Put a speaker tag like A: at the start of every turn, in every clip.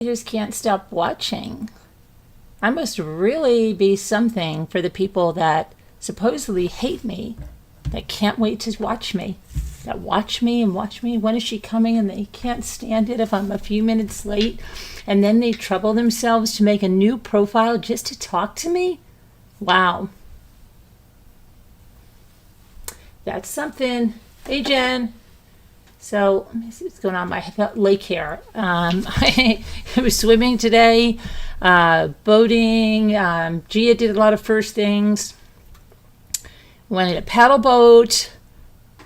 A: I just can't stop watching. I must really be something for the people that supposedly hate me, that can't wait to watch me, that watch me and watch me. When is she coming? And they can't stand it if I'm a few minutes late. And then they trouble themselves to make a new profile just to talk to me. Wow. That's something. Hey, Jen. So let me see what's going on my lake here. I was swimming today, boating. Gia did a lot of first things. Went in a paddle boat.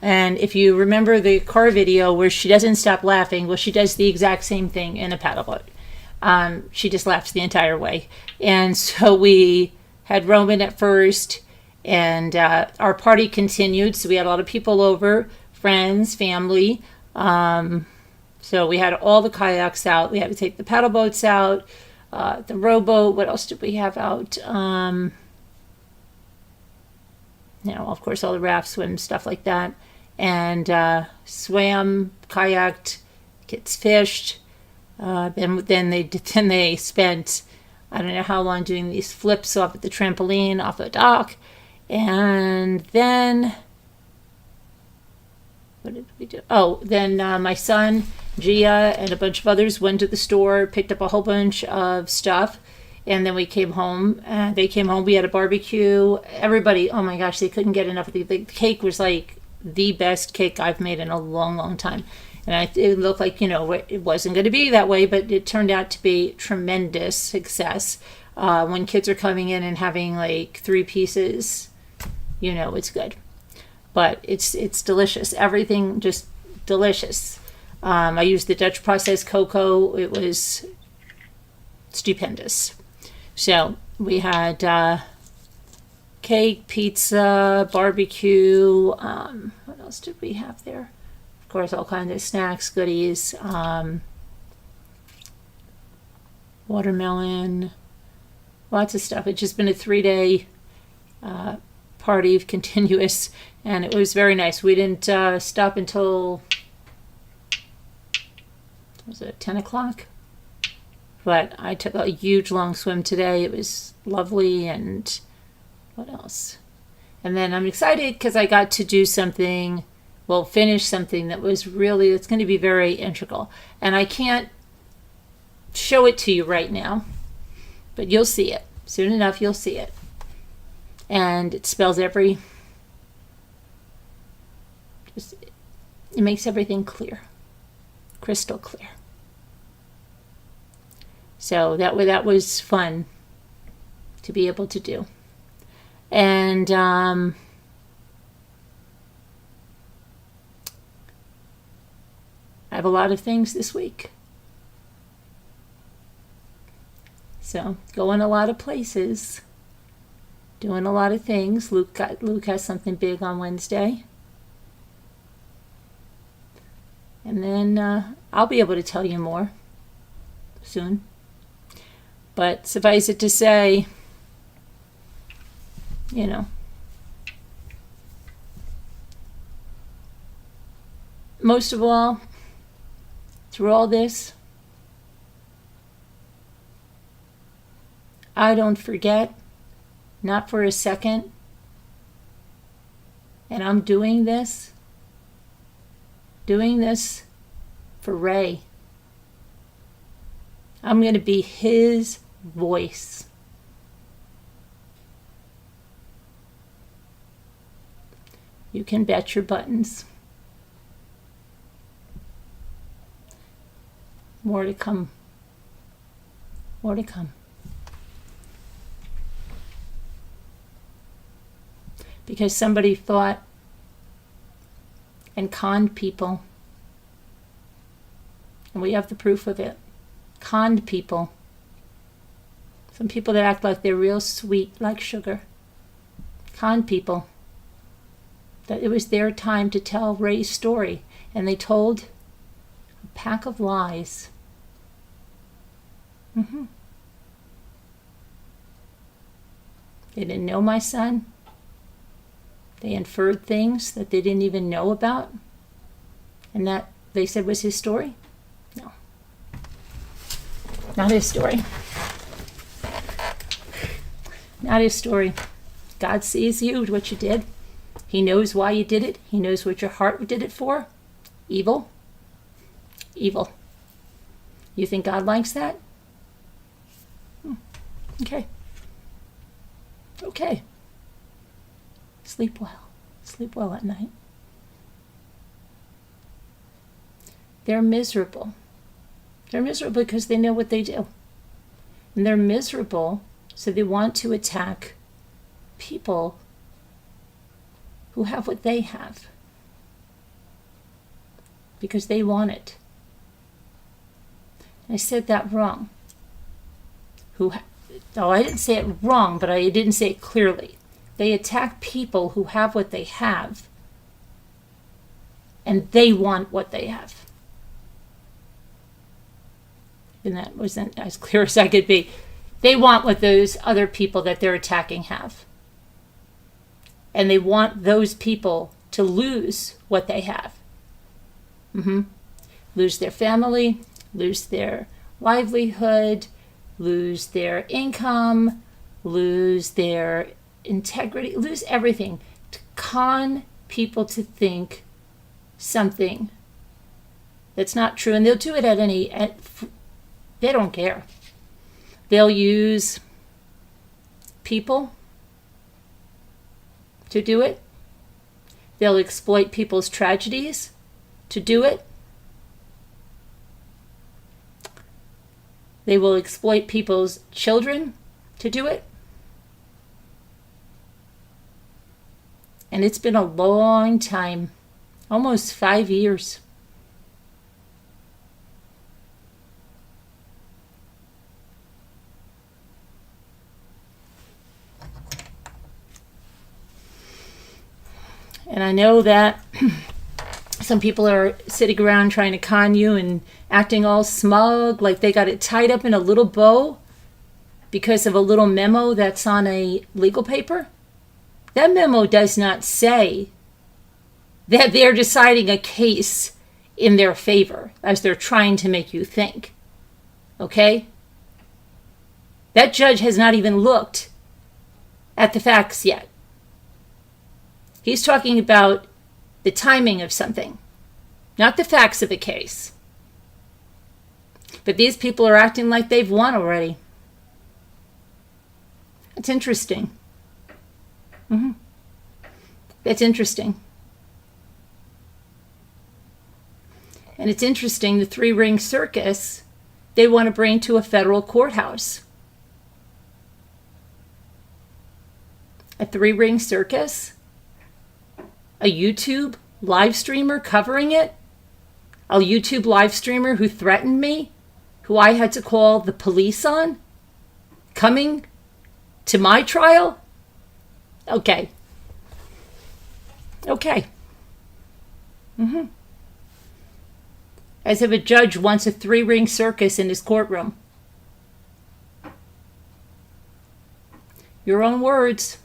A: And if you remember the car video where she doesn't stop laughing, well, she does the exact same thing in a paddle boat. She just laughs the entire way. And so we had Roman at first, and our party continued. So we had a lot of people over. Friends, family. So we had all the kayaks out. We had to take the paddle boats out, the rowboat. What else did we have out? Of course, all the rafts, swim, stuff like that. And swam, kayaked, kids fished. Then they spent, I don't know how long, doing these flips off at the trampoline, off the dock. And then... what did we do? Oh, then my son, Gia, and a bunch of others went to the store, picked up a whole bunch of stuff, and then we came home. They came home. We had a barbecue. Everybody, oh my gosh, they couldn't get enough. The cake was like the best cake I've made in a long, long time. And it looked like, it wasn't going to be that way, but it turned out to be tremendous success. When kids are coming in and having like 3 pieces, it's good. But it's delicious. Everything just delicious. I used the Dutch processed cocoa. It was stupendous. So we had cake, pizza, barbecue. What else did we have there? Of course, all kinds of snacks, goodies. Watermelon. Lots of stuff. It's just been a 3-day party, continuous, and it was very nice. We didn't stop until, was it 10 o'clock? But I took a huge long swim today. It was lovely. And what else? And then I'm excited because I got to do something, finish something that was really, it's going to be very integral. And I can't show it to you right now, but you'll see it. Soon enough, you'll see it. And it spells it makes everything clear, crystal clear. So that was fun to be able to do. And I have a lot of things this week. So going a lot of places. Doing a lot of things. Luke has something big on Wednesday. And then I'll be able to tell you more soon. But suffice it to say, most of all, through all this, I don't forget. Not for a second. And I'm doing this for Ray. I'm going to be his voice. You can bet your buttons. More to come. More to come. Because somebody thought and conned people. And we have the proof of it. Conned people. Some people that act like they're real sweet, like sugar. Conned people. That it was their time to tell Ray's story. And they told a pack of lies. They didn't know my son. They inferred things that they didn't even know about, and that they said was his story. No. Not his story. Not his story. God sees you, what you did. He knows why you did it. He knows what your heart did it for. Evil. Evil. You think God likes that? Okay. Okay. Sleep well. Sleep well at night. They're miserable. They're miserable because they know what they do. And they're miserable, so they want to attack people who have what they have. Because they want it. I said that wrong. I didn't say it wrong, but I didn't say it clearly. They attack people who have what they have, and they want what they have. And that wasn't as clear as I could be. They want what those other people that they're attacking have. And they want those people to lose what they have. Lose their family, lose their livelihood, lose their income, lose their integrity, lose everything. To con people to think something that's not true. And they'll do it they don't care. They'll use people to do it. They'll exploit people's tragedies to do it. They will exploit people's children to do it. And it's been a long time, almost 5 years. And I know that some people are sitting around trying to con you and acting all smug, like they got it tied up in a little bow because of a little memo that's on a legal paper. That memo does not say that they're deciding a case in their favor, as they're trying to make you think. Okay? That judge has not even looked at the facts yet. He's talking about the timing of something, not the facts of the case. But these people are acting like they've won already. It's interesting. That's interesting. And it's interesting, the three-ring circus, they want to bring to a federal courthouse. A three-ring circus? A YouTube live streamer covering it? A YouTube live streamer who threatened me? Who I had to call the police on? Coming to my trial? Okay. Okay. As if a judge wants a three-ring circus in his courtroom. Your own words.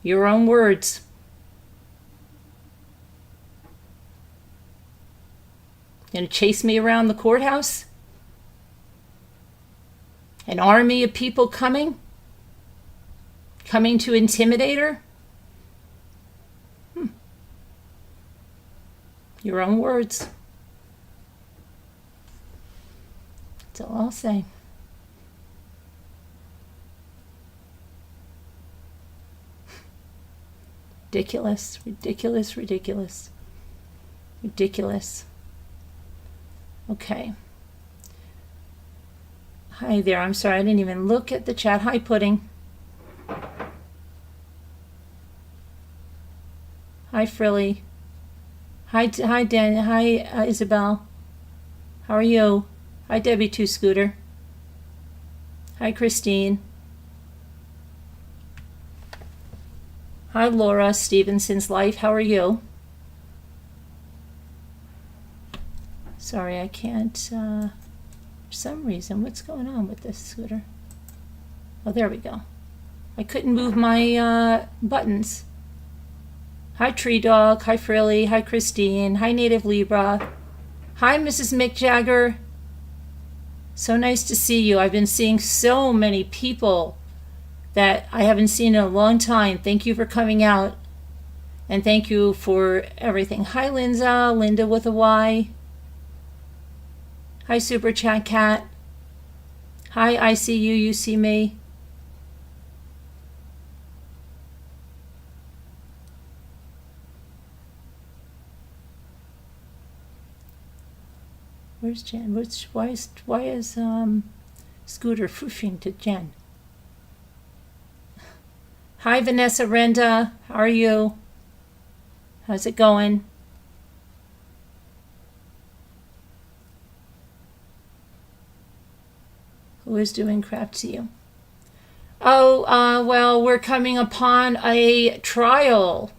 A: Your own words. Gonna chase me around the courthouse? An army of people coming to intimidate her? Your own words. That's all I'll say. Ridiculous, ridiculous, ridiculous. Ridiculous. Okay. Hi there. I'm sorry, I didn't even look at the chat. Hi, Pudding. Hi, Frilly. Hi, Dan. Hi, Isabel. How are you? Hi, Debbie Two Scooter. Hi, Christine. Hi, Laura Stevenson's Life. How are you? Sorry, I can't, for some reason, what's going on with this scooter? Oh, there we go. I couldn't move my buttons. Hi, Tree Dog. Hi, Frilly. Hi, Christine. Hi, Native Libra. Hi, Mrs. Mick Jagger. So nice to see you. I've been seeing so many people that I haven't seen in a long time. Thank you for coming out. And thank you for everything. Hi, Linda with a Y. Hi, Super Chat Cat. Hi, I see you, you see me. Where's Jen? Why is Scooter foofing to Jen? Hi, Vanessa Renda. How are you? How's it going? Who is doing crap to you? Oh, well, we're coming upon a trial.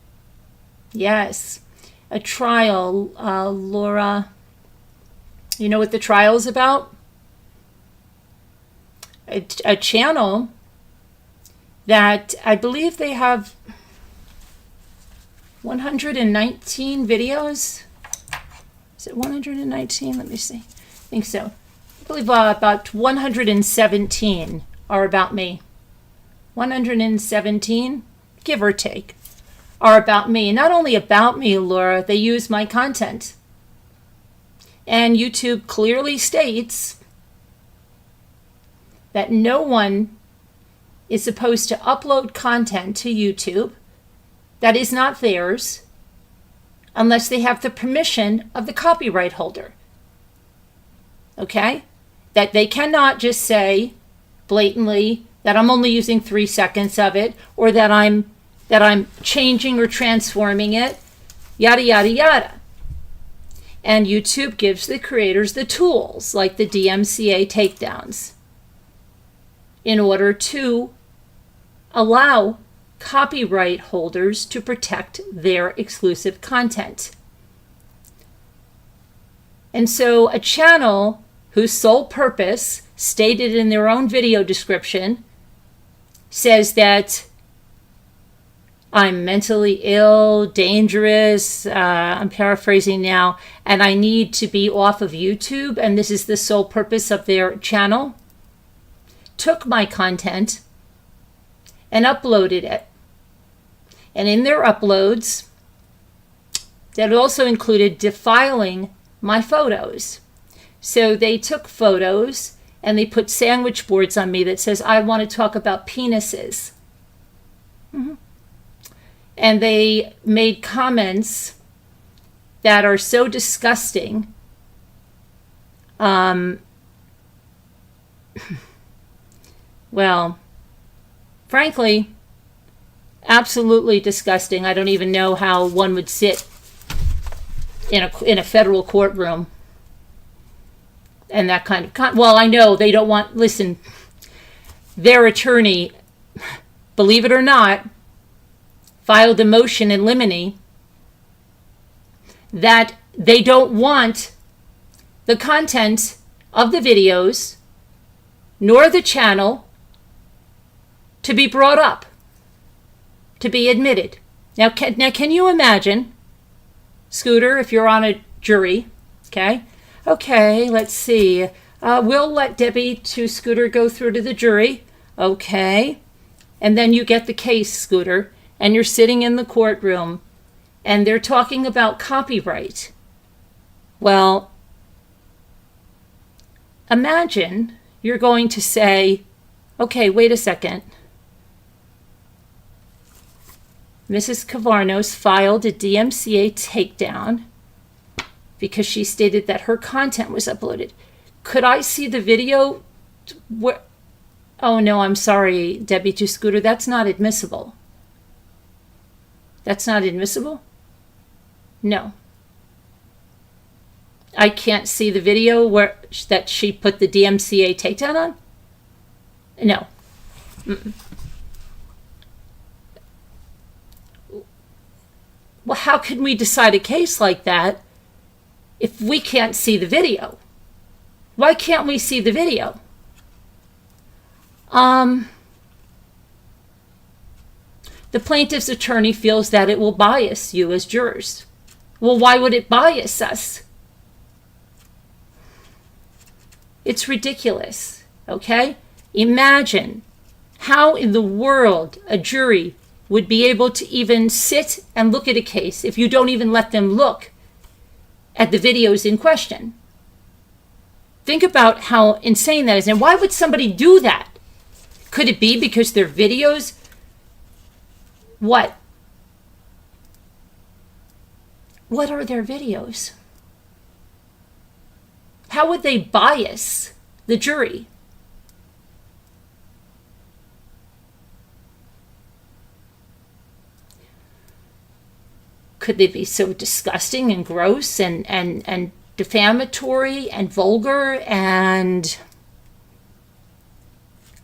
A: Yes, a trial, Laura. You know what the trial is about? A channel that I believe they have 119 videos. Is it 119? Let me see. I think so. I believe about 117 are about me. 117, give or take, are about me. Not only about me, Laura, they use my content. And YouTube clearly states that no one is supposed to upload content to YouTube that is not theirs unless they have the permission of the copyright holder. Okay? That they cannot just say blatantly that I'm only using 3 seconds of it, or that I'm changing or transforming it, yada, yada, yada. And YouTube gives the creators the tools, like the DMCA takedowns, in order to allow copyright holders to protect their exclusive content. And so a channel whose sole purpose, stated in their own video description, says that I'm mentally ill, dangerous, I'm paraphrasing now, and I need to be off of YouTube, and this is the sole purpose of their channel, took my content and uploaded it. And in their uploads, that also included defiling my photos. So they took photos and they put sandwich boards on me that says, I want to talk about penises. Mm-hmm. And they made comments that are so disgusting. Well, frankly, absolutely disgusting. I don't even know how one would sit in a federal courtroom and that kind of well, I know they don't want, listen, their attorney, believe it or not, filed a motion in limine that they don't want the content of the videos nor the channel to be brought up, to be admitted. Now can you imagine, Scooter, if you're on a jury, okay? Okay, let's see. We'll let Debbie to Scooter go through to the jury. Okay. And then you get the case, Scooter, and you're sitting in the courtroom, and they're talking about copyright. Well, imagine you're going to say, okay, wait a second. Mrs. Cavarnos filed a DMCA takedown because she stated that her content was uploaded. Could I see the video? Oh, no, I'm sorry, Debbie to Scooter. That's not admissible. That's not admissible? No. I can't see the video that she put the DMCA takedown on? No. Mm-mm. Well, how can we decide a case like that if we can't see the video? Why can't we see the video? The plaintiff's attorney feels that it will bias you as jurors. Well, why would it bias us? It's ridiculous, okay? Imagine how in the world a jury would be able to even sit and look at a case if you don't even let them look at the videos in question. Think about how insane that is. And why would somebody do that? Could it be because their videos, what? What are their videos? How would they bias the jury? Could they be so disgusting and gross and defamatory and vulgar? And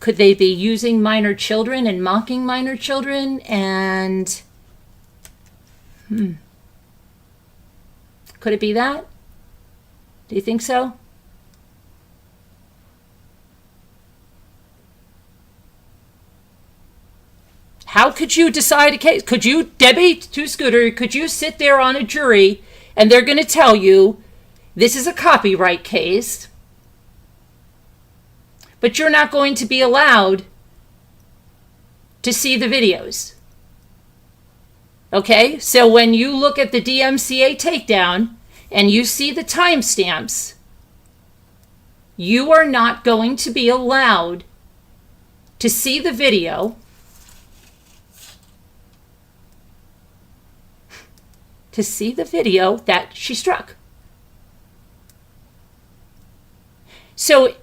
A: could they be using minor children and mocking minor children? And could it be that? Do you think so? How could you decide a case? Could you, Debbie Two Scooter, could you sit there on a jury and they're going to tell you this is a copyright case, but you're not going to be allowed to see the videos? Okay, so when you look at the DMCA takedown and you see the timestamps, you are not going to be allowed to see the video that she struck. So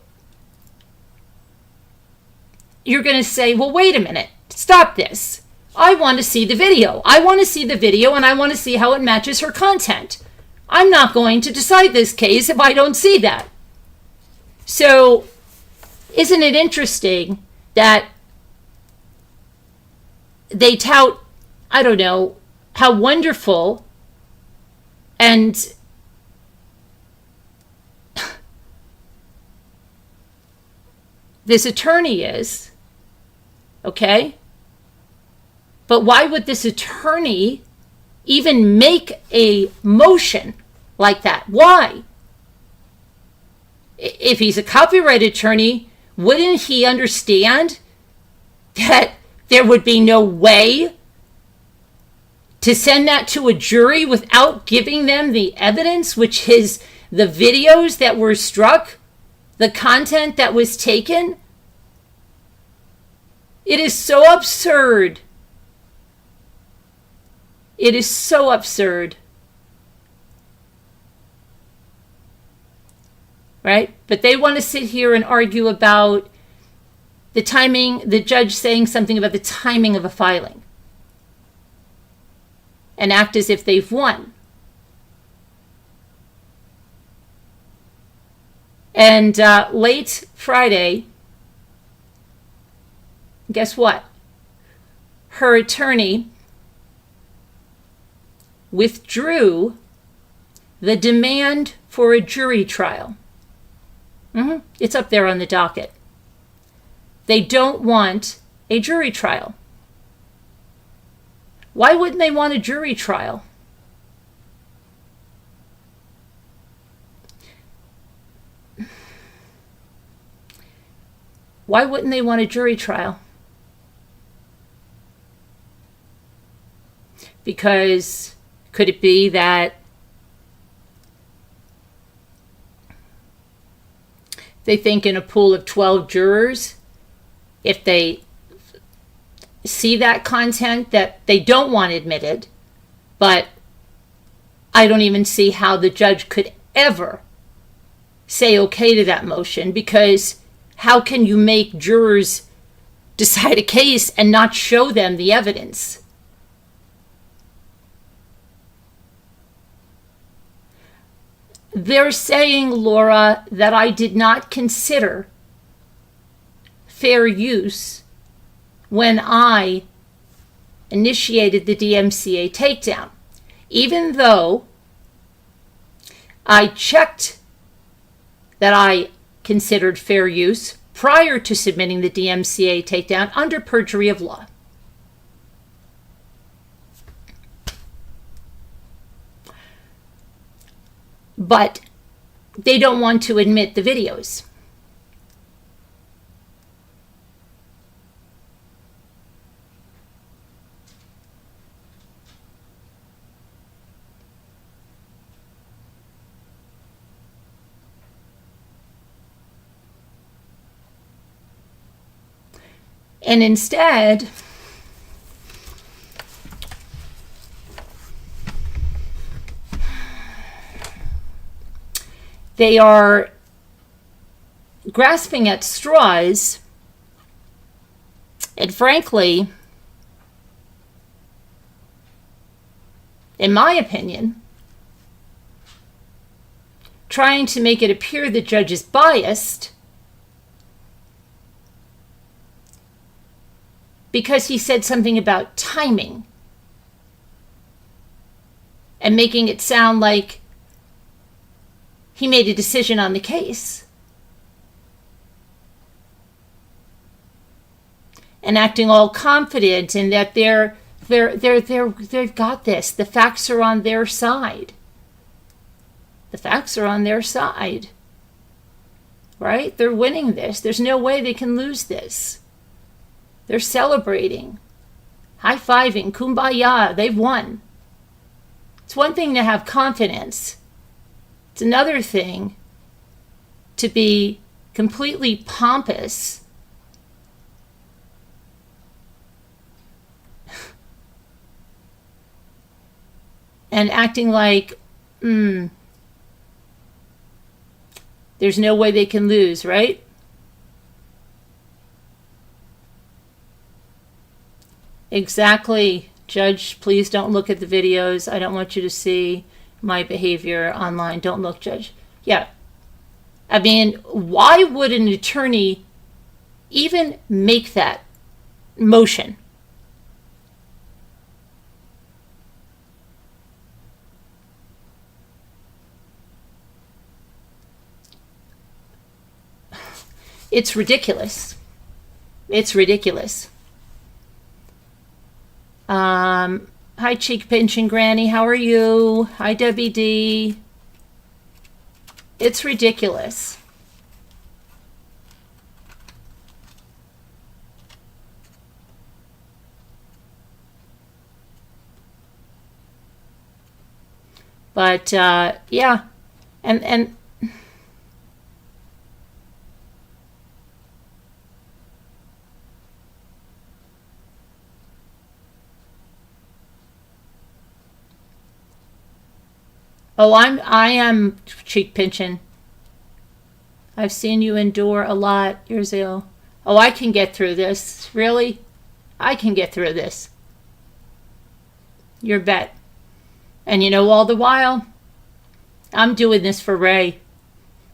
A: you're going to say, well, wait a minute, stop this. I want to see the video. I want to see the video and I want to see how it matches her content. I'm not going to decide this case if I don't see that. So isn't it interesting that they tout, I don't know, how wonderful and this attorney is, okay? But why would this attorney even make a motion like that? Why? If he's a copyright attorney, wouldn't he understand that there would be no way to send that to a jury without giving them the evidence, which is the videos that were struck, the content that was taken? It is so absurd. It is so absurd. Right? But they want to sit here and argue about the timing, the judge saying something about the timing of a filing, and act as if they've won. And late Friday, guess what? Her attorney withdrew the demand for a jury trial. It's up there on the docket. They don't want a jury trial. Why wouldn't they want a jury trial? Why wouldn't they want a jury trial? Because could it be that they think in a pool of 12 jurors, if they see that content that they don't want admitted, but I don't even see how the judge could ever say okay to that motion, because how can you make jurors decide a case and not show them the evidence? They're saying, Laura, that I did not consider fair use when I initiated the DMCA takedown, even though I checked that I considered fair use prior to submitting the DMCA takedown under perjury of law. But they don't want to admit the videos. And instead, they are grasping at straws, and frankly, in my opinion, trying to make it appear the judge is biased because he said something about timing, and making it sound like he made a decision on the case, and acting all confident in that they've got this. The facts are on their side. The facts are on their side, right? They're winning this. There's no way they can lose this. They're celebrating, high-fiving, kumbaya. They've won. It's one thing to have confidence. It's another thing to be completely pompous and acting like, there's no way they can lose, right? Exactly. Judge, please don't look at the videos. I don't want you to see my behavior online. Don't look, Judge. Yeah. I mean, why would an attorney even make that motion? It's ridiculous. It's ridiculous. Hi, Cheek Pinching Granny. How are you? Hi, Debbie D. It's ridiculous. But, yeah. And oh, I am cheek pinching. I've seen you endure a lot, Yerzil. Oh, I can get through this. Really? I can get through this. Your bet. And you know, all the while, I'm doing this for Ray.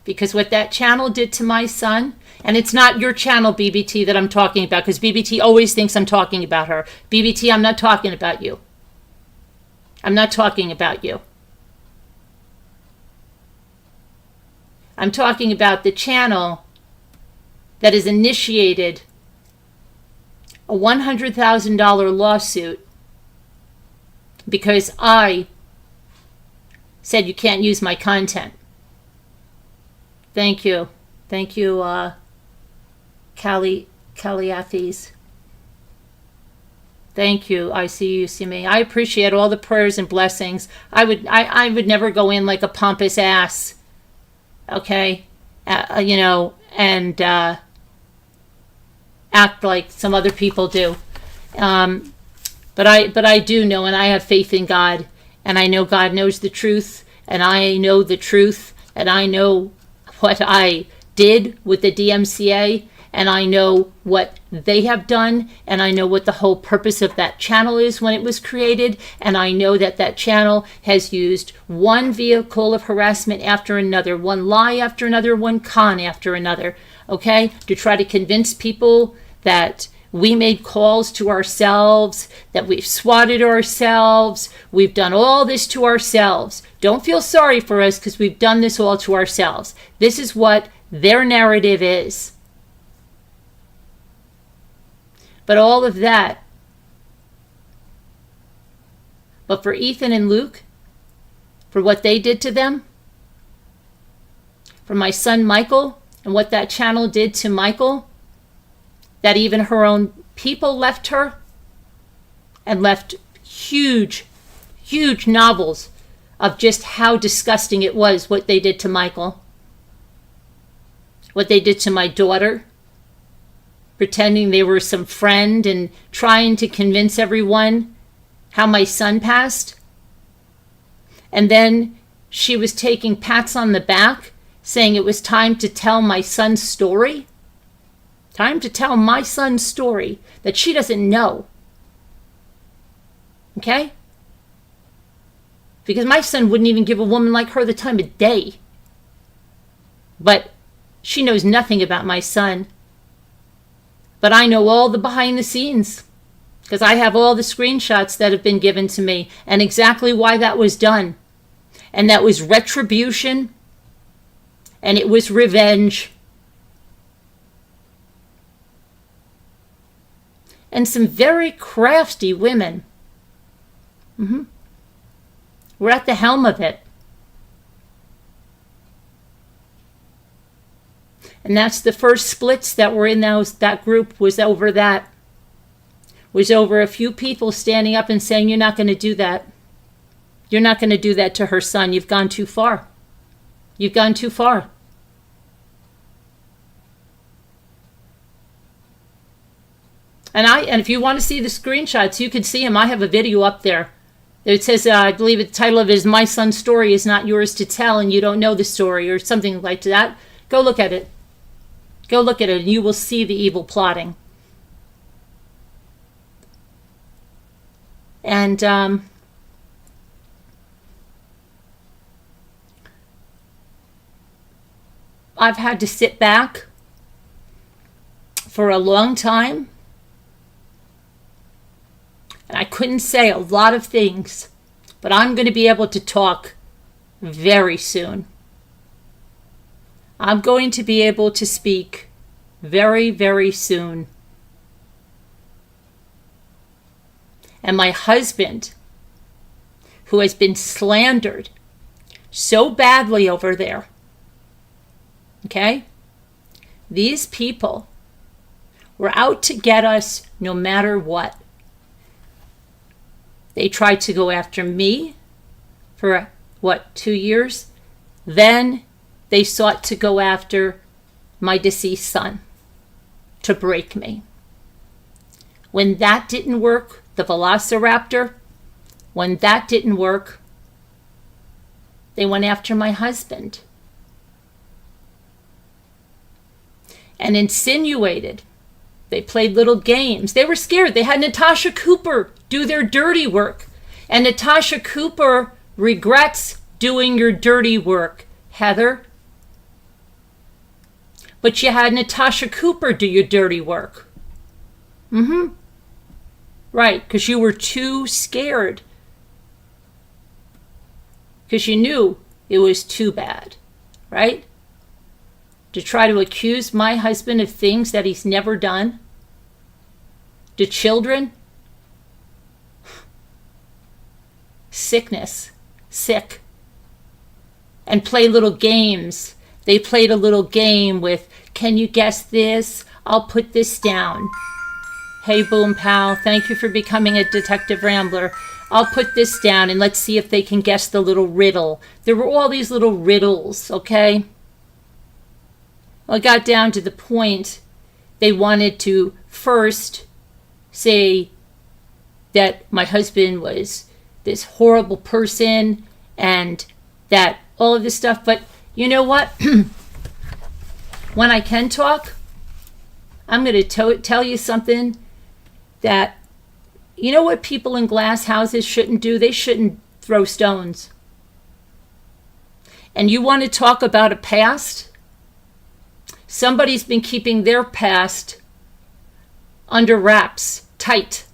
A: Because what that channel did to my son, and it's not your channel, BBT, that I'm talking about, because BBT always thinks I'm talking about her. BBT, I'm not talking about you. I'm not talking about you. I'm talking about the channel that has initiated a $100,000 lawsuit because I said you can't use my content. Thank you. Thank you, Caliathes. Thank you. I see you, see me. I appreciate all the prayers and blessings. I would never go in like a pompous ass. Okay, you know, and act like some other people do. But I do know, and I have faith in God, and I know God knows the truth, and I know the truth, and I know what I did with the DMCA, and I know what they have done, and I know what the whole purpose of that channel is when it was created, and I know that that channel has used one vehicle of harassment after another, one lie after another, one con after another, okay, to try to convince people that we made calls to ourselves, that we've swatted ourselves, we've done all this to ourselves. Don't feel sorry for us because we've done this all to ourselves. This is what their narrative is. But all of that, but for Ethan and Luke, for what they did to them, for my son Michael and what that channel did to Michael, that even her own people left her and left huge, huge novels of just how disgusting it was what they did to Michael, what they did to my daughter, pretending they were some friend and trying to convince everyone how my son passed. And then she was taking pats on the back, saying it was time to tell my son's story. Time to tell my son's story that she doesn't know. Okay? Because my son wouldn't even give a woman like her the time of day. But she knows nothing about my son. But I know all the behind the scenes. Because I have all the screenshots that have been given to me. And exactly why that was done. And that was retribution. And it was revenge. And some very crafty women. We're at the helm of it. And that's the first splits that were in that group was over that. Was over a few people standing up and saying, you're not going to do that. You're not going to do that to her son. You've gone too far. You've gone too far. And if you want to see the screenshots, you can see them. I have a video up there. It says, I believe the title of it is My Son's Story is Not Yours to Tell and You Don't Know the Story or something like that. Go look at it. Go look at it and you will see the evil plotting. And I've had to sit back for a long time. And I couldn't say a lot of things, but I'm going to be able to talk very soon. I'm going to be able to speak very, very soon. And my husband, who has been slandered so badly over there, okay? These people were out to get us no matter what. They tried to go after me for, 2 years? Then they sought to go after my deceased son to break me. When that didn't work, the Velociraptor, when that didn't work, they went after my husband and insinuated. They played little games. They were scared. They had Natasha Cooper do their dirty work. And Natasha Cooper regrets doing your dirty work, Heather. But you had Natasha Cooper do your dirty work. Right, because you were too scared. Because you knew it was too bad, right? To try to accuse my husband of things that he's never done? To children? Sickness. Sick. And play little games. They played a little game with, can you guess this? I'll put this down. Hey, Boom Pal, thank you for becoming a Detective Rambler. I'll put this down and let's see if they can guess the little riddle. There were all these little riddles, okay? Well, it got down to the point they wanted to first say that my husband was this horrible person and that all of this stuff. But you know what? When I can talk, I'm going to tell you something that, you know what people in glass houses shouldn't do? They shouldn't throw stones. And you want to talk about a past? Somebody's been keeping their past under wraps, tight.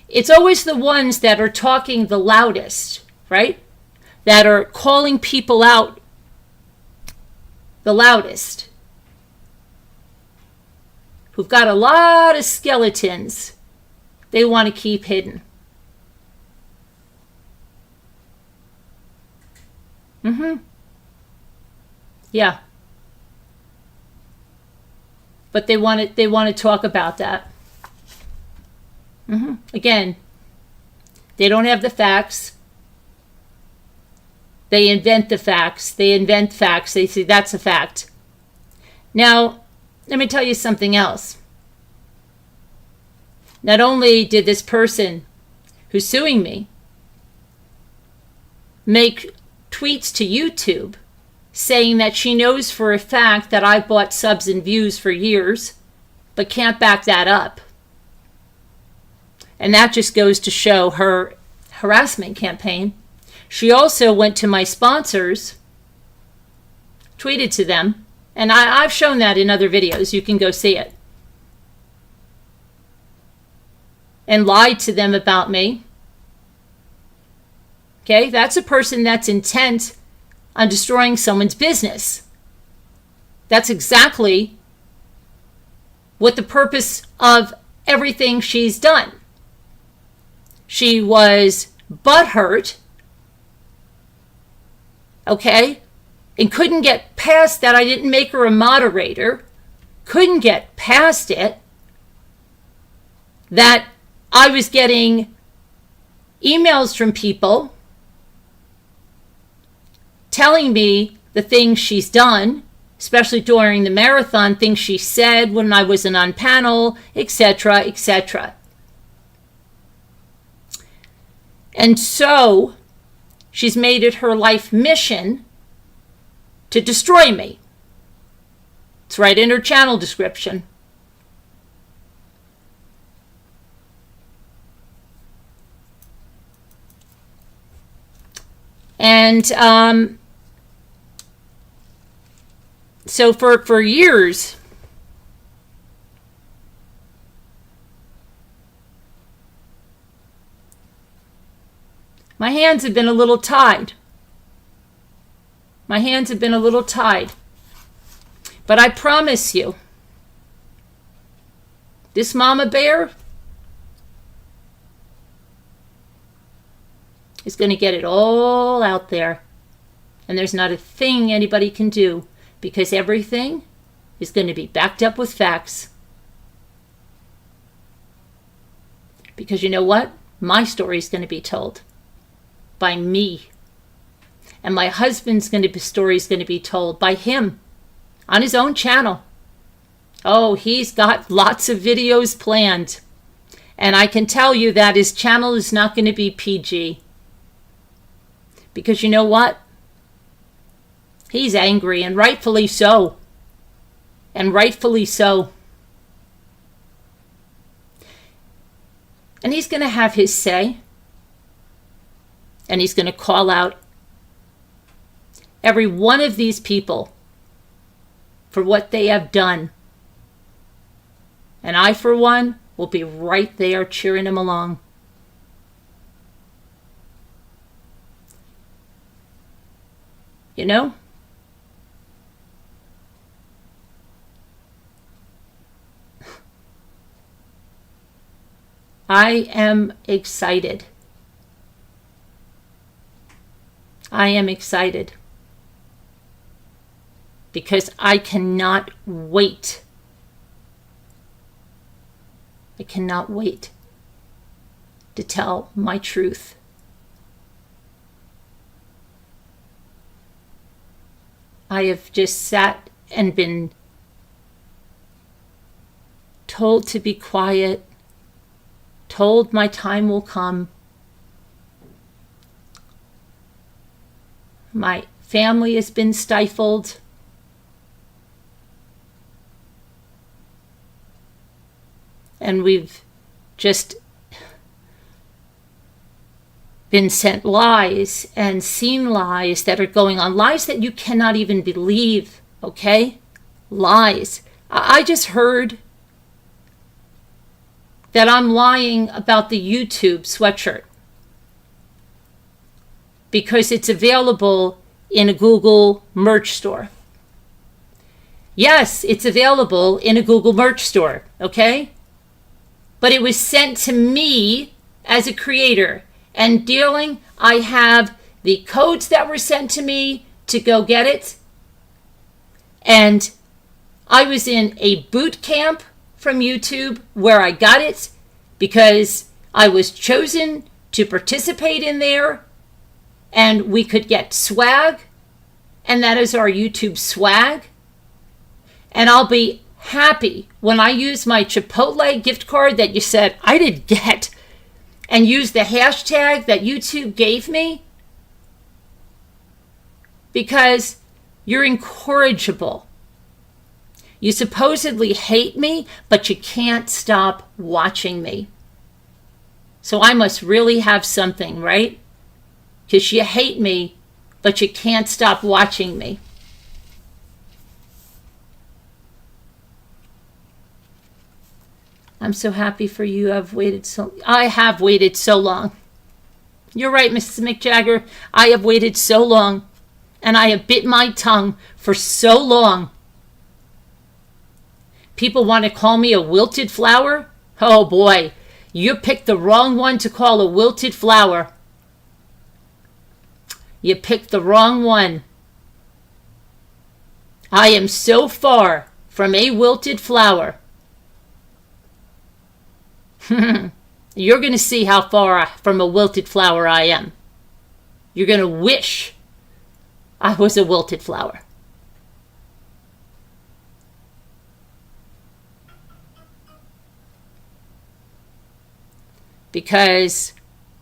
A: It's always the ones that are talking the loudest, right? That are calling people out the loudest. Who've got a lot of skeletons they want to keep hidden. Yeah. But they want to talk about that. Again, they don't have the facts. They invent the facts. They invent facts. They say that's a fact. Now, let me tell you something else. Not only did this person who's suing me make tweets to YouTube saying that she knows for a fact that I bought subs and views for years, but can't back that up. And that just goes to show her harassment campaign. She also went to my sponsors, tweeted to them, and I've shown that in other videos. You can go see it. And lied to them about me. Okay, that's a person that's intent on destroying someone's business. That's exactly what the purpose of everything she's done. She was butthurt, okay, and couldn't get past that. I didn't make her a moderator. Couldn't get past it. That I was getting emails from people telling me the things she's done, especially during the marathon, things she said when I wasn't on panel, etc., etc. And so she's made it her life mission to destroy me. It's right in her channel description. And so for years, my hands have been a little tied. My hands have been a little tied. But I promise you, this mama bear is going to get it all out there. And there's not a thing anybody can do, because everything is going to be backed up with facts. Because you know what? My story is going to be told by me. And my husband's story is going to be told by him on his own channel. Oh, he's got lots of videos planned. And I can tell you that his channel is not going to be PG. Because you know what? He's angry, and rightfully so. And rightfully so. And he's going to have his say. And he's going to call out every one of these people for what they have done. And I, for one, will be right there cheering him along. You know? I am excited. I am excited. Because I cannot wait. I cannot wait to tell my truth. I have just sat and been told to be quiet, told my time will come. My family has been stifled. And we've just been sent lies and seen lies that are going on. Lies that you cannot even believe, okay? Lies. I just heard that I'm lying about the YouTube sweatshirt because it's available in a Google merch store. Yes, it's available in a Google merch store, okay? But it was sent to me as a creator. And dealing, I have the codes that were sent to me to go get it. And I was in a boot camp from YouTube where I got it because I was chosen to participate in there. And we could get swag. And that is our YouTube swag. And I'll be happy when I use my Chipotle gift card that you said I didn't get and use the hashtag that YouTube gave me, because you're incorrigible. You supposedly hate me, but you can't stop watching me. So I must really have something, right? Because you hate me, but you can't stop watching me. I'm so happy for you. I have waited so long. You're right, Mrs. McJagger. I have waited so long. And I have bit my tongue for so long. People want to call me a wilted flower? Oh boy, you picked the wrong one to call a wilted flower. You picked the wrong one. I am so far from a wilted flower. You're going to see how far from a wilted flower I am. You're going to wish I was a wilted flower. Because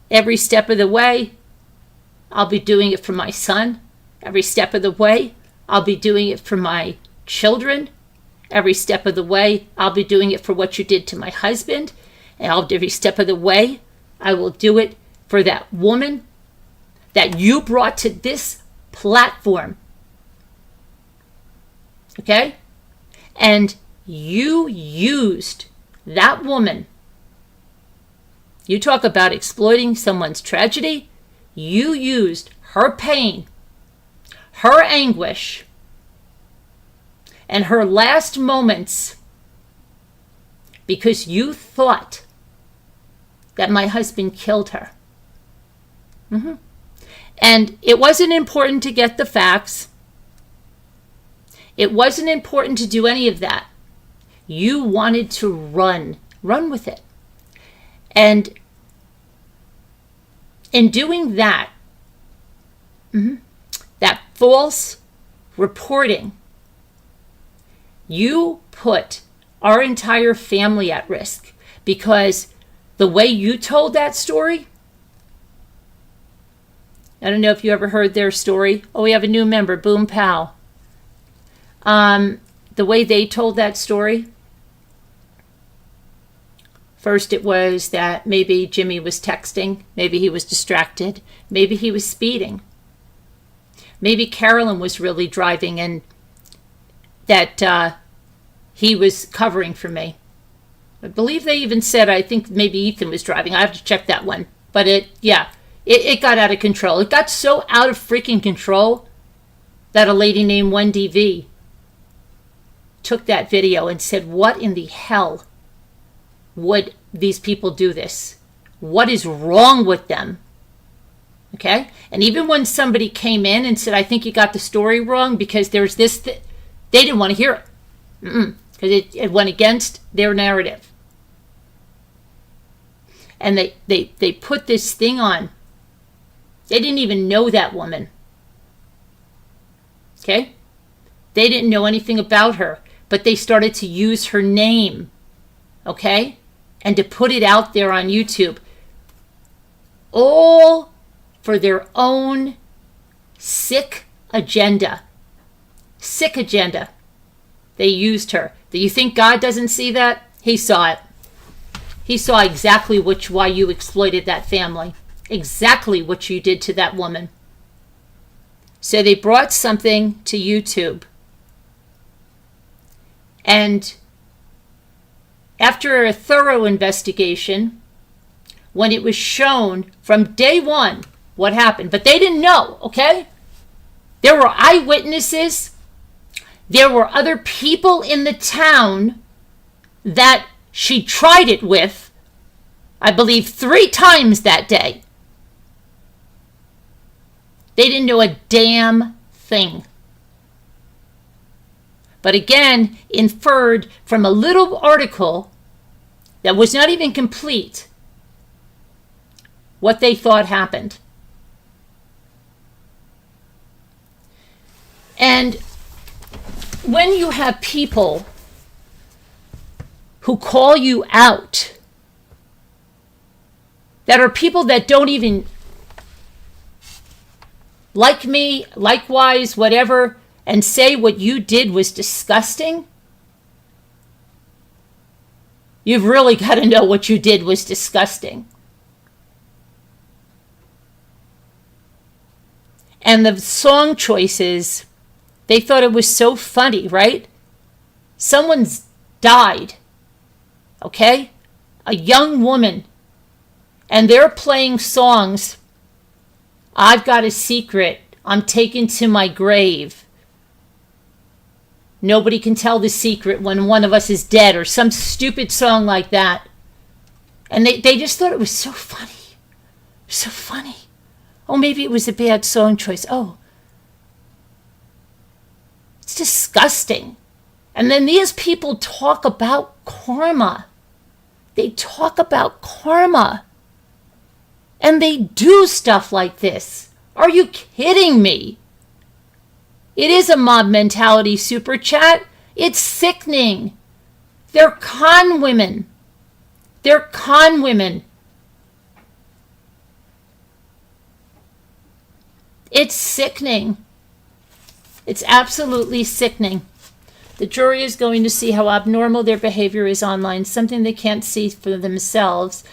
A: every step of the way, I'll be doing it for my son. Every step of the way, I'll be doing it for my children. Every step of the way, I'll be doing it for what you did to my husband. And every step of the way, I will do it for that woman that you brought to this platform. Okay? And you used that woman. You talk about exploiting someone's tragedy. You used her pain, her anguish, and her last moments because you thought that my husband killed her. And it wasn't important to get the facts. It wasn't important to do any of that. You wanted to run with it. And in doing that, that false reporting, you put our entire family at risk, because the way you told that story, I don't know if you ever heard their story. Oh, we have a new member, Boom Pow. The way they told that story, first it was that maybe Jimmy was texting, maybe he was distracted, maybe he was speeding. Maybe Carolyn was really driving and that he was covering for me. I believe they even said, I think maybe Ethan was driving. I have to check that one. But it got out of control. It got so out of freaking control that a lady named Wendy V took that video and said, what in the hell would these people do this? What is wrong with them? Okay? And even when somebody came in and said, I think you got the story wrong because there's this, they didn't want to hear it. Because it went against their narrative. And they put this thing on. They didn't even know that woman. Okay? They didn't know anything about her. But they started to use her name. Okay? And to put it out there on YouTube. All for their own sick agenda. Sick agenda. They used her. Do you think God doesn't see that? He saw it. He saw exactly why you exploited that family. Exactly what you did to that woman. So they brought something to YouTube. And after a thorough investigation, when it was shown from day one what happened, but they didn't know, okay? There were eyewitnesses. There were other people in the town that she tried it with, I believe 3 times that day. They didn't know a damn thing. But again, inferred from a little article that was not even complete what they thought happened. And when you have people who call you out, that are people that don't even like me, likewise, whatever, and say what you did was disgusting, you've really got to know what you did was disgusting. And the song choices, they thought it was so funny, right? Someone's died, okay? A young woman. And they're playing songs. I've got a secret. I'm taken to my grave. Nobody can tell the secret when one of us is dead, or some stupid song like that. And they just thought it was so funny. So funny. Oh, maybe it was a bad song choice. Oh, it's disgusting. And then these people talk about karma. They talk about karma. And they do stuff like this. Are you kidding me? It is a mob mentality super chat. It's sickening. They're con women. They're con women. It's sickening. It's absolutely sickening. The jury is going to see how abnormal their behavior is online, something they can't see for themselves,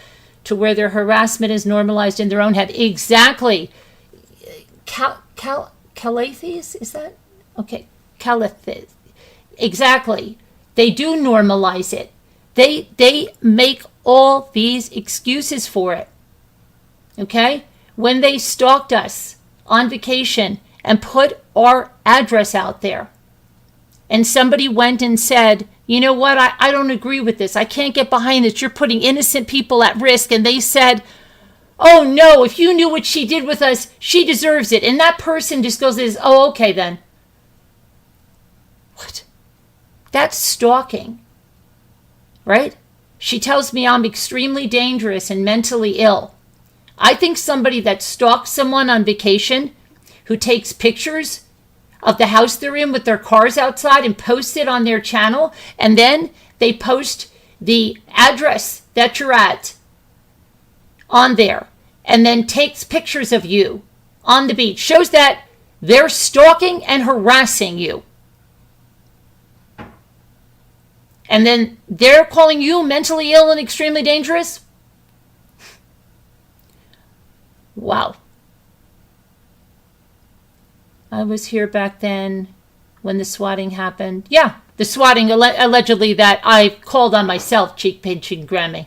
A: to where their harassment is normalized in their own head. Exactly. Calathes, is that? Okay. Calathes. Exactly. They do normalize it. They make all these excuses for it. Okay? When they stalked us on vacation and put our address out there, and somebody went and said, you know what, I don't agree with this. I can't get behind this. You're putting innocent people at risk. And they said, oh no, if you knew what she did with us, she deserves it. And that person just goes, oh, okay then. What? That's stalking, right? She tells me I'm extremely dangerous and mentally ill. I think somebody that stalks someone on vacation, who takes pictures of the house they're in with their cars outside and post it on their channel, and then they post the address that you're at on there, and then takes pictures of you on the beach, shows that they're stalking and harassing you. And then they're calling you mentally ill and extremely dangerous? Wow. I was here back then when the swatting happened. Yeah, the swatting allegedly that I called on myself, cheek pinching Grammy,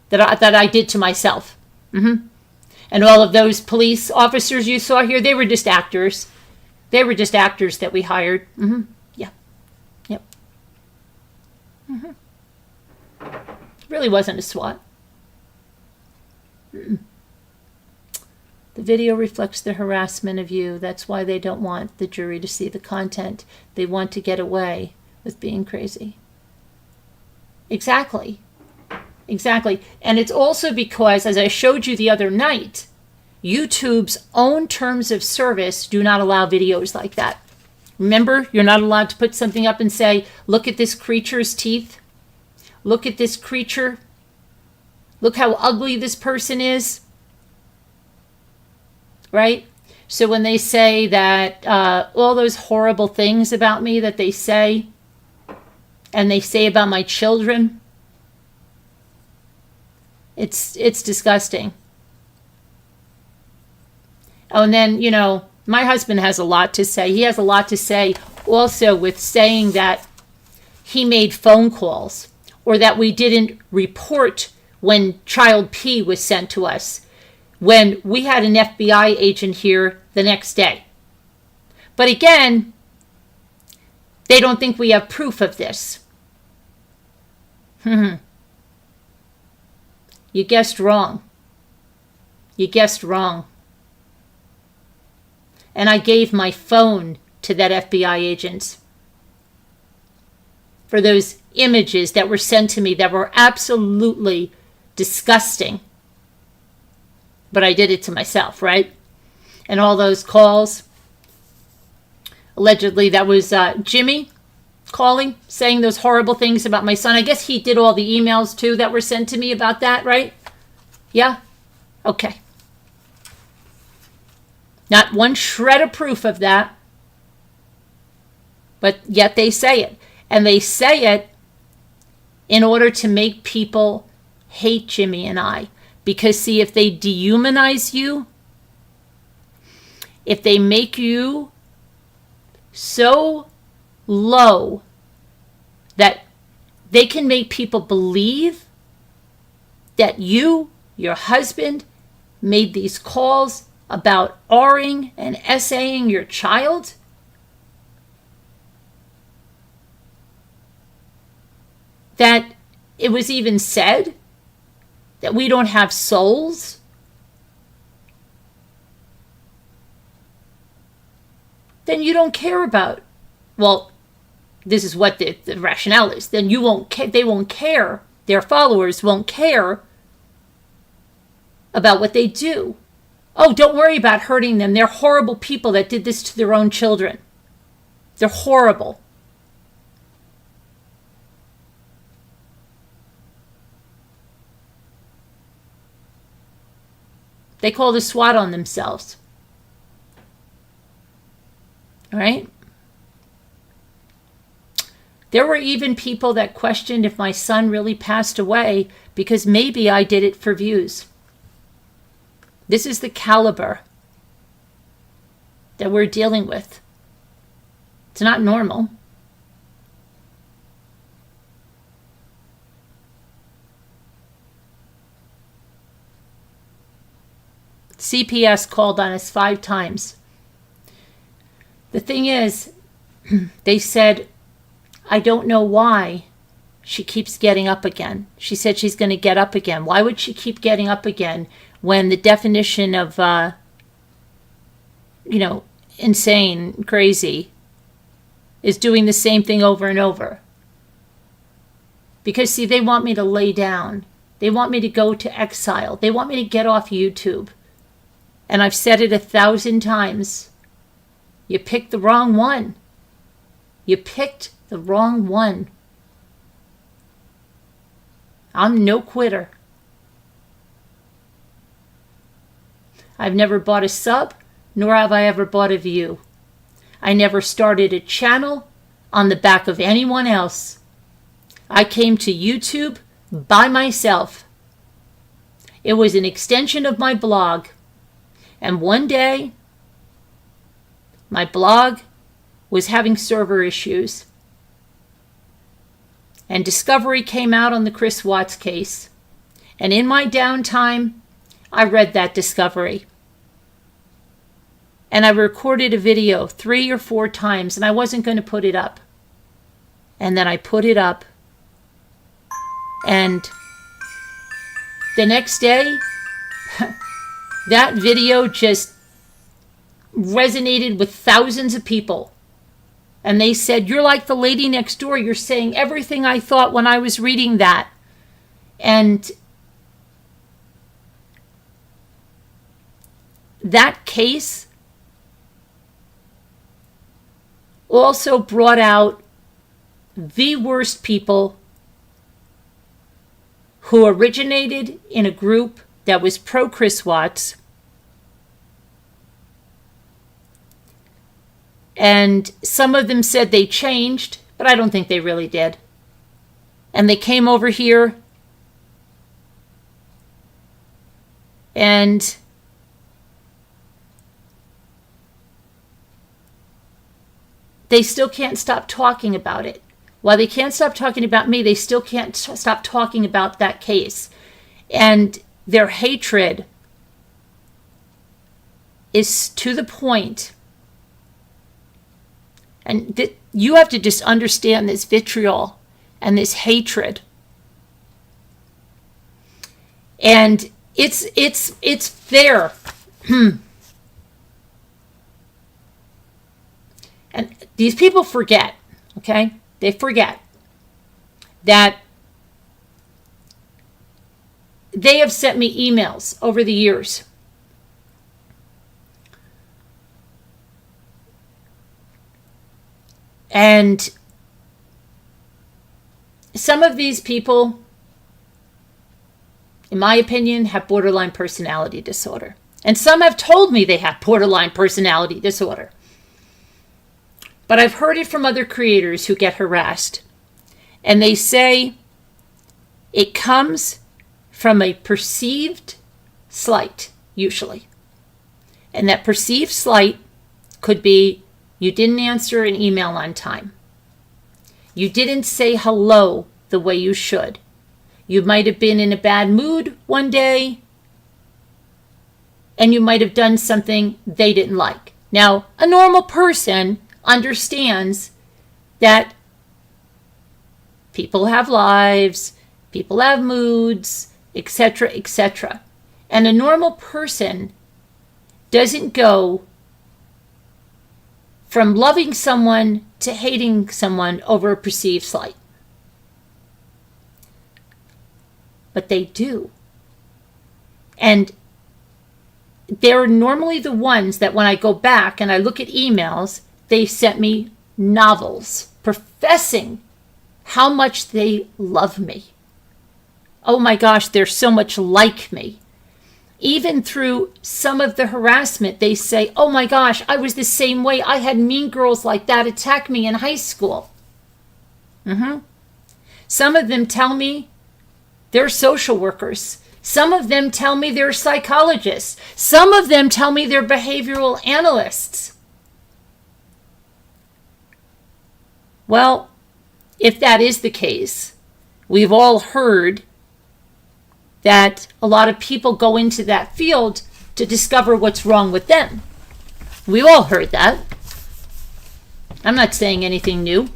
A: that I did to myself. And all of those police officers you saw here, they were just actors. They were just actors that we hired. Yeah. Yep. Really wasn't a SWAT. The video reflects the harassment of you. That's why they don't want the jury to see the content. They want to get away with being crazy. Exactly. Exactly. And it's also because, as I showed you the other night, YouTube's own terms of service do not allow videos like that. Remember, you're not allowed to put something up and say, look at this creature's teeth. Look at this creature. Look how ugly this person is. Right? So when they say that all those horrible things about me that they say, and they say about my children, it's disgusting. Oh, and then, you know, my husband has a lot to say. He has a lot to say also with saying that he made phone calls, or that we didn't report when child P was sent to us, when we had an FBI agent here the next day. But again, they don't think we have proof of this. You guessed wrong. You guessed wrong. And I gave my phone to that FBI agent for those images that were sent to me that were absolutely disgusting. But I did it to myself, right? And all those calls. Allegedly, that was Jimmy. calling, saying those horrible things about my son. I guess he did all the emails too that were sent to me about that, right? Yeah? Okay. Not one shred of proof of that. But yet they say it. And they say it in order to make people hate Jimmy and I. Because, see, if they dehumanize you, if they make you so low that they can make people believe that you, your husband, made these calls about R-ing and essaying your child, that it was even said that we don't have souls, then you don't care about, well, this is what the rationale is, then you won't they won't care, their followers won't care about what they do. Oh, don't worry about hurting them. They're horrible people that did this to their own children. They're horrible. They call the SWAT on themselves. All right? There were even people that questioned if my son really passed away because maybe I did it for views. This is the caliber that we're dealing with. It's not normal. CPS called on us 5 times. The thing is, they said, I don't know why she keeps getting up again. She said she's going to get up again. Why would she keep getting up again when the definition of, insane, crazy, is doing the same thing over and over? Because, see, they want me to lay down. They want me to go to exile. They want me to get off YouTube. And I've said it 1,000 times. You picked the wrong one. You picked the wrong one. I'm no quitter. I've never bought a sub, nor have I ever bought a view. I never started a channel on the back of anyone else. I came to YouTube by myself. It was an extension of my blog. And one day, my blog was having server issues. And discovery came out on the Chris Watts case. And in my downtime, I read that discovery. And I recorded a video 3 or 4 times, and I wasn't going to put it up. And then I put it up. And the next day, that video just resonated with thousands of people. And they said, you're like the lady next door. You're saying everything I thought when I was reading that. And that case also brought out the worst people who originated in a group that was pro-Chris Watts. And some of them said they changed, but I don't think they really did. And they came over here and they still can't stop talking about it. While they can't stop talking about me, they still can't stop talking about that case. And their hatred is to the point. And you have to just understand this vitriol and this hatred. And it's there. And these people forget, okay? They forget that they have sent me emails over the years. And some of these people, in my opinion, have borderline personality disorder. And some have told me they have borderline personality disorder. But I've heard it from other creators who get harassed. And they say it comes from a perceived slight, usually. And that perceived slight could be you didn't answer an email on time. You didn't say hello the way you should. You might have been in a bad mood one day, and you might have done something they didn't like. Now, a normal person understands that people have lives, people have moods, etc., etc. And a normal person doesn't go from loving someone to hating someone over a perceived slight. But they do. And they're normally the ones that when I go back and I look at emails, they sent me novels professing how much they love me. Oh my gosh, they're so much like me. Even through some of the harassment, they say, oh my gosh, I was the same way. I had mean girls like that attack me in high school. Some of them tell me they're social workers. Some of them tell me they're psychologists. Some of them tell me they're behavioral analysts. Well, if that is the case, we've all heard that a lot of people go into that field to discover what's wrong with them. We've all heard that. I'm not saying anything new.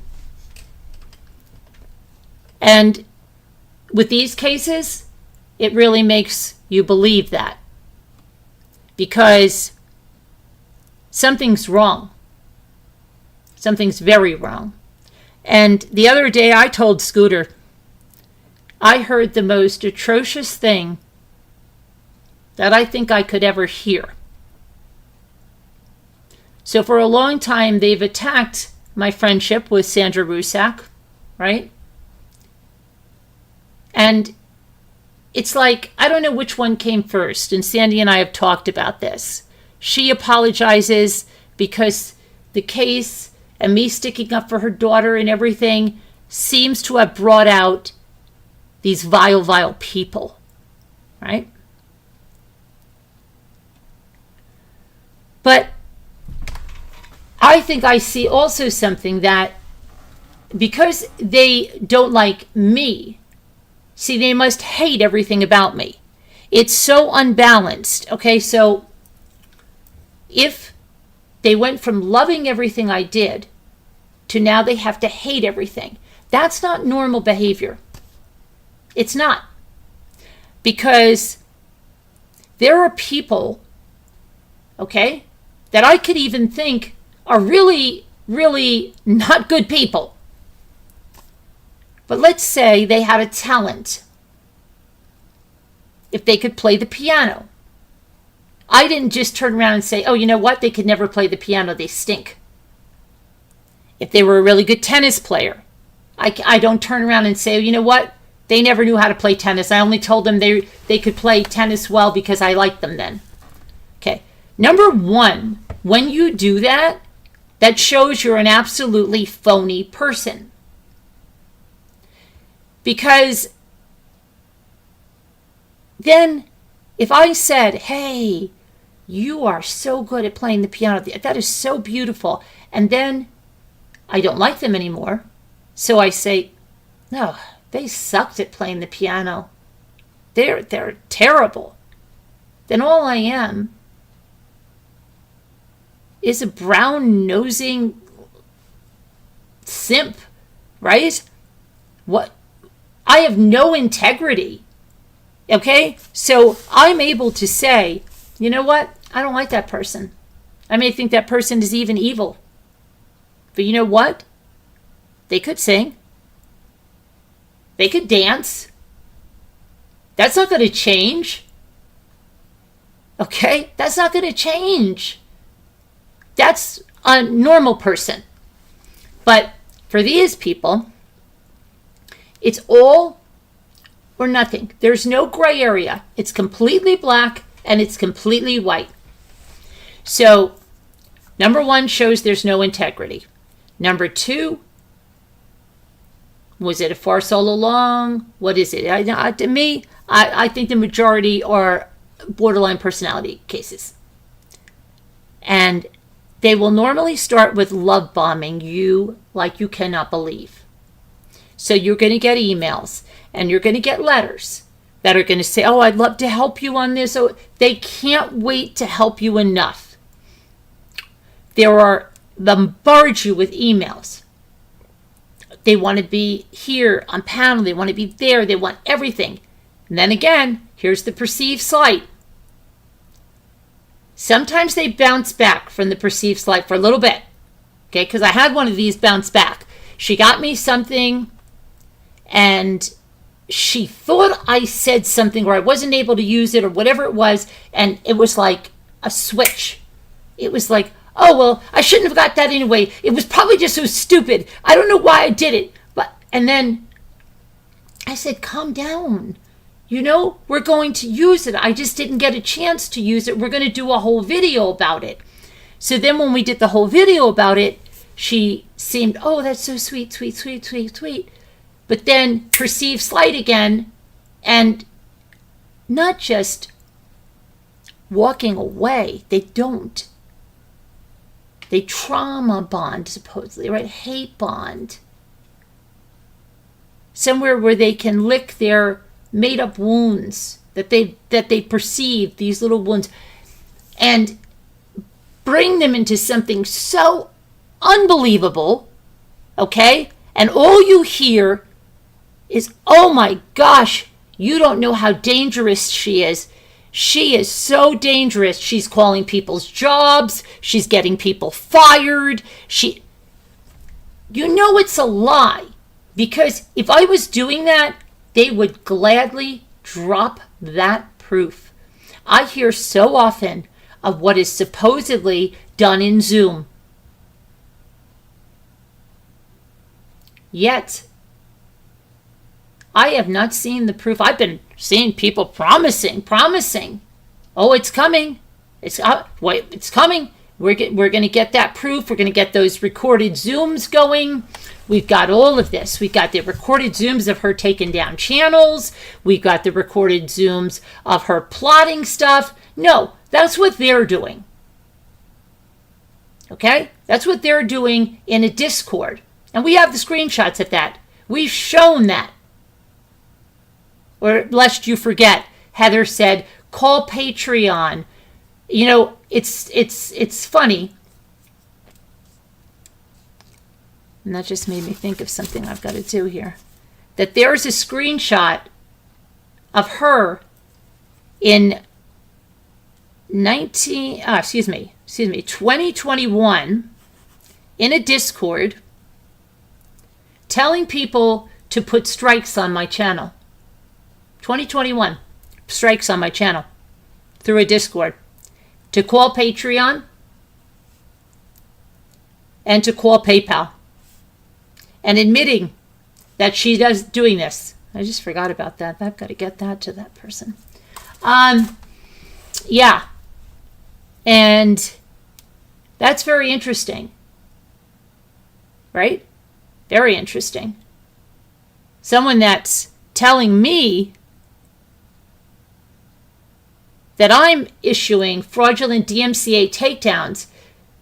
A: And with these cases, it really makes you believe that. Because something's wrong. Something's very wrong. And the other day I told Scooter, I heard the most atrocious thing that I think I could ever hear. So for a long time, they've attacked my friendship with Sandra Rusak, right? And it's like, I don't know which one came first. And Sandy and I have talked about this. She apologizes because the case and me sticking up for her daughter and everything seems to have brought out these vile, vile people, right? But I think I see also something that because they don't like me, see, they must hate everything about me. It's so unbalanced, okay? So if they went from loving everything I did to now they have to hate everything, that's not normal behavior. It's not. Because there are people, okay, that I could even think are really, really not good people. But let's say they had a talent. If they could play the piano. I didn't just turn around and say, oh, you know what? They could never play the piano. They stink. If they were a really good tennis player, I don't turn around and say, oh, you know what? They never knew how to play tennis. I only told them they could play tennis well because I liked them then. Okay. Number one, when you do that, that shows you're an absolutely phony person. Because then if I said, hey, you are so good at playing the piano, that is so beautiful, and then I don't like them anymore, so I say, no, they sucked at playing the piano. They're terrible. Then all I am is a brown-nosing simp, right? What? I have no integrity, okay? So I'm able to say, you know what? I don't like that person. I may think that person is even evil. But you know what? They could sing. They could dance. That's not going to change. Okay? That's not going to change. That's a normal person. But for these people, It's all or nothing. There's no gray area. It's completely black and it's completely white. So, number one shows there's no integrity. Number two, was it a farce all along? What is it? To me, I think the majority are borderline personality cases. And they will normally start with love bombing you like you cannot believe. So you're going to get emails and you're going to get letters that are going to say, oh, I'd love to help you on this. Oh, they can't wait to help you enough. Bombard you with emails. They want to be here on panel. They want to be there. They want everything. And then again, here's the perceived slight. Sometimes they bounce back from the perceived slight for a little bit. Okay, because I had one of these bounce back. She got me something and she thought I said something or I wasn't able to use it or whatever it was. And it was like a switch. It was like, oh, well, I shouldn't have got that anyway. It was probably just so stupid. I don't know why I did it. And then I said, calm down. We're going to use it. I just didn't get a chance to use it. We're going to do a whole video about it. So then when we did the whole video about it, she seemed, oh, that's so sweet, sweet, sweet, sweet, sweet. But then perceived slight again and not just walking away. They don't. They trauma bond, supposedly, right? Hate bond. Somewhere where they can lick their made-up wounds that they perceive, these little wounds, and bring them into something so unbelievable, okay? And all you hear is, oh my gosh, you don't know how dangerous she is. She is so dangerous. She's calling people's jobs. She's getting people fired. It's a lie. Because if I was doing that, they would gladly drop that proof. I hear so often of what is supposedly done in Zoom. Yet, I have not seen the proof. I've been seeing people promising. Oh, it's coming. It's coming. We're going to get that proof. We're going to get those recorded Zooms going. We've got all of this. We've got the recorded Zooms of her taking down channels. We've got the recorded Zooms of her plotting stuff. No, that's what they're doing. Okay? That's what they're doing in a Discord. And we have the screenshots of that. We've shown that. Or lest you forget, Heather said, call Patreon. It's funny. And that just made me think of something I've got to do here. That there's a screenshot of her in 2021 in a Discord telling people to put strikes on my channel. 2021, strikes on my channel through a Discord. To call Patreon and to call PayPal. And admitting that she does doing this. I just forgot about that. I've got to get that to that person. Yeah. And that's very interesting. Right? Very interesting. Someone that's telling me that I'm issuing fraudulent DMCA takedowns,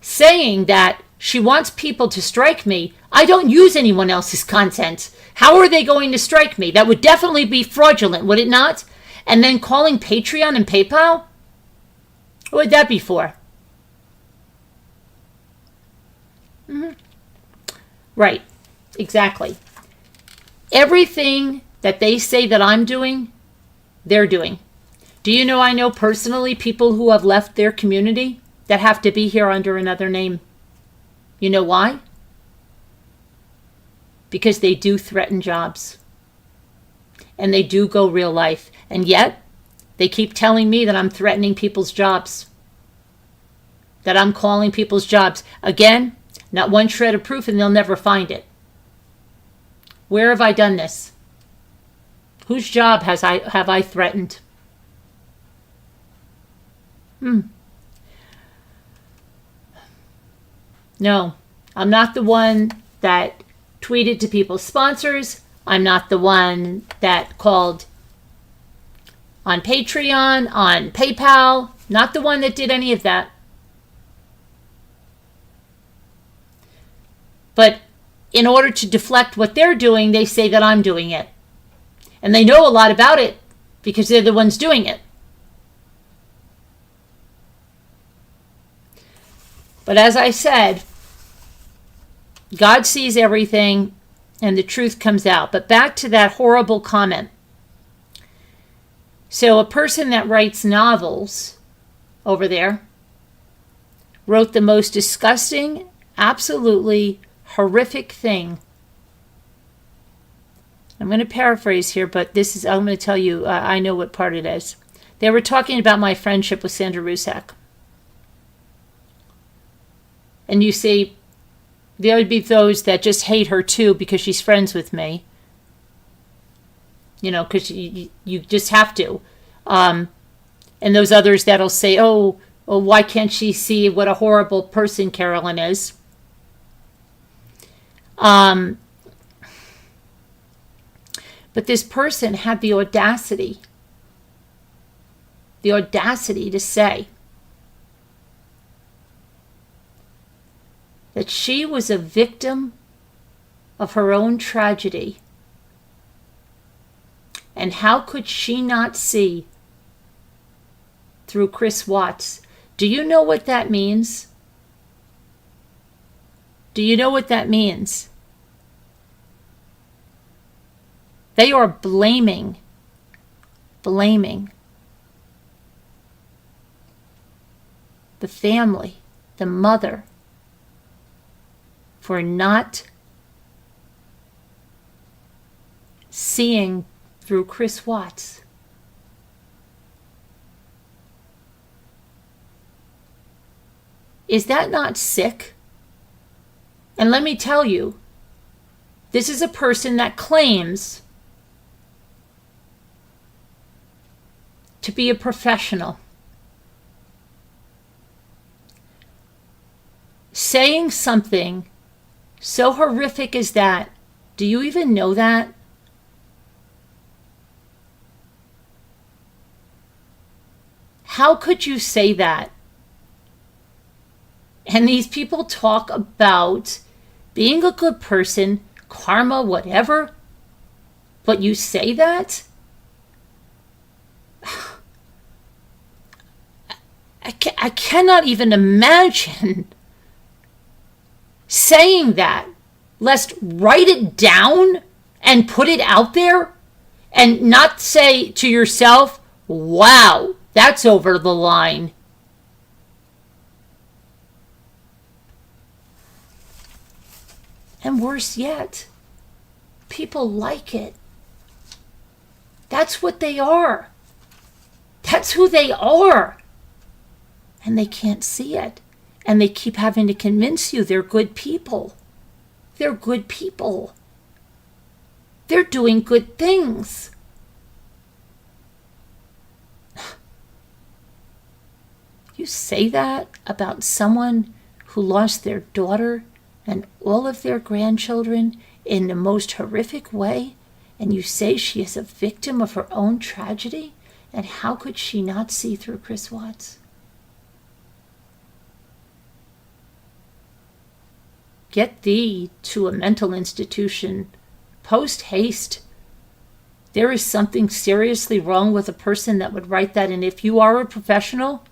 A: saying that she wants people to strike me. I don't use anyone else's content. How are they going to strike me? That would definitely be fraudulent, would it not? And then calling Patreon and PayPal? What would that be for? Mm-hmm. Right, exactly. Everything that they say that I'm doing, they're doing. Do you know I know personally people who have left their community that have to be here under another name? You know why? Because they do threaten jobs. And they do go real life. And yet, they keep telling me that I'm threatening people's jobs. That I'm calling people's jobs. Again, not one shred of proof and they'll never find it. Where have I done this? Whose job have I threatened? No, I'm not the one that tweeted to people's sponsors. I'm not the one that called on Patreon, on PayPal. Not the one that did any of that. But in order to deflect what they're doing, they say that I'm doing it. And they know a lot about it because they're the ones doing it. But as I said, God sees everything and the truth comes out. But back to that horrible comment. So a person that writes novels over there wrote the most disgusting, absolutely horrific thing. I'm going to paraphrase here, but I'm going to tell you, I know what part it is. They were talking about my friendship with Sandra Rusak. And you see, there would be those that just hate her too because she's friends with me. You know, because you just have to. And those others that'll say, oh, why can't she see what a horrible person Carolyn is? But this person had the audacity to say that she was a victim of her own tragedy. And how could she not see through Chris Watts? Do you know what that means? Do you know what that means? They are blaming the family, the mother, for not seeing through Chris Watts. Is that not sick? And let me tell you, this is a person that claims to be a professional. Saying something so horrific as that, do you even know that? How could you say that? And these people talk about being a good person, karma, whatever, but you say that? I cannot even imagine saying that, lest write it down and put it out there and not say to yourself, wow, that's over the line. And worse yet, people like it. That's what they are. That's who they are. And they can't see it. And they keep having to convince you they're good people. They're good people. They're doing good things. You say that about someone who lost their daughter and all of their grandchildren in the most horrific way, and you say she is a victim of her own tragedy? And how could she not see through Chris Watts? Get thee to a mental institution post haste. There is something seriously wrong with a person that would write that. And if you are a professional,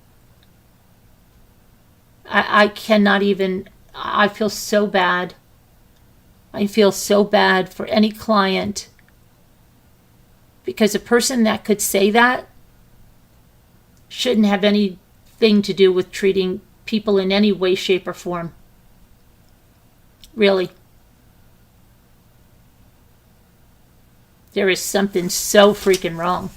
A: I cannot even, I feel so bad. I feel so bad for any client. Because a person that could say that shouldn't have anything to do with treating people in any way, shape, or form. Really. There is something so freaking wrong.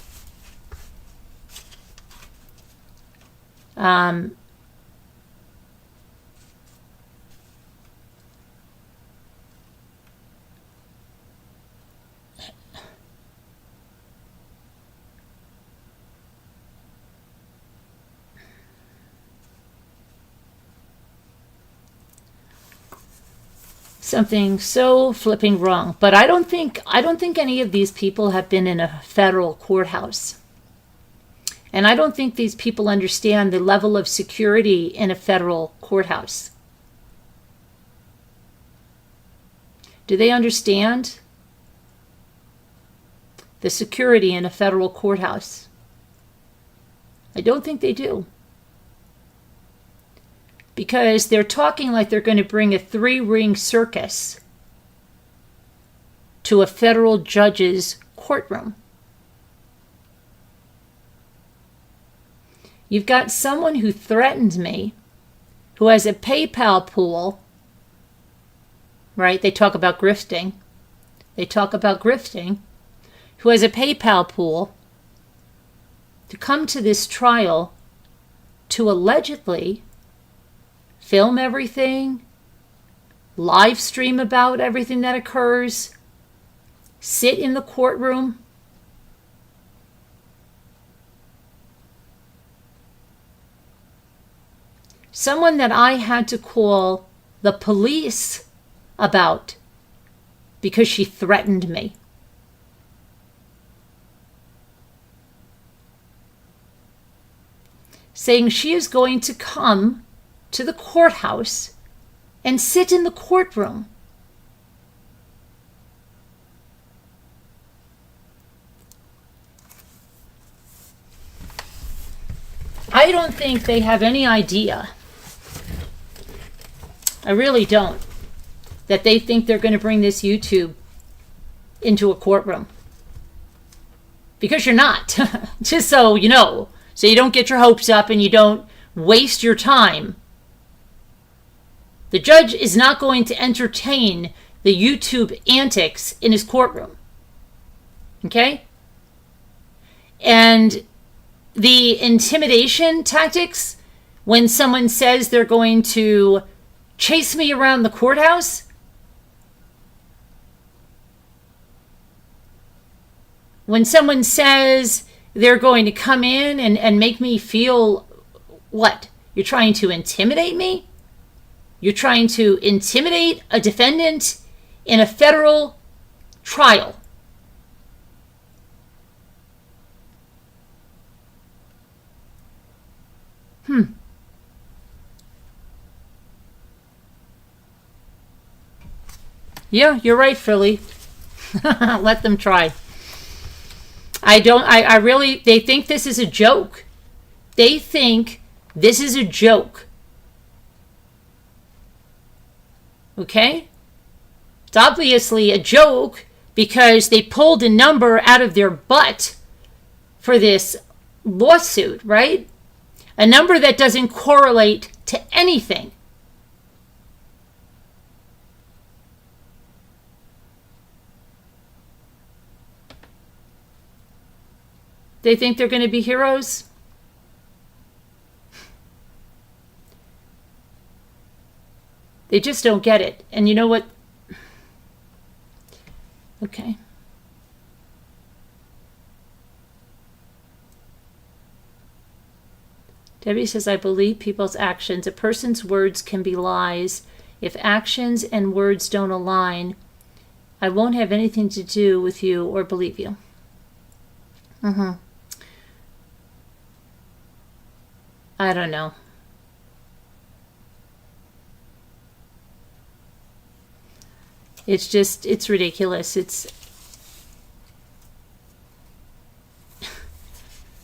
A: something so flipping wrong. But I don't think any of these people have been in a federal courthouse. And I don't think these people understand the level of security in a federal courthouse. Do they understand the security in a federal courthouse? I don't think they do. Because they're talking like they're going to bring a 3-ring circus to a federal judge's courtroom. You've got someone who threatened me, who has a PayPal pool, right? They talk about grifting. Who has a PayPal pool to come to this trial to allegedly film everything, live stream about everything that occurs, sit in the courtroom. Someone that I had to call the police about because she threatened me. Saying she is going to come to the courthouse and sit in the courtroom. I don't think they have any idea. I really don't. That they think they're going to bring this YouTube into a courtroom. Because you're not. Just so you know. So you don't get your hopes up and you don't waste your time. The judge is not going to entertain the YouTube antics in his courtroom. Okay? And the intimidation tactics, when someone says they're going to chase me around the courthouse, when someone says they're going to come in and make me feel what? You're trying to intimidate me? You're trying to intimidate a defendant in a federal trial. Yeah, you're right, Philly. Let them try. I really, they think this is a joke. They think this is a joke. Okay? It's obviously a joke because they pulled a number out of their butt for this lawsuit, right? A number that doesn't correlate to anything. They think they're going to be heroes? They just don't get it. And you know what? Okay. Debbie says, I believe people's actions. A person's words can be lies. If actions and words don't align, I won't have anything to do with you or believe you. I don't know. It's just, it's ridiculous. It's,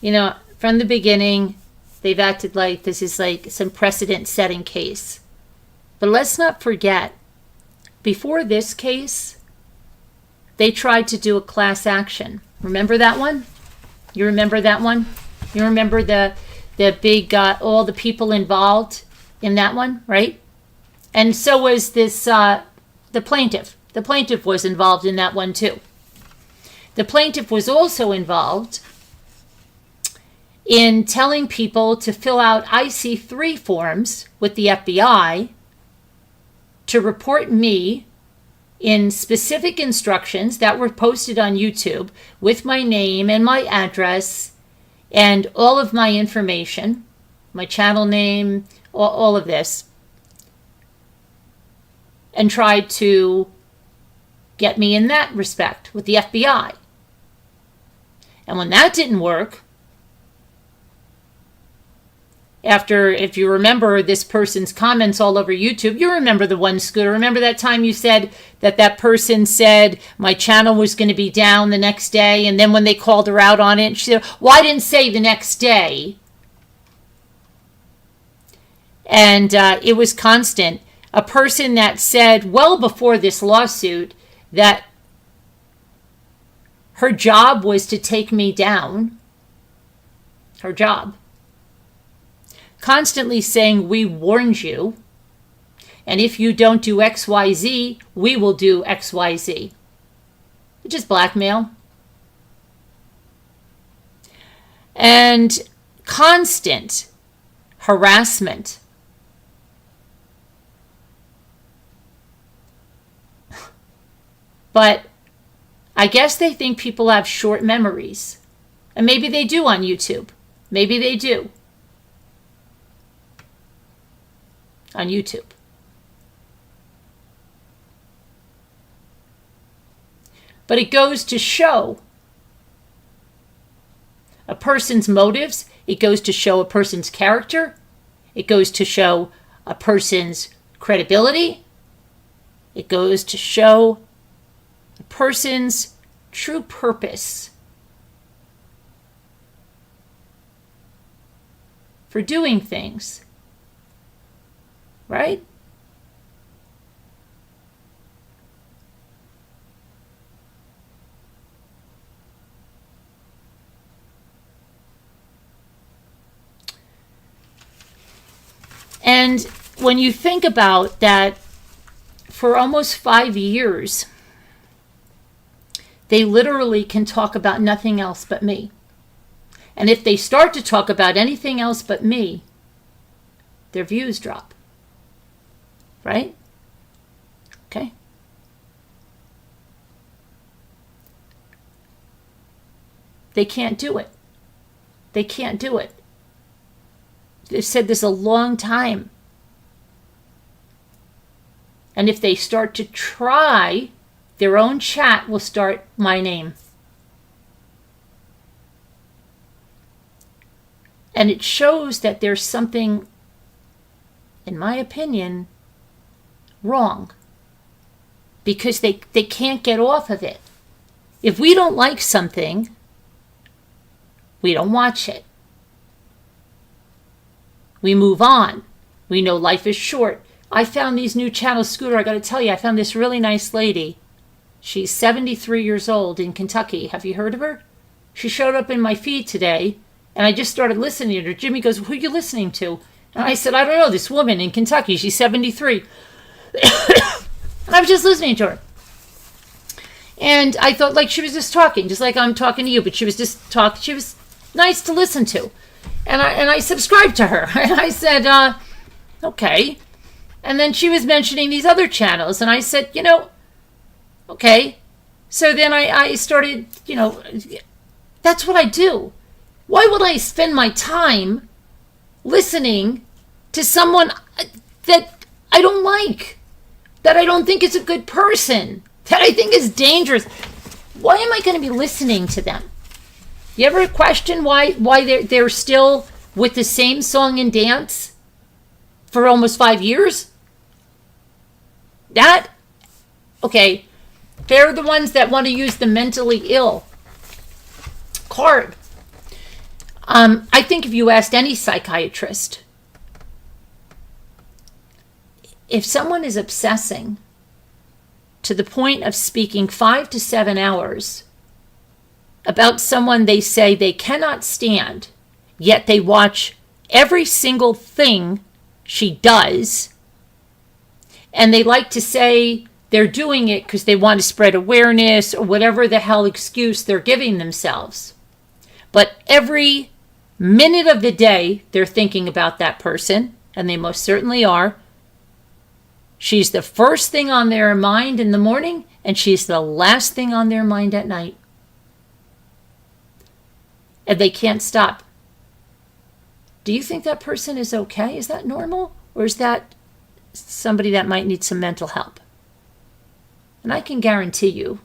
A: you know, from the beginning, they've acted like this is like some precedent-setting case. But let's not forget, before this case, they tried to do a class action. Remember that one? You remember that one? You remember the big, all the people involved in that one, right? And so was this, the plaintiff. The plaintiff was involved in that one too. The plaintiff was also involved in telling people to fill out IC3 forms with the FBI to report me in specific instructions that were posted on YouTube with my name and my address and all of my information, my channel name, all of this. and tried to get me in that respect with the FBI. And when that didn't work, after, if you remember this person's comments all over YouTube, you remember the one, Scooter. Remember that time you said that that person said my channel was going to be down the next day, and then when they called her out on it, she said, well, I didn't say the next day. And it was constant. A person that said well before this lawsuit that her job was to take me down. Her job. Constantly saying, we warned you, and if you don't do XYZ, we will do XYZ. Which is blackmail. And constant harassment. But I guess they think people have short memories. And maybe they do on YouTube. Maybe they do. On YouTube. But it goes to show a person's motives. It goes to show a person's character. It goes to show a person's credibility. It goes to show a person's true purpose for doing things. Right? And when you think about that, for almost 5 years, they literally can talk about nothing else but me. And if they start to talk about anything else but me, their views drop. Right? Okay. They can't do it. They can't do it. They've said this a long time. And if they start to try, their own chat will start my name. And it shows that there's something, in my opinion, wrong, because they can't get off of it. If we don't like something, we don't watch it. We move on. We know life is short. I found these new channels, Scooter. I got to tell you, I found this really nice lady. She's 73 years old in Kentucky. Have you heard of her? She showed up in my feed today, and I just started listening to her. Jimmy goes, who are you listening to? And I said, I don't know, this woman in Kentucky. She's 73. And I was just listening to her. And I thought like she was just talking, just like I'm talking to you, but she was just talking. She was nice to listen to. And I subscribed to her. And I said, okay. And then she was mentioning these other channels. And I said, okay. So then I started, that's what I do. Why would I spend my time listening to someone that I don't like, that I don't think is a good person, that I think is dangerous? Why am I going to be listening to them? You ever question why they're still with the same song and dance for almost 5 years? Okay, they're the ones that want to use the mentally ill card. I think if you asked any psychiatrist, if someone is obsessing to the point of speaking 5 to 7 hours about someone they say they cannot stand, yet they watch every single thing she does, and they like to say they're doing it because they want to spread awareness or whatever the hell excuse they're giving themselves. But every minute of the day, they're thinking about that person, and they most certainly are. She's the first thing on their mind in the morning, and she's the last thing on their mind at night. And they can't stop. Do you think that person is okay? Is that normal? Or is that somebody that might need some mental help? And I can guarantee you,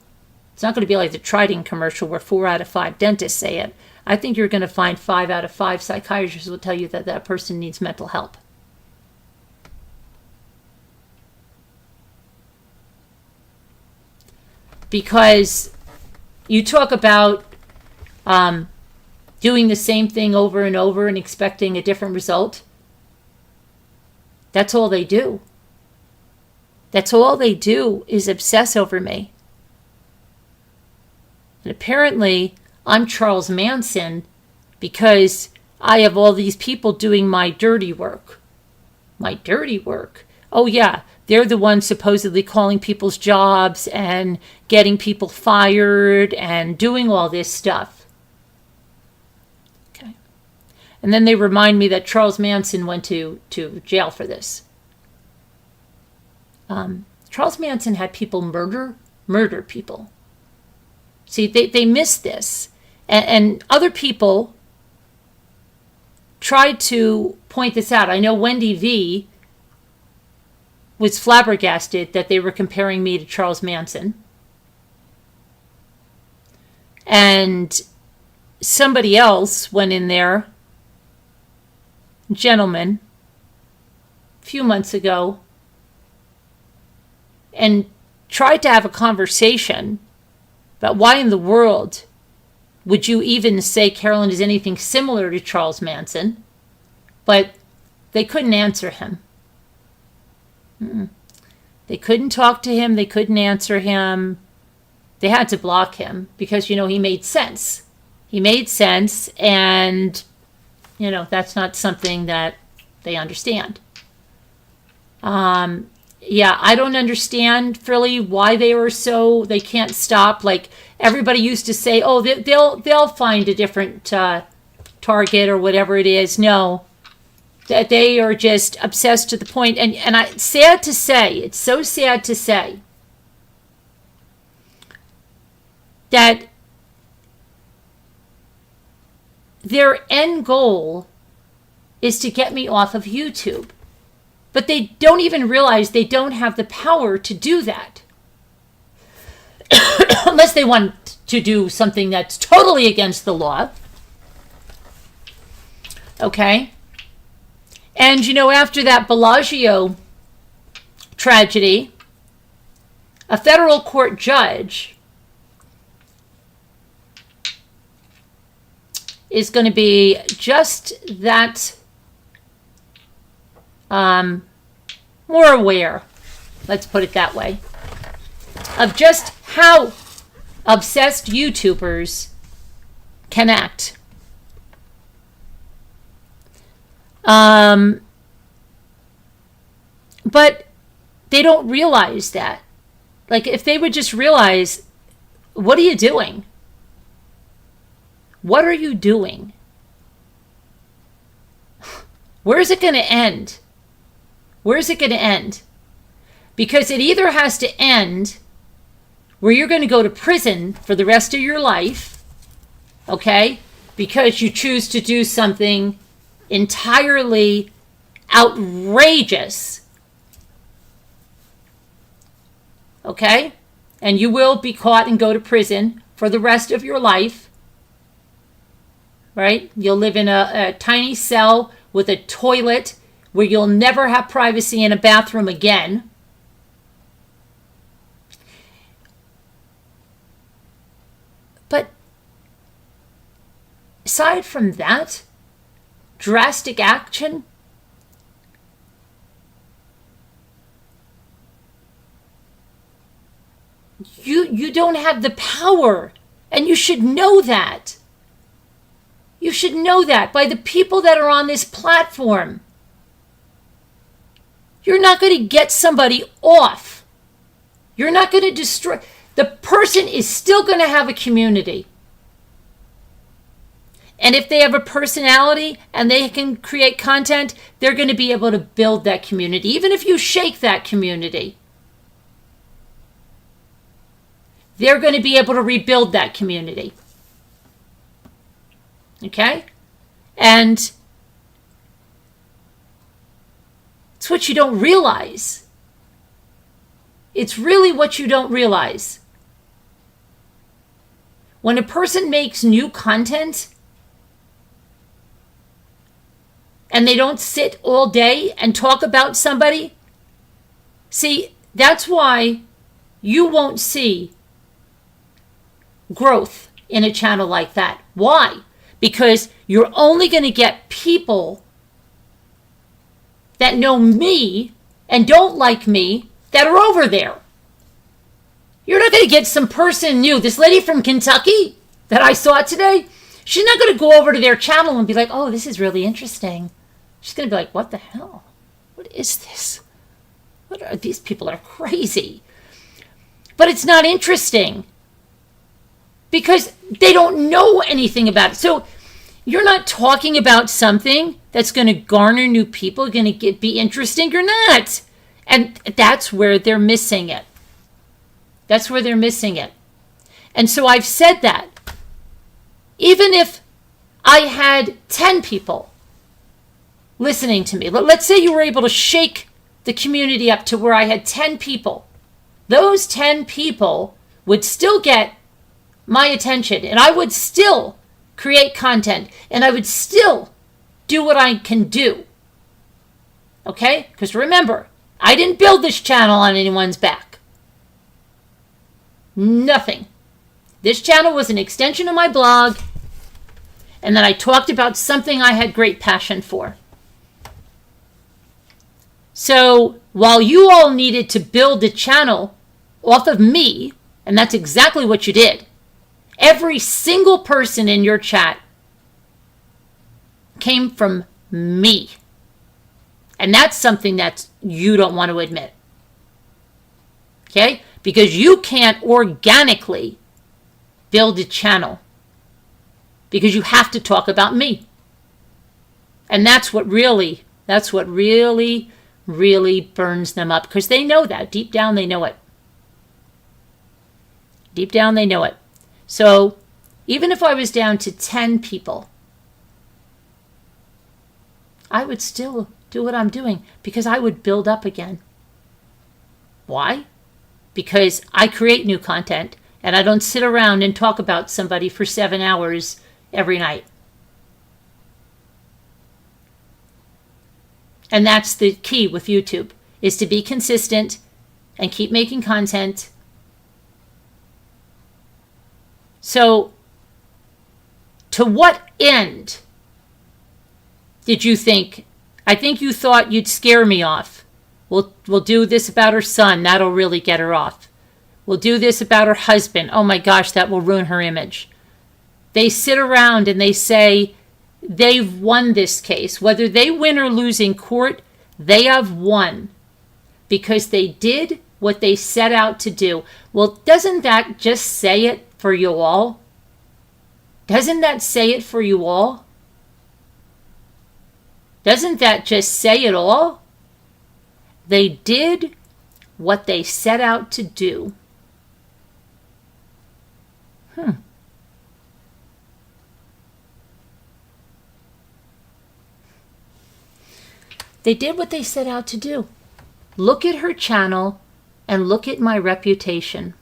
A: it's not going to be like the Trident commercial where 4 out of 5 dentists say it. I think you're going to find 5 out of 5 psychiatrists will tell you that that person needs mental help. Because you talk about doing the same thing over and over and expecting a different result. That's all they do. That's all they do is obsess over me. And apparently, I'm Charles Manson because I have all these people doing my dirty work. My dirty work. Oh yeah, they're the ones supposedly calling people's jobs and getting people fired and doing all this stuff. Okay. And then they remind me that Charles Manson went to jail for this. Charles Manson had people murder people. See, they missed this. And other people tried to point this out. I know Wendy V was flabbergasted that they were comparing me to Charles Manson. And somebody else went in there, gentleman, a few months ago, and tried to have a conversation about why in the world would you even say Carolyn is anything similar to Charles Manson? But they couldn't answer him. They couldn't talk to him. They couldn't answer him. They had to block him because, he made sense. He made sense, and, that's not something that they understand. Yeah, I don't understand, Philly, why they can't stop. Like, everybody used to say, oh, they'll find a different target or whatever it is. No, that they are just obsessed to the point. And it's so sad to say that their end goal is to get me off of YouTube. But they don't even realize they don't have the power to do that. Unless they want to do something that's totally against the law. Okay? And, after that Bellagio tragedy, a federal court judge is going to be just that more aware, let's put it that way, of just how obsessed YouTubers can act. But they don't realize that. Like, if they would just realize, what are you doing? What are you doing? Where is it going to end? Where is it going to end? Because it either has to end where you're going to go to prison for the rest of your life, okay, because you choose to do something entirely outrageous, okay, and you will be caught and go to prison for the rest of your life, right? You'll live in a tiny cell with a toilet where you'll never have privacy in a bathroom again. But aside from that drastic action, you don't have the power, and you should know that. You should know that by the people that are on this platform. You're not going to get somebody off. You're not going to destroy. The person is still going to have a community. And if they have a personality and they can create content, they're going to be able to build that community, even if you shake that community. They're going to be able to rebuild that community. Okay? And it's what you don't realize. It's really what you don't realize. When a person makes new content and they don't sit all day and talk about somebody, see, that's why you won't see growth in a channel like that. Why? Because you're only going to get people that know me and don't like me that are over there. You're not going to get some person new. This lady from Kentucky that I saw today, she's not going to go over to their channel and be like, oh, this is really interesting. She's going to be like, what the hell? What is this? What are these people are crazy? But it's not interesting because they don't know anything about it. So you're not talking about something that's going to garner new people, going to be interesting. You're not. And that's where they're missing it. That's where they're missing it. And so I've said that. Even if I had 10 people listening to me, let's say you were able to shake the community up to where I had 10 people. Those 10 people would still get my attention, and I would still create content, and I would still do what I can do. Okay? Because remember, I didn't build this channel on anyone's back. Nothing. This channel was an extension of my blog, and then I talked about something I had great passion for. So while you all needed to build a channel off of me, and that's exactly what you did, every single person in your chat came from me. And that's something that you don't want to admit. Okay? Because you can't organically build a channel. Because you have to talk about me. And that's what really burns them up. Because they know that. Deep down, they know it. Deep down, they know it. So even if I was down to 10 people, I would still do what I'm doing because I would build up again. Why? Because I create new content and I don't sit around and talk about somebody for 7 hours every night. And that's the key with YouTube, is to be consistent and keep making content. So, to what end did you think? I think you thought you'd scare me off. We'll do this about her son. That'll really get her off. We'll do this about her husband. Oh my gosh, that will ruin her image. They sit around and they say they've won this case. Whether they win or lose in court, they have won because they did what they set out to do. Well, doesn't that just say it for you all? Doesn't that say it for you all? Doesn't that just say it all? They did what they set out to do. They did what they set out to do. Look at her channel and look at my reputation.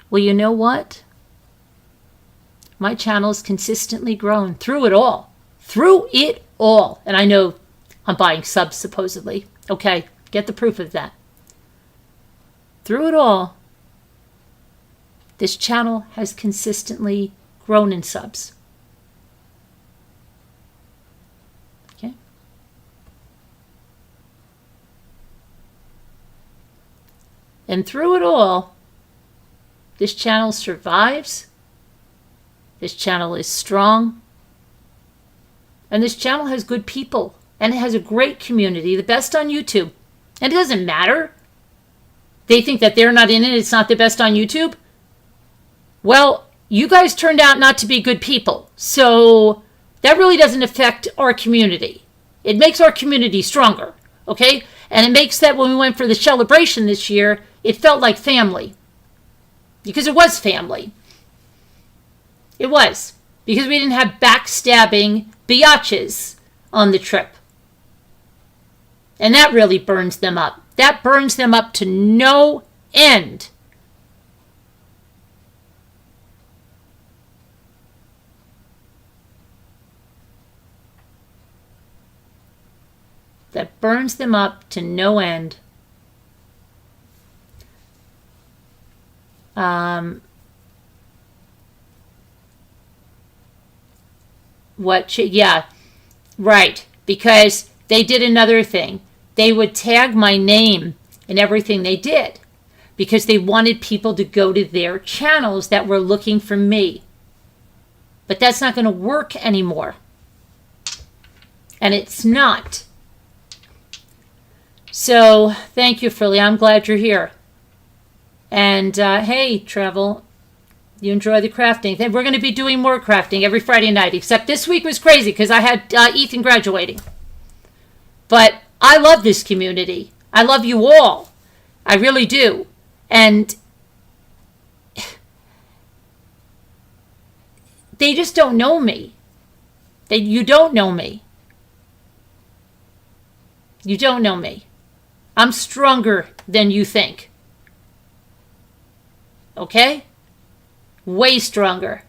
A: Well, you know what? My channel's consistently grown through it all. Through it all. And I know I'm buying subs supposedly. Okay, get the proof of that. Through it all, this channel has consistently grown in subs. Okay? And through it all, this channel survives. This channel is strong. And this channel has good people. And it has a great community, the best on YouTube. And it doesn't matter. They think that they're not in it, it's not the best on YouTube. Well, you guys turned out not to be good people. So that really doesn't affect our community. It makes our community stronger, okay? And it makes that when we went for the celebration this year, it felt like family. Because it was family. It was. Because we didn't have backstabbing biatches on the trip. And that really burns them up. That burns them up to no end. That burns them up to no end. Yeah, right. Because they did another thing. They would tag my name in everything they did because they wanted people to go to their channels that were looking for me. But that's not going to work anymore. And it's not. So, thank you, Philly. I'm glad you're here. And, hey, Travel, you enjoy the crafting. We're going to be doing more crafting every Friday night, except this week was crazy because I had Ethan graduating. But I love this community. I love you all. I really do. And they just don't know me. You don't know me. You don't know me. I'm stronger than you think. Okay? Way stronger.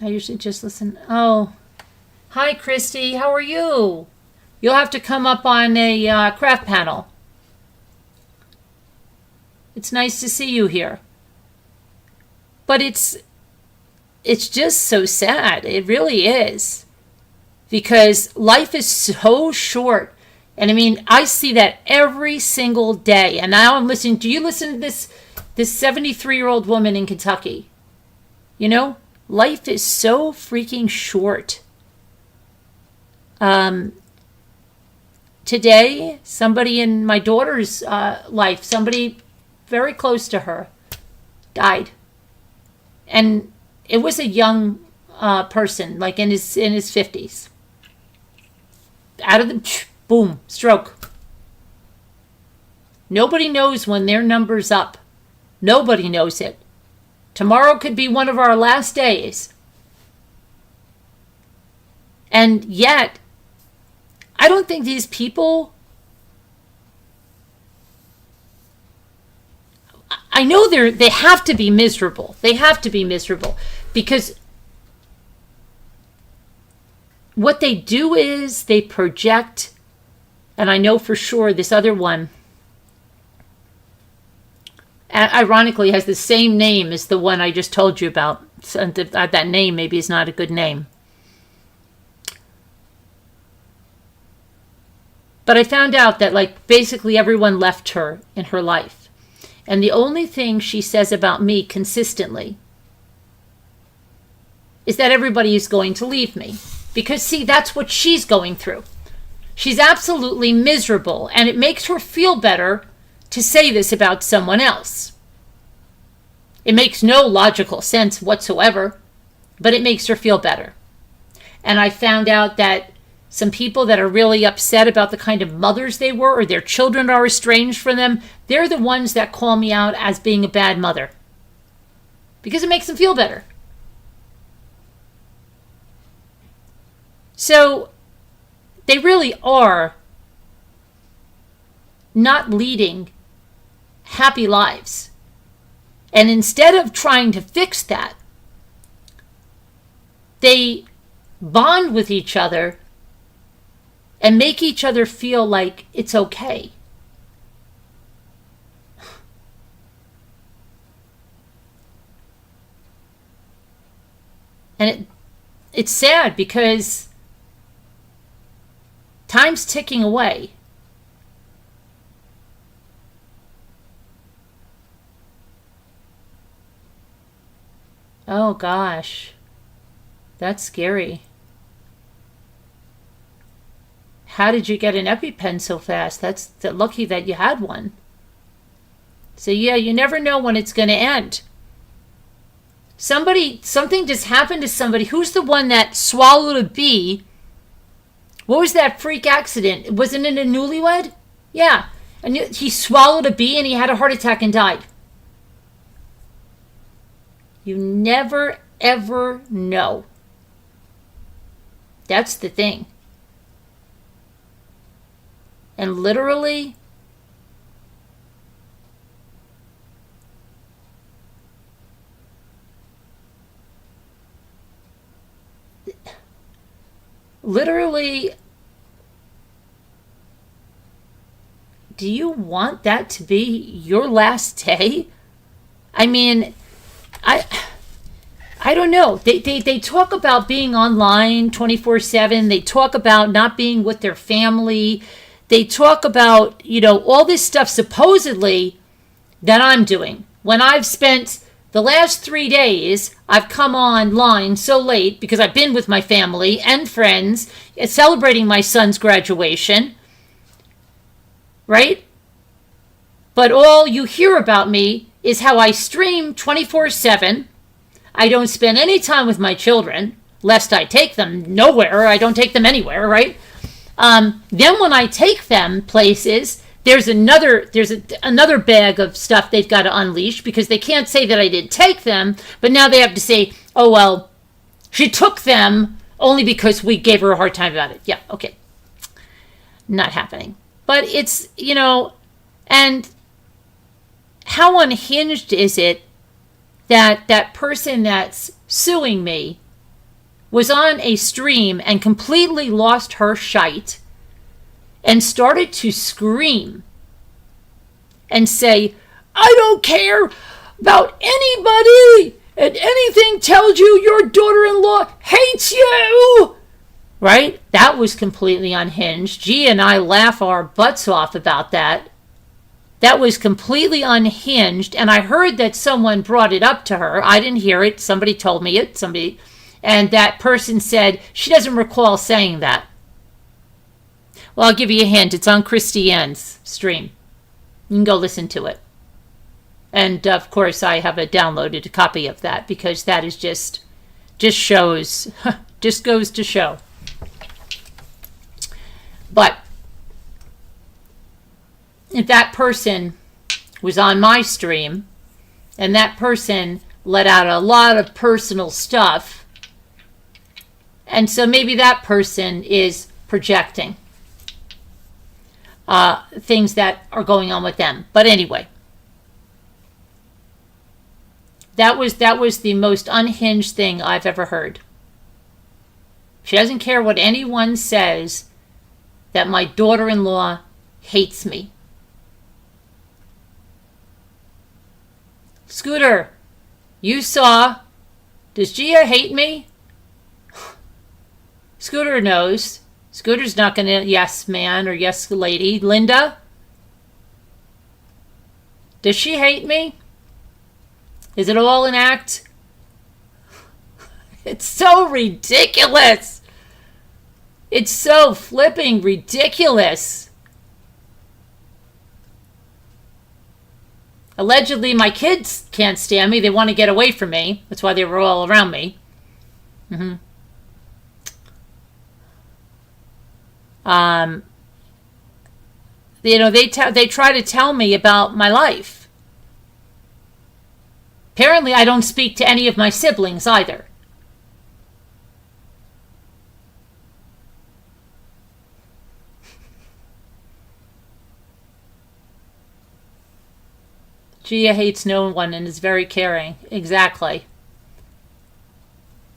A: I usually just listen. Oh. Hi, Christy. How are you? You'll have to come up on a craft panel. It's nice to see you here. But it's just so sad. It really is. Because life is so short. And I mean, I see that every single day. And now I'm listening. Do you listen to this 73-year-old woman in Kentucky? You know, life is so freaking short. Today, somebody in my daughter's life, somebody very close to her, died. And it was a young person, like in his 50s. Out of the boom, stroke. Nobody knows when their number's up. Nobody knows it. Tomorrow could be one of our last days. And yet, I don't think these people, I know they have to be miserable. They have to be miserable because what they do is they project, and I know for sure this other one, ironically, has the same name as the one I just told you about. So that name maybe is not a good name. But I found out that like basically everyone left her in her life. And the only thing she says about me consistently is that everybody is going to leave me. Because see, that's what she's going through. She's absolutely miserable. And it makes her feel better to say this about someone else. It makes no logical sense whatsoever. But it makes her feel better. And I found out that some people that are really upset about the kind of mothers they were or their children are estranged from them, they're the ones that call me out as being a bad mother. Because it makes them feel better. So they really are not leading happy lives. And instead of trying to fix that, they bond with each other and make each other feel like it's okay. And it's sad because time's ticking away. Oh gosh, that's scary. How did you get an EpiPen so fast? That's lucky that you had one. So yeah, you never know when it's going to end. Something just happened to somebody. Who's the one that swallowed a bee? What was that freak accident? Wasn't it a newlywed? Yeah. And he swallowed a bee and he had a heart attack and died. You never, ever know. That's the thing. And literally, literally, do you want that to be your last day? I mean, I don't know. They talk about being online 24/7. They talk about not being with their family. They talk about, all this stuff supposedly that I'm doing. When I've spent the last 3 days, I've come online so late because I've been with my family and friends celebrating my son's graduation, right? But all you hear about me is how I stream 24/7. I don't spend any time with my children, lest I take them nowhere. I don't take them anywhere, right? Then when I take them places, there's another bag of stuff they've got to unleash because they can't say that I didn't take them, but now they have to say, oh, well, she took them only because we gave her a hard time about it. Yeah, okay. Not happening. But it's, and how unhinged is it that person that's suing me was on a stream and completely lost her shite and started to scream and say, I don't care about anybody and anything tells you your daughter-in-law hates you, right? That was completely unhinged. G and I laugh our butts off about that. That was completely unhinged, and I heard that someone brought it up to her. I didn't hear it. Somebody told me it. And that person said she doesn't recall saying that. Well, I'll give you a hint. It's on Christiane's stream. You can go listen to it. And, of course, I have a downloaded copy of that because that is just shows, just goes to show. But if that person was on my stream and that person let out a lot of personal stuff, and so maybe that person is projecting things that are going on with them. But anyway, that was the most unhinged thing I've ever heard. She doesn't care what anyone says that my daughter-in-law hates me. Scooter, you saw. Does Gia hate me? Scooter knows. Scooter's not going to yes man or yes lady. Linda, does she hate me? Is it all an act? It's so ridiculous. It's so flipping ridiculous. Allegedly, my kids can't stand me. They want to get away from me. That's why they were all around me. They try to tell me about my life. Apparently, I don't speak to any of my siblings either. Gia hates no one and is very caring. Exactly.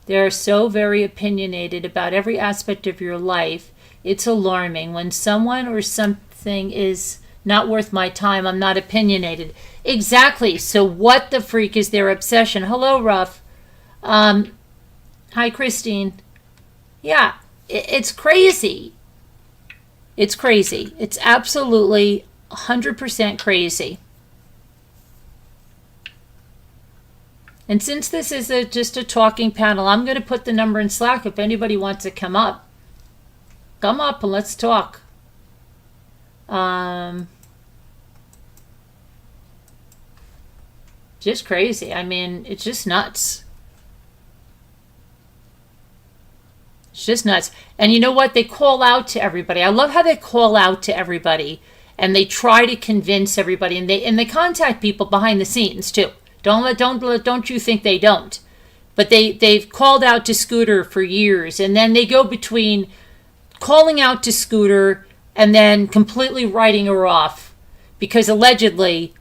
A: They're so very opinionated about every aspect of your life. It's alarming. When someone or something is not worth my time, I'm not opinionated. Exactly. So what the freak is their obsession? Hello, Ruff. Hi, Christine. Yeah, it's crazy. It's crazy. It's absolutely 100% crazy. And since this is just a talking panel, I'm going to put the number in Slack if anybody wants to come up. Come up and let's talk. Just crazy. I mean, it's just nuts. It's just nuts. And you know what? They call out to everybody. I love how they call out to everybody and they try to convince everybody, and they contact people behind the scenes too. Don't you think they don't? But they've called out to Scooter for years, and then they go between calling out to Scooter and then completely writing her off because allegedly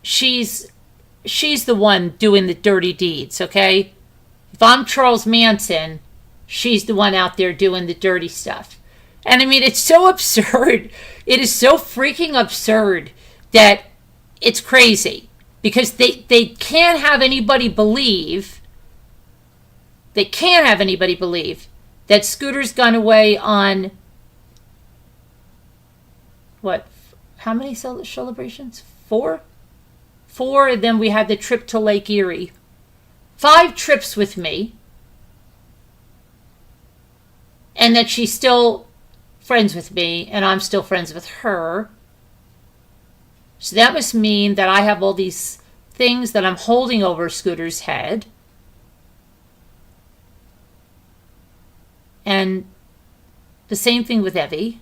A: she's the one doing the dirty deeds, okay? If I'm Charles Manson, she's the one out there doing the dirty stuff. And I mean, it's so absurd. It is so freaking absurd that it's crazy. Because they can't have anybody believe, that Scooter's gone away on, what, how many celebrations? 4? 4, and then we had the trip to Lake Erie. 5 trips with me. And that she's still friends with me, and I'm still friends with her. So that must mean that I have all these things that I'm holding over Scooter's head. And the same thing with Evie.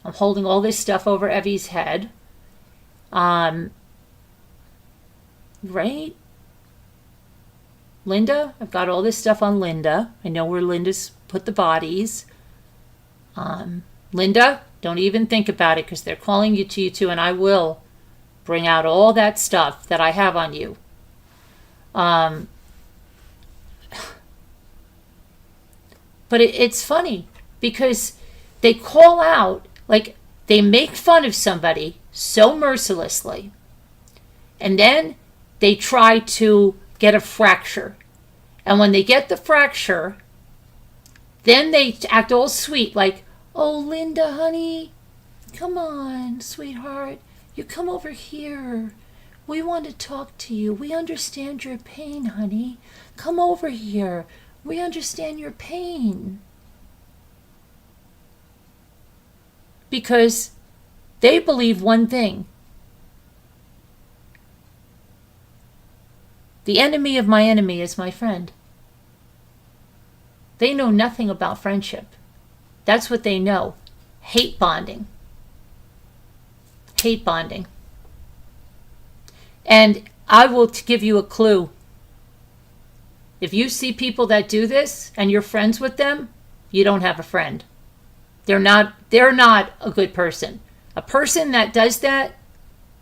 A: I'm holding all this stuff over Evie's head. Right? Linda, I've got all this stuff on Linda. I know where Linda's put the bodies. Linda, don't even think about it, because they're calling you too, and I will bring out all that stuff that I have on you. But it's funny, because they call out, like, they make fun of somebody so mercilessly, and then they try to get a fracture. And when they get the fracture, then they act all sweet, like, oh, Linda, honey, come on, sweetheart. You come over here. We want to talk to you. We understand your pain, honey. Come over here. We understand your pain. Because they believe one thing. The enemy of my enemy is my friend. They know nothing about friendship. That's what they know. Hate bonding. Hate bonding. And I will give you a clue. If you see people that do this and you're friends with them, you don't have a friend. They're not a good person. A person that does that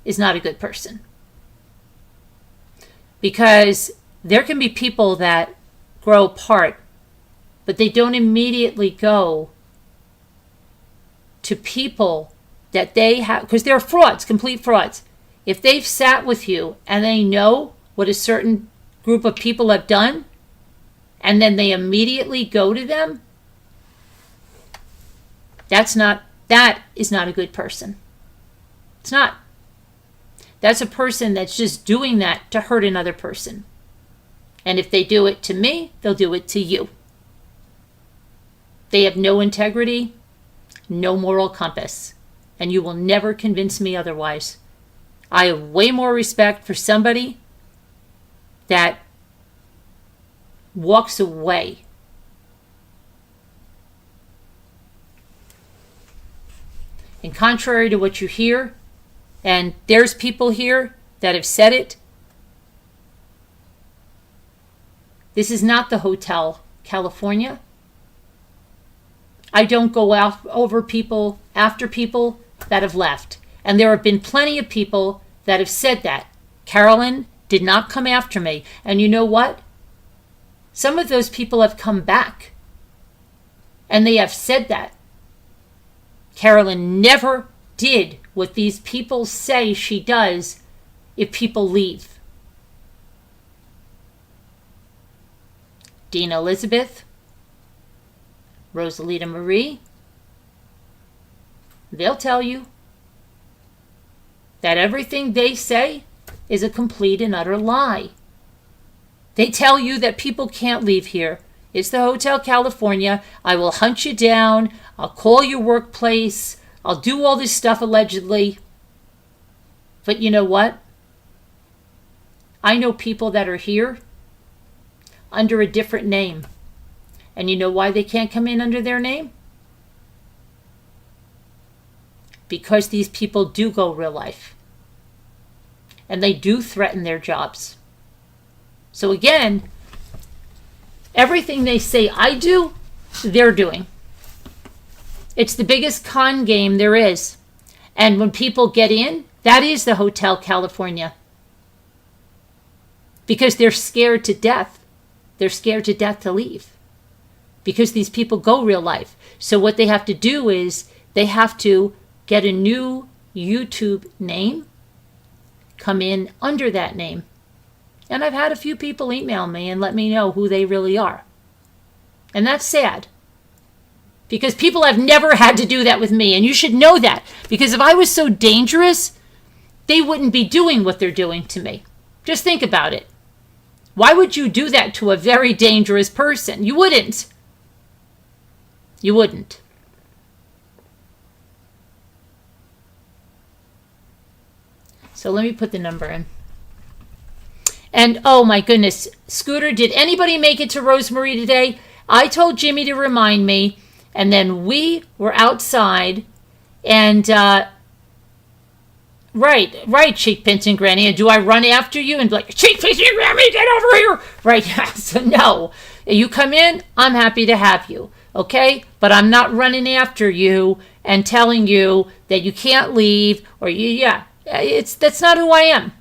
A: is not a good person. Because there can be people that grow apart, but they don't immediately go to people that they have, because they're frauds, complete frauds. If they've sat with you and they know what a certain group of people have done, and then they immediately go to them, that is not a good person. It's not. That's a person that's just doing that to hurt another person. And if they do it to me, they'll do it to you. They have no integrity, no moral compass, and you will never convince me otherwise. I have way more respect for somebody that walks away. And contrary to what you hear, and there's people here that have said it, this is not the Hotel California. I don't go after people that have left. And there have been plenty of people that have said that. Carolyn did not come after me. And you know what? Some of those people have come back. And they have said that. Carolyn never did what these people say she does if people leave. Dina Elizabeth, Rosalita Marie, they'll tell you that everything they say is a complete and utter lie. They tell you that people can't leave here. It's the Hotel California. I will hunt you down. I'll call your workplace. I'll do all this stuff allegedly. But you know what? I know people that are here under a different name. And you know why they can't come in under their name? Because these people do go real life. And they do threaten their jobs. So again, everything they say I do, they're doing. It's the biggest con game there is. And when people get in, that is the Hotel California. Because they're scared to death. They're scared to death to leave. because these people go real life. So what they have to do is they have to get a new YouTube name, come in under that name. And I've had a few people email me and let me know who they really are. And that's sad. Because people have never had to do that with me. And you should know that. Because if I was so dangerous, they wouldn't be doing what they're doing to me. Just think about it. Why would you do that to a very dangerous person? You wouldn't. You wouldn't. So let me put the number in. And oh my goodness, Scooter, did anybody make it to Rosemary today? I told Jimmy to remind me, and then we were outside, and right, Cheek Pinch and Granny, and do I run after you and be like, Cheek Pinch and Granny, get over here? Right, so no. You come in, I'm happy to have you, okay? But I'm not running after you and telling you that you can't leave, or that's not who I am.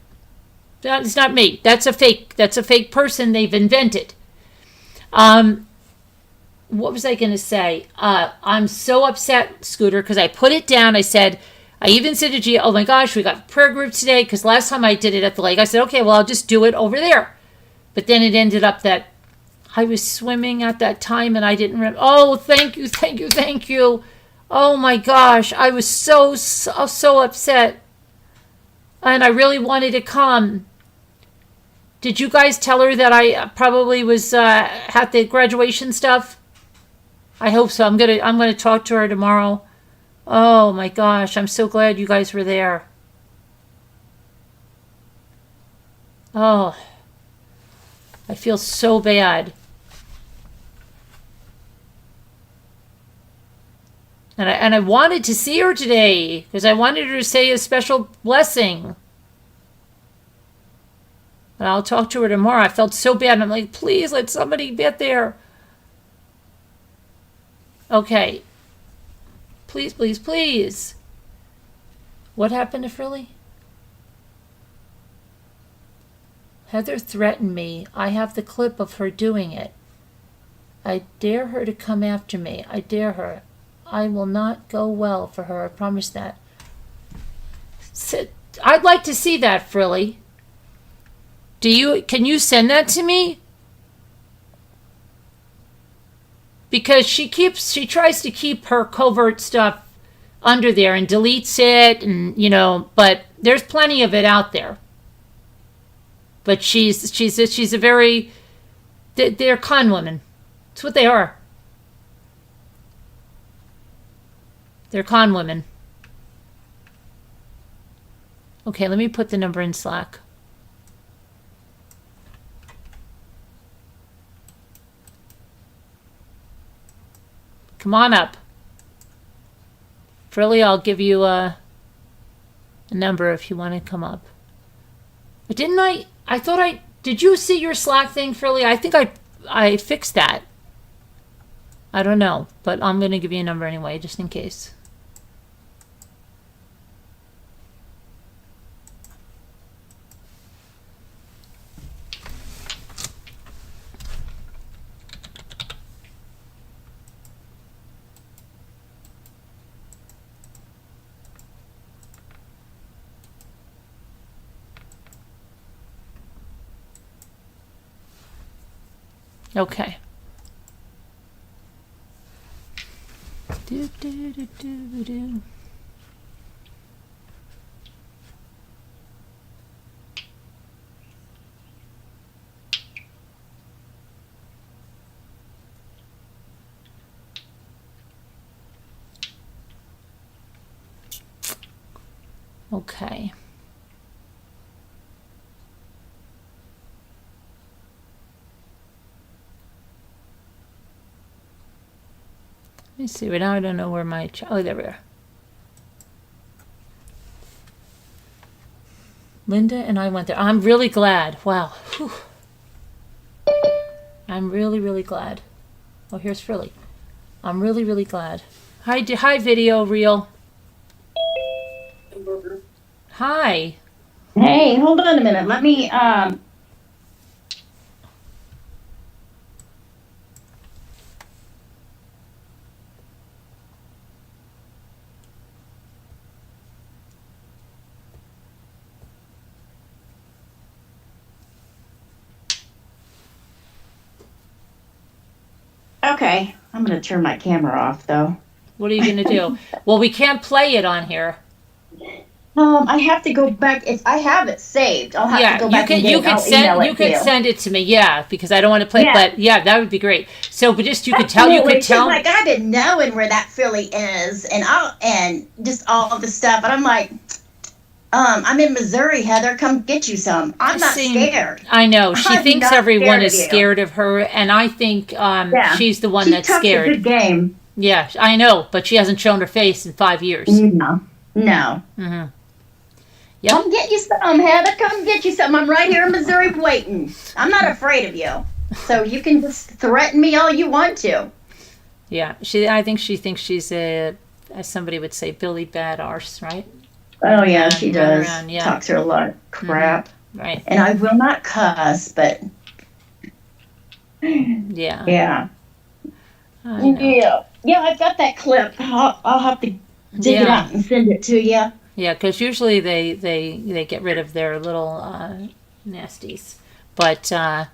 A: It's not me. That's a fake person they've invented. What was I going to say? I'm so upset, Scooter, because I put it down. I even said to Gia, oh my gosh, we got prayer group today, because last time I did it at the lake, I said, okay, well, I'll just do it over there. But then it ended up that I was swimming at that time and I didn't remember. Oh, thank you. Oh my gosh, I was so upset. And I really wanted to come. Did you guys tell her that I probably was at the graduation stuff? I hope so. I'm gonna talk to her tomorrow. Oh my gosh, I'm so glad you guys were there. Oh, I feel so bad. And I wanted to see her today because I wanted her to say a special blessing. But I'll talk to her tomorrow. I felt so bad. And I'm like, please let somebody get there. Okay. Please, please, please. What happened to Frilly? Heather threatened me. I have the clip of her doing it. I dare her to come after me. I dare her. I will not go well for her. I promise that. I'd like to see that, Frilly. Can you send that to me? Because she tries to keep her covert stuff under there and deletes it, and but there's plenty of it out there. But she's a very, they're con women. That's what they are. They're con women. Okay, let me put the number in Slack. Come on up. Frilly, I'll give you a number if you want to come up. But did you see your Slack thing, Frilly? I think I fixed that. I don't know, but I'm going to give you a number anyway, just in case. Okay. Do, do, do, do, do. Okay. Let me see, but now I don't know where my... Oh, there we are. Linda and I went there. I'm really glad. Wow. Whew. I'm really, really glad. Oh, here's Frilly. I'm really, really glad. Hi, video reel. Hi.
B: Hey, hold on a minute. Let me, Okay, I'm gonna turn my camera off though.
A: What are you going to do? Well, we can't play it on here.
B: I have to go back. If I have it saved, I'll have to
A: Yeah,
B: go back and get it. I'll email
A: you
B: it to
A: could
B: you.
A: send it to me. Yeah, because I don't want to play.
B: Yeah.
A: But yeah, that would be great. So, but just you could tell.
B: Like I've been knowing where that Philly is, and just all of the stuff. And I'm like, I'm in Missouri, Heather. Come get you some. I'm not scared.
A: I know she
B: I'm
A: thinks
B: not
A: everyone
B: scared
A: is
B: of you.
A: scared of her, and I think she's the one
B: She
A: that's
B: talks
A: scared.
B: a good game.
A: Yeah, I know, but she hasn't shown her face in 5 years.
B: No.
A: Mm-hmm. Yep.
B: Come get you some, Heather. Come get you some. I'm right here in Missouri waiting. I'm not afraid of you. So you can just threaten me all you want to.
A: Yeah, I think she thinks she's as somebody would say, Billy Bad Arse, right?
B: Oh, yeah, she does.
A: Around, yeah.
B: Talks her a lot of crap.
A: Mm-hmm. Right.
B: And I will not cuss, but...
A: Yeah.
B: Yeah.
A: I know.
B: Yeah, I've got that clip. I'll have to dig it out and send it to you.
A: Yeah, because usually they get rid of their little nasties. But, yeah.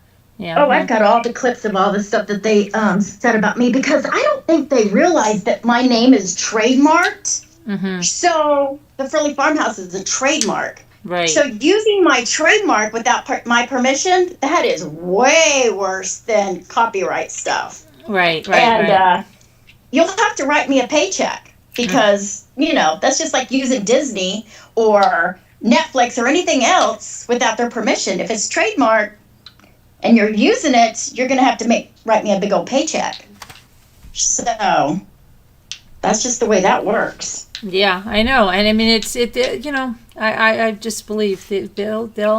B: Oh, I've got all the clips of all the stuff that they said about me, because I don't think they realize that my name is trademarked.
A: Mm-hmm.
B: So the Furley Farmhouse is a trademark.
A: Right.
B: So using my trademark without my permission, that is way worse than copyright stuff.
A: Right.
B: And you'll have to write me a paycheck, because, that's just like using Disney or Netflix or anything else without their permission. If it's trademarked and you're using it, you're going to have to write me a big old paycheck. So that's just the way that works.
A: Yeah, I know. And I mean, I just believe that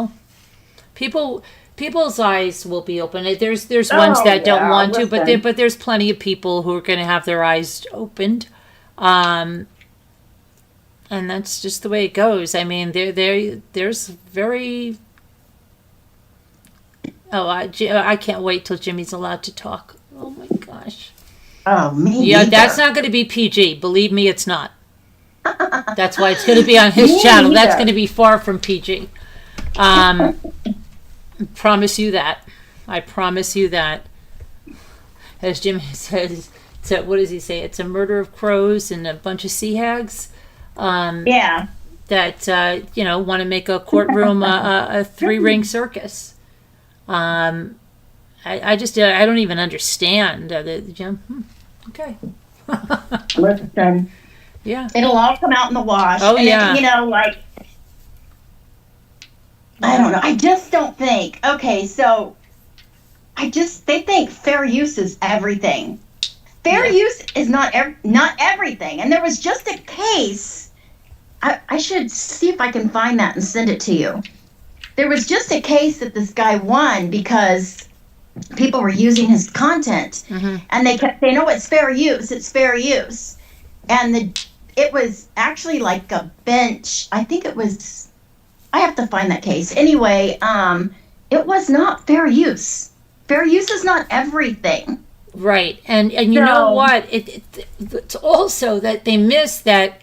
A: people's eyes will be open. There's ones that don't want to, but there's plenty of people who are going to have their eyes opened. And that's just the way it goes. I mean, there's very... Oh, I can't wait till Jimmy's allowed to talk. Oh, my gosh.
B: Oh, me
A: Yeah,
B: either.
A: that's not going to be PG. Believe me, it's not. That's why it's going to be on his channel.
B: Either.
A: That's going to be far from PG. Promise you that. I promise you that. As Jimmy says, what does he say? It's a murder of crows and a bunch of sea hags.
B: Yeah.
A: That want to make a courtroom a 3-ring circus. I don't even understand. Okay.
B: Listen.
A: Yeah.
B: It'll all come out in the wash.
A: Oh,
B: and
A: yeah.
B: I don't know. I just don't think. Okay, so they think fair use is everything. Fair use is not everything. And there was just a case. I should see if I can find that and send it to you. There was just a case that this guy won because people were using his content, and they kept saying, "Oh, it's fair use. It's fair use," and it was actually like a bench. I think it was. I have to find that case. Anyway, it was not fair use. Fair use is not everything.
A: Right, and you know what? It's also that they miss that.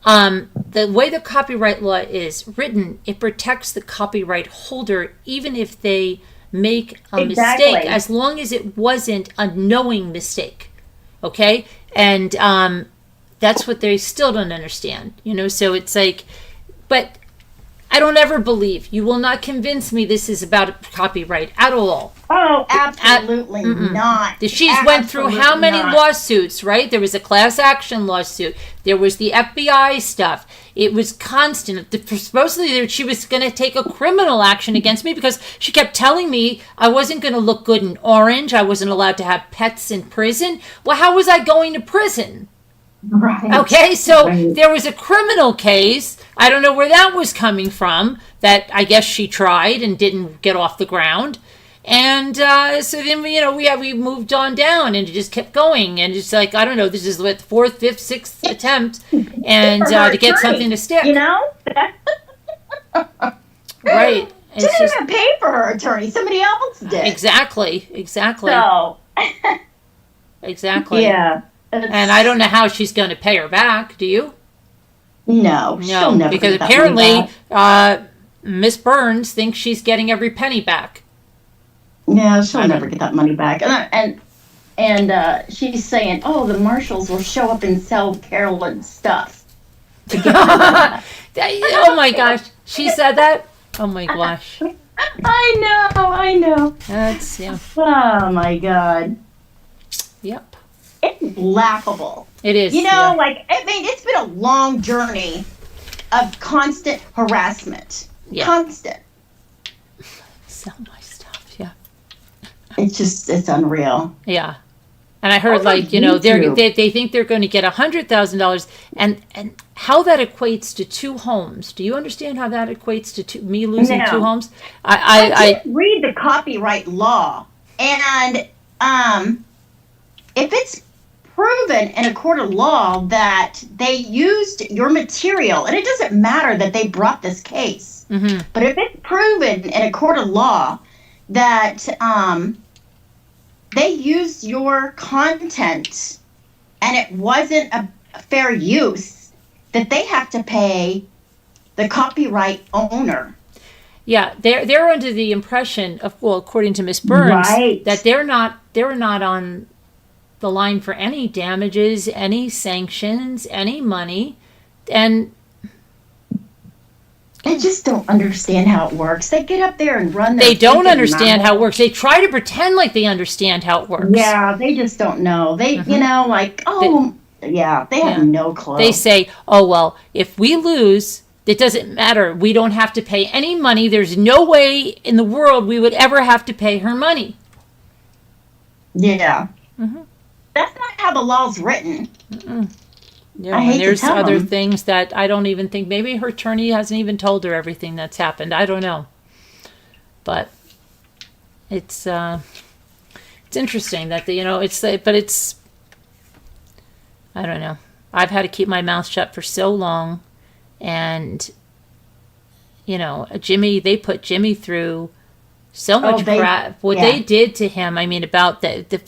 A: The way the copyright law is written, it protects the copyright holder even if they make a mistake, as long as it wasn't a knowing mistake. Okay? And that's what they still don't understand. So it's like, but I don't ever believe. You will not convince me this is about copyright at all.
B: Oh, absolutely not.
A: She's went through how many lawsuits, right? There was a class action lawsuit. There was the FBI stuff. It was constant. Supposedly she was going to take a criminal action against me because she kept telling me I wasn't going to look good in orange. I wasn't allowed to have pets in prison. Well, how was I going to prison?
B: Right.
A: Okay, so there was a criminal case. I don't know where that was coming from, that I guess she tried and didn't get off the ground. And so then, we moved on down, and it just kept going. And it's like, I don't know, this is what, 4th, 5th, 6th attempt, and to get something to stick. Right.
B: She didn't even pay for her attorney. Somebody else did.
A: Exactly.
B: So.
A: Exactly.
B: Yeah.
A: And I don't know how she's going to pay her back. Do you?
B: No, she'll never
A: because
B: get that
A: apparently
B: money back.
A: Miss Burns thinks she's getting every penny back.
B: Yeah, she'll never get that money back. And and she's saying, "Oh, the marshals will show up and sell Carolyn's stuff to get rid of that."
A: Oh my gosh, she said that. Oh my gosh,
B: I know.
A: that's
B: Oh my God,
A: yep.
B: it's laughable.
A: It is.
B: Like, I mean, it's been a long journey of constant harassment.
A: Yeah.
B: Constant.
A: Sell my stuff. Yeah.
B: It's unreal.
A: Yeah. And I heard,
B: like
A: they think they're going to get $100,000, and how that equates to 2 homes. Do you understand how that equates to me losing
B: No.
A: 2 homes?
B: I did read the copyright law, and if it's proven in a court of law that they used your material, and it doesn't matter that they brought this case, but if it's proven in a court of law that they used your content and it wasn't a fair use, that they have to pay the copyright owner.
A: Yeah, they're under the impression of, well, according to Miss Burns,
B: Right.
A: that they're not on the line for any damages, any sanctions, any money, and
B: I just don't understand how it works. They get up there and run their
A: they don't
B: freaking
A: understand
B: mouth.
A: how it works. They try to pretend like they understand how it works.
B: Yeah, they just don't know. They, like, they have no clue.
A: They say, oh, well, if we lose, it doesn't matter. We don't have to pay any money. There's no way in the world we would ever have to pay her money.
B: Yeah. That's not how the law's written.
A: Yeah,
B: I hate
A: and there's
B: to tell
A: other
B: them.
A: things that I don't even think. Maybe her attorney hasn't even told her everything that's happened. I don't know. But it's interesting that but it's, I don't know. I've had to keep my mouth shut for so long, and Jimmy, they put Jimmy through so much crap. What they did to him, I mean, about the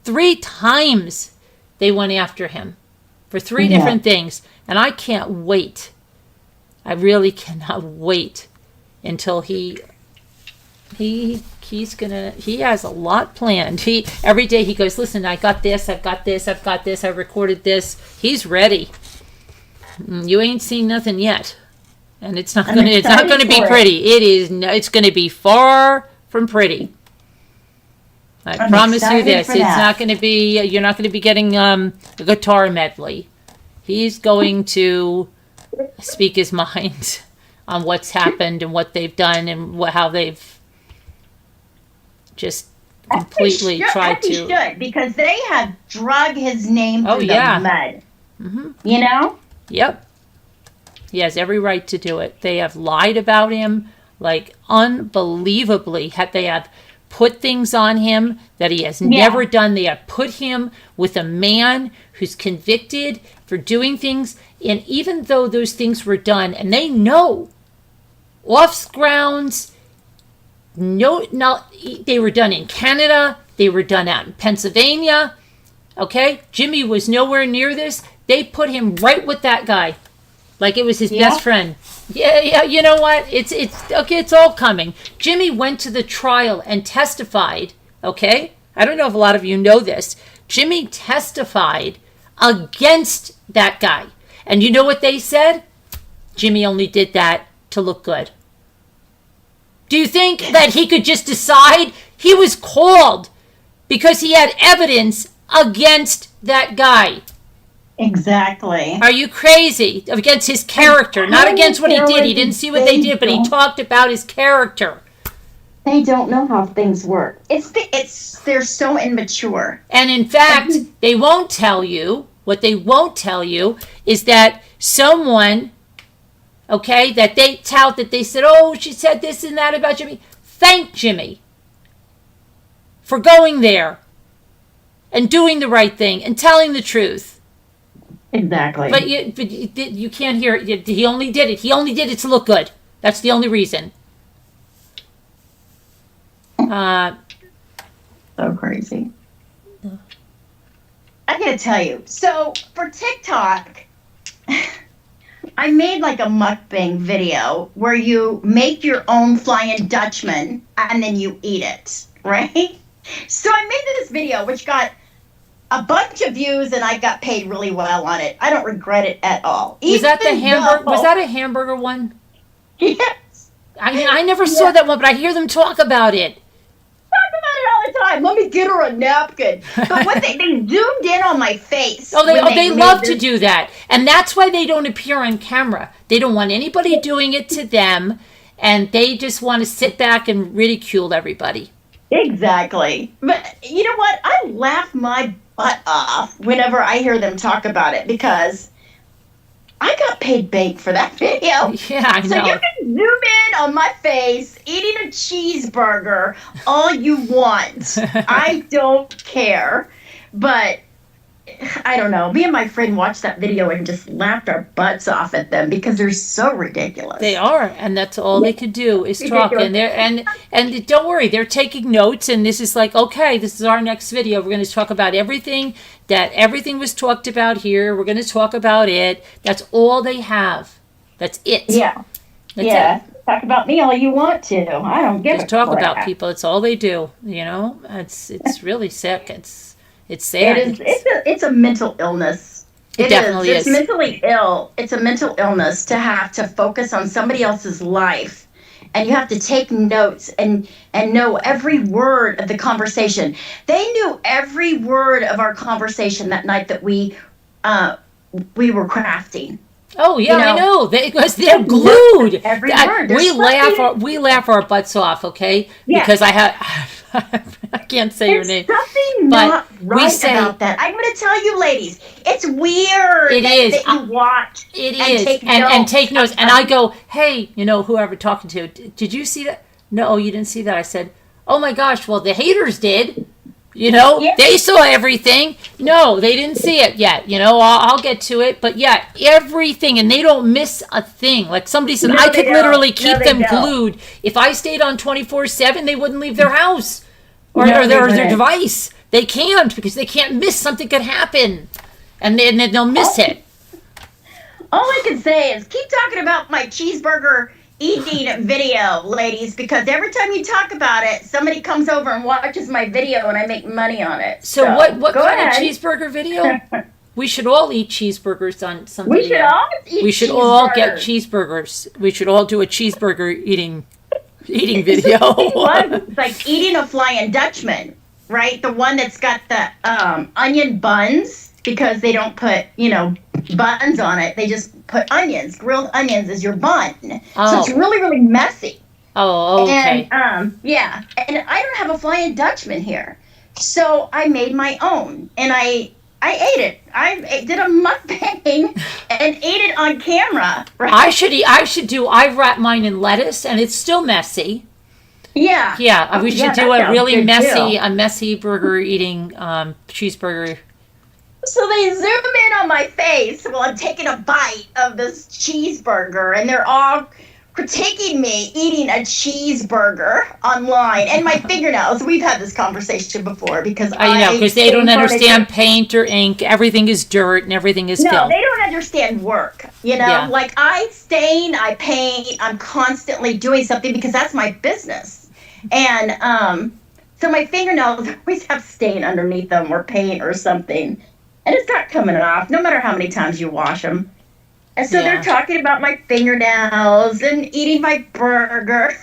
A: 3 times they went after him for 3 different things, and I can't wait. I really cannot wait until he has a lot planned. Every day he goes, listen, I got this, I recorded this. He's ready. You ain't seen nothing yet. And it's not gonna be pretty. It's gonna be far from pretty. I promise you this. It's not gonna be, you're not gonna be getting a guitar medley. He's going to speak his mind on what's happened and what they've done and how they've just completely tried to.
B: Should, because they have drug his name through the mud.
A: Yep. He has every right to do it. They have lied about him, like, unbelievably. They have put things on him that he has never done. They have put him with a man who's convicted for doing things, and even though those things were done, and they know off grounds, they were done in Canada, they were done out in Pennsylvania. Okay, Jimmy was nowhere near this. They put him right with that guy, like it was his best friend. Yeah. You know what? It's okay. It's all coming. Jimmy went to the trial and testified. Okay, I don't know if a lot of you know this. Jimmy testified against that guy, and you know what they said? Jimmy only did that to look good. Do you think that he could just decide? He was called because he had evidence against that guy.
B: Exactly.
A: Are you crazy? Against his character, not against what he did. He didn't see what they did, but he talked about his character.
B: They don't know how things work. They're so immature.
A: And in fact, they won't tell you. What they won't tell you is that someone, that they tout that they said, oh, she said this and that about Jimmy. Thank Jimmy for going there and doing the right thing and telling the truth.
B: Exactly.
A: But you can't hear it. He only did it. He only did it to look good. That's the only reason.
B: So crazy. I gotta tell you. So for TikTok, I made like a mukbang video where you make your own Flying Dutchman and then you eat it, right? So I made this video, which got a bunch of views, and I got paid really well on it. I don't regret it at all.
A: Was that the
B: Even
A: hamburger? Was
B: though,
A: that a hamburger one?
B: yes,
A: I never saw
B: yeah,
A: that one, but I hear them talk about it.
B: talk about it all the time. Let me get her a napkin. But what they zoomed in on my face when
A: They
B: they made
A: love to
B: this.
A: do that, and that's why they don't appear on camera. They don't want anybody doing it to them, and they just want to sit back and ridicule everybody.
B: Exactly. But you know what? I laugh my butt off whenever I hear them talk about it because I got paid big for that video.
A: Yeah, I
B: So you
A: know.
B: can zoom in on my face eating a cheeseburger all you want. I don't care. But I don't know. Me and my friend watched that video and just laughed our butts off at them because they're so ridiculous.
A: They are, and that's all they could do is talk.
B: Ridiculous.
A: And and don't worry, they're taking notes. And this is like, okay, this is our next video. We're going to talk about everything was talked about here. We're going to talk about it. That's all they have. That's it.
B: Yeah.
A: That's
B: Yeah.
A: it.
B: Talk about me all you want to. I don't give
A: Just
B: a
A: talk
B: crap.
A: about people. It's all they do. You know, it's really sick. It's sad.
B: It's a mental illness.
A: It definitely
B: It's
A: is.
B: mentally ill. It's a mental illness to have to focus on somebody else's life, and you have to take notes and know every word of the conversation. They knew every word of our conversation that night that we were crafting.
A: Oh yeah,
B: You know,
A: I know. Because they're glued.
B: every
A: That-
B: word.
A: we
B: There's
A: we laugh our butts off, okay?
B: Yes.
A: Because I have I can't say your
B: There's
A: name.
B: something
A: But
B: not
A: we
B: right
A: say-
B: about that. I'm going to tell you, ladies. It's weird
A: It is.
B: that you watch
A: It
B: and
A: is,
B: take
A: and
B: notes.
A: take notes. And I go, hey, whoever talking to, did you see that? No, you didn't see that. I said, oh my gosh, well the haters did.
B: Yeah.
A: They saw everything. No, they didn't see it yet. I'll get to it. But yeah, everything, and they don't miss a thing. Like somebody said,
B: No,
A: I
B: they
A: could
B: don't.
A: literally
B: No,
A: keep
B: they
A: them
B: don't.
A: glued. If I stayed on 24/7, they wouldn't leave their house or,
B: No,
A: or
B: they
A: their
B: wouldn't.
A: device. They can't because they can't miss something could happen, and then they'll miss it.
B: All I can say is keep talking about my cheeseburger eating video, ladies, because every time you talk about it, somebody comes over and watches my video and I make money on it.
A: So what
B: go
A: kind
B: ahead.
A: of cheeseburger video? We should all eat cheeseburgers on some
B: We
A: video.
B: should all eat
A: We should all get
B: cheeseburgers.
A: cheeseburgers. We should all do a cheeseburger eating video.
B: It's like eating a Flying Dutchman, right? The one that's got the onion buns because they don't put, buns on it. They just put onions. Grilled onions is your bun. So
A: Oh.
B: it's really, really messy.
A: Oh, okay.
B: And yeah, and I don't have a Flying Dutchman here, so I made my own, and I ate it. I did a mukbang and ate it on camera. Right?
A: I wrap mine in lettuce, and it's still messy.
B: Yeah.
A: Yeah, we should
B: Yeah,
A: do
B: that
A: a
B: sounds
A: really
B: good,
A: messy burger eating cheeseburger.
B: So they zoom in on my face while I'm taking a bite of this cheeseburger, and they're all critiquing me eating a cheeseburger online, and my fingernails. We've had this conversation before because
A: Because they don't
B: stain
A: understand
B: furniture.
A: paint or ink. Everything is dirt and everything is
B: No,
A: filth.
B: they don't understand work.
A: Yeah.
B: Like I stain, I paint, I'm constantly doing something because that's my business. And so my fingernails always have stain underneath them or paint or something. And it's not coming off, no matter how many times you wash them. And so
A: Yeah.
B: they're talking about my fingernails and eating my burger.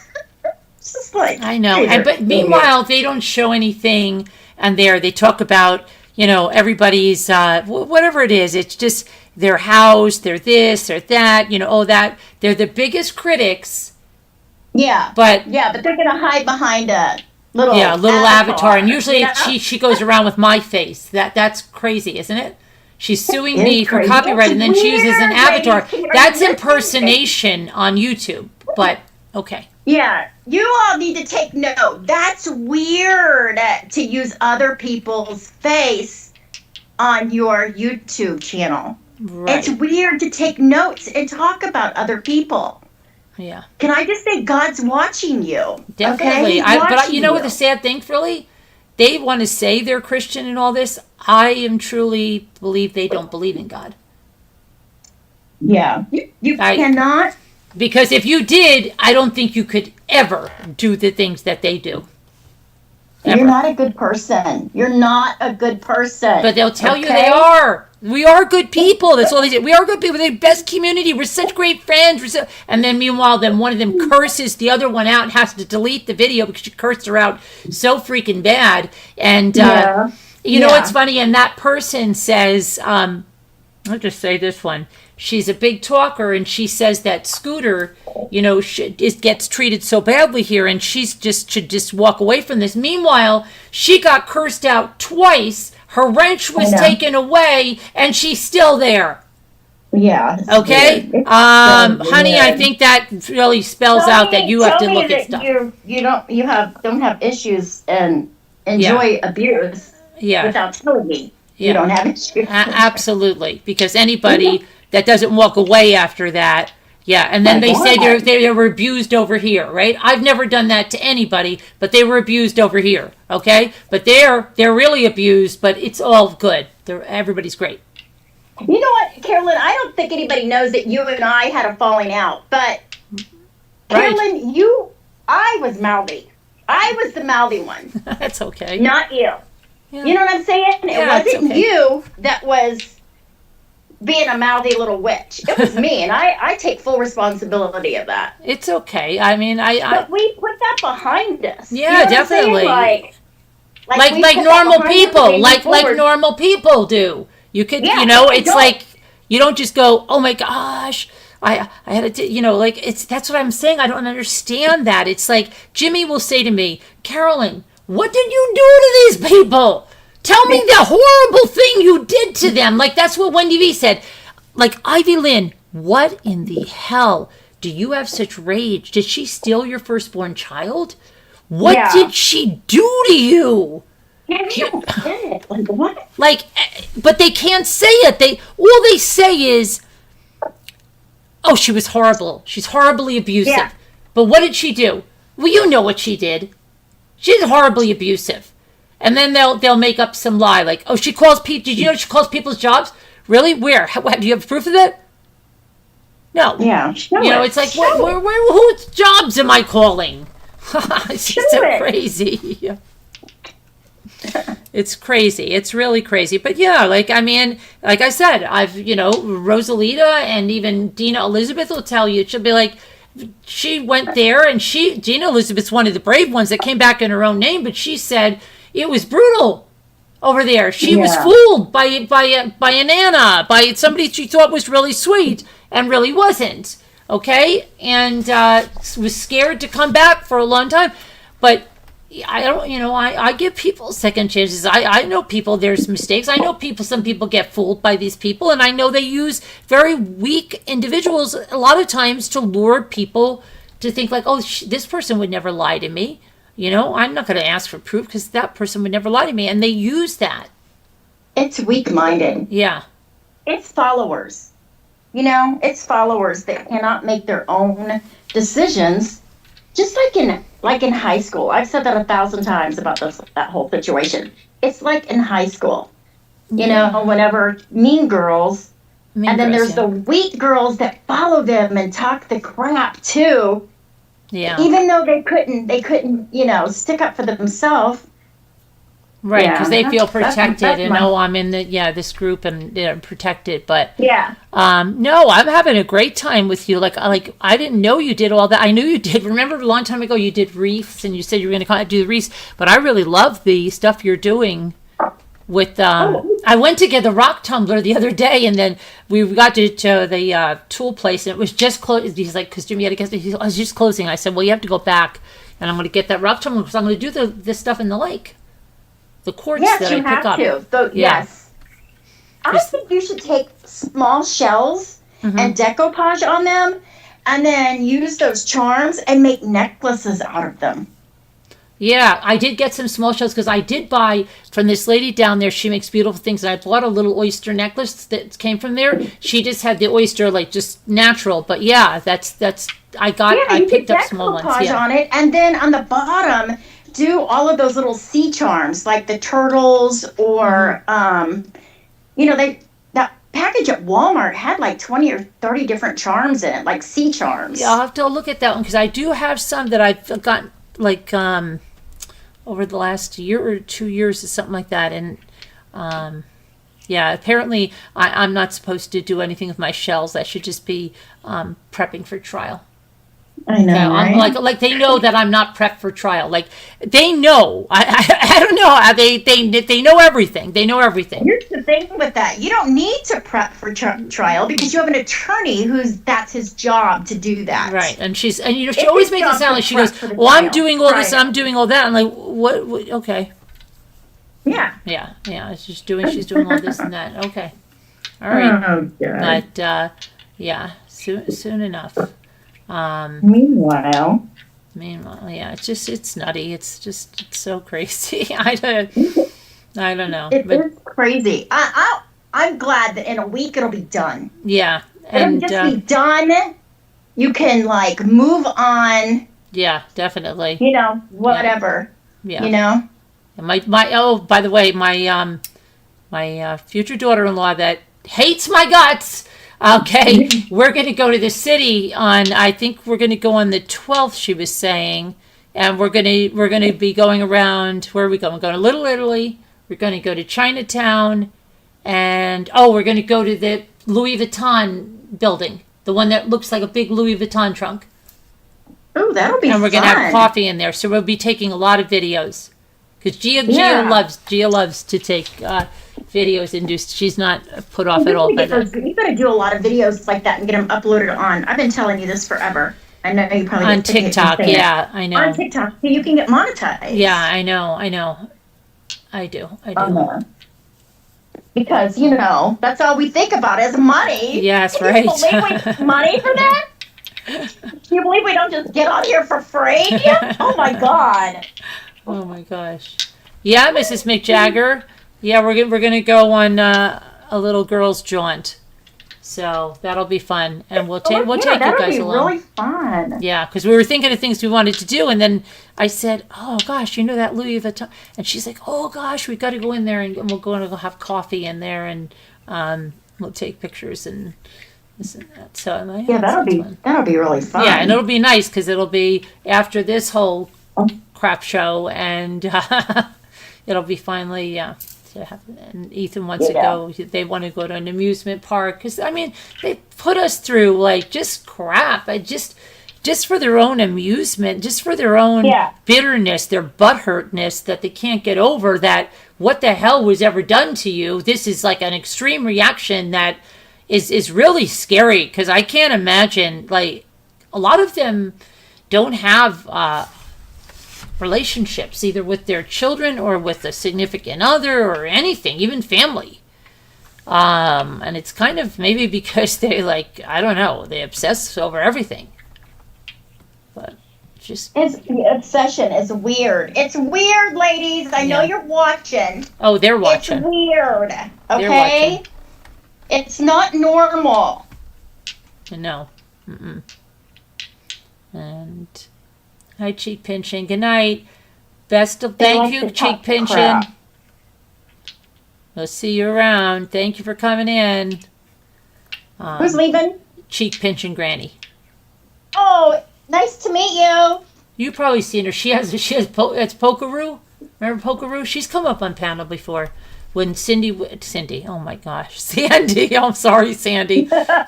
B: It's just like
A: I know.
B: these are
A: But meanwhile, they don't show anything. And they talk about, everybody's, whatever it is. It's just their house, their this, their that, that. They're the biggest critics.
B: yeah,
A: But
B: they're gonna hide behind a little
A: avatar. And usually
B: you know?
A: she goes around with my face. That's crazy, isn't it? She's suing
B: It
A: me
B: is
A: for
B: crazy.
A: copyright,
B: It's
A: and then she uses an
B: weird,
A: avatar.
B: ladies. Are
A: That's
B: you
A: impersonation on YouTube. But okay.
B: Yeah, you all need to take note. That's weird to use other people's face on your YouTube channel.
A: Right.
B: It's weird to take notes and talk about other people.
A: Yeah.
B: Can I just say God's watching you?
A: Definitely.
B: Okay? He's
A: But
B: watching
A: you know what the sad thing, really? They want to say they're Christian and all this. I am truly believe they don't believe in God.
B: Yeah. You cannot.
A: Because if you did, I don't think you could ever do the things that they do. Ever.
B: You're not a good person. You're not a good person.
A: But they'll tell you they are. We are good people. That's all they say. We are good people. They're the best community. We're such great friends. And then meanwhile, then one of them curses the other one out and has to delete the video because she cursed her out so freaking bad. And you know what's funny? And that person says, I'll just say this one. She's a big talker, and she says that Scooter, you know, gets treated so badly here, and she's should just walk away from this. Meanwhile, she got cursed out twice. Her wrench was taken away, and she's still there.
B: Yeah.
A: Okay, honey, I think that really spells out that you have to look at stuff.
B: You don't have issues and enjoy abuse.
A: Yeah.
B: Without telling me, you don't have issues.
A: Absolutely, because anybody that doesn't walk away after that. Yeah, and then they say they were abused over here, right? I've never done that to anybody, but they were abused over here, okay? But they're really abused, but it's all good. Everybody's great.
B: You know what, Carolyn? I don't think anybody knows that you and I had a falling out, but Carolyn, I was mouthy. I was the mouthy one.
A: That's okay.
B: Not you.
A: Yeah.
B: You know what I'm saying? It wasn't you that was being a mouthy little witch. It was me, and I take full responsibility of that.
A: It's okay. I mean,
B: but we put that behind us.
A: Yeah,
B: you know
A: definitely.
B: Like
A: normal people, like normal people do. You could, you know, it's like you don't just go, oh my gosh, I had to, you know, like that's what I'm saying. I don't understand that. It's like Jimmy will say to me, Carolyn, what did you do to these people? Tell me the horrible thing you did to them. Like, that's what Wendy V said. Like, Ivy Lynn, what in the hell do you have such rage? Did she steal your firstborn child? What did she do to you?
B: Like, what?
A: Like, but they can't say it. All they say is, oh, she was horrible. She's horribly abusive. Yeah. But what did she do? Well, you know what she did. She's horribly abusive. And then they'll make up some lie like, oh, she calls people. Did you know she calls people's jobs? Really? Where? Do you have proof of that? No.
B: Yeah.
A: You know, it's like, whose jobs am I calling? It's just so crazy. It's crazy. It's really crazy. But yeah, like, I mean, like I said, Rosalita and even Dina Elizabeth will tell you, she'll be like, she went there and Dina Elizabeth's one of the brave ones that came back in her own name, but she said, it was brutal over there. She was fooled by a nana, by somebody she thought was really sweet and really wasn't. Okay, and was scared to come back for a long time. But I don't, I give people second chances. I know people. There's mistakes. I know people. Some people get fooled by these people, and I know they use very weak individuals a lot of times to lure people to think like, oh, this person would never lie to me. I'm not going to ask for proof because that person would never lie to me. And they use that. It's
B: weak-minded.
A: Yeah.
B: It's followers. It's followers that cannot make their own decisions. Just like in high school. I've said that 1,000 times about that whole situation. It's like in high school. Whenever mean girls, and then there's the weak girls that follow them and talk the crap too.
A: Yeah.
B: Even though they couldn't, stick up for themselves.
A: Right, because they feel protected and I'm in this group and they're protected. But no, I'm having a great time with you. Like I didn't know you did all that. I knew you did. Remember a long time ago you did wreaths and you said you were going to do the wreaths. But I really love the stuff you're doing with. I went to get the rock tumbler the other day, and then we got to the tool place, and it was just closed. He's like, because Jimmy had to get there. I was just closing. I said, well, you have to go back, and I'm going to get that rock tumbler because I'm going to do this stuff in the lake. The quartz that I pick up.
B: Yes. I think you should take small shells and decoupage on them, and then use those charms and make necklaces out of them.
A: Yeah, I did get some small shells because I did buy from this lady down there. She makes beautiful things, and I bought a little oyster necklace that came from there. She just had the oyster like just natural, but yeah, that's I picked up small ones.
B: On it, and then on the bottom, do all of those little sea charms like the turtles or that package at Walmart had like 20 or 30 different charms in it, like sea charms.
A: Yeah, I'll have to look at that one because I do have some that I've got like over the last year or 2 years or something like that. And yeah, apparently I'm not supposed to do anything with my shells. I should just be prepping for trial.
B: I know,
A: Yeah,
B: right?
A: I'm like they know that I'm not prepped for trial. Like they know. I don't know how they know everything. They know everything.
B: Here's the thing with that: you don't need to prep for trial because you have an attorney that's his job to do that.
A: Right, and she
B: It's
A: always
B: his
A: makes it
B: job
A: sound
B: to
A: like she
B: prep
A: goes,
B: for the
A: "Well, I'm
B: trial."
A: doing all this,
B: Right.
A: I'm doing all that." I'm like, "What? Okay,
B: Yeah.
A: yeah. She's doing all this and that. Okay, all right."
B: Oh God.
A: But yeah, soon enough.
B: Meanwhile,
A: Yeah, it's nutty. It's so crazy. I don't know.
B: it
A: But
B: is crazy. I'm glad that in a week it'll be done.
A: yeah,
B: It'll
A: and
B: just be done. You can like move on.
A: yeah, definitely.
B: Whatever.
A: Yeah. My oh, by the way, my future daughter-in-law that hates my guts. Okay, we're going to go to the city on. I think we're going to go on the 12th. She was saying, and we're going to be going around. Where are we going? We're going to Little Italy. We're going to go to Chinatown, and we're going to go to the Louis Vuitton building, the one that looks like a big Louis Vuitton trunk.
B: Oh, that'll be
A: And we're
B: fun.
A: going to have coffee in there, so we'll be taking a lot of videos. Because Gia loves to take videos and she's not put off at all by that.
B: You got to do a lot of videos like that and get them uploaded on. I've been telling you this forever. I know you probably
A: On
B: get sick of
A: TikTok,
B: saying it.
A: yeah, I know.
B: On TikTok, so you can get monetized.
A: Yeah, I know. I do.
B: Because that's all we think about is money.
A: Yes,
B: Can
A: right.
B: you believe we get money for that? Can you believe we don't just get on here for free? Oh my God.
A: Oh my gosh. Yeah, Mrs. McJagger. Yeah, we're gonna go on a little girls' jaunt. So that'll be fun, and we'll take you guys
B: that'll be
A: along.
B: really fun.
A: Yeah, because we were thinking of things we wanted to do, and then I said, "Oh gosh, that Louis Vuitton," and she's like, "Oh gosh, we got to go in there and we'll go and go have coffee in there, and we'll take pictures and this and that." So I'm like,
B: Yeah, that'll be really fun.
A: Yeah, and it'll be nice because it'll be after this whole crap show, and it'll be finally to have. And Ethan wants to go. They want to go to an amusement park because they put us through like just crap. Just for their own amusement, just for their own bitterness, their butthurtness that they can't get over. That what the hell was ever done to you? This is like an extreme reaction that is really scary because I can't imagine. Like a lot of them don't have relationships either with their children or with a significant other or anything, even family. And it's kind of maybe because they I don't know, they obsess over everything. But
B: the obsession is weird. It's weird, ladies. I know you're watching.
A: Oh, they're watching.
B: It's weird. Okay?
A: They're watching.
B: It's not normal.
A: No. Mm-mm. And hi, Cheek Pinching. Good night. Thank you, Cheek Pinching. We'll see you around. Thank you for coming in.
B: Who's leaving?
A: Cheek Pinching Granny.
B: Oh, nice to meet you.
A: You've probably seen her. It's Pokeroo. Remember Pokeroo? She's come up on panel before. When Cindy, oh my gosh, Sandy, I'm sorry, Sandy.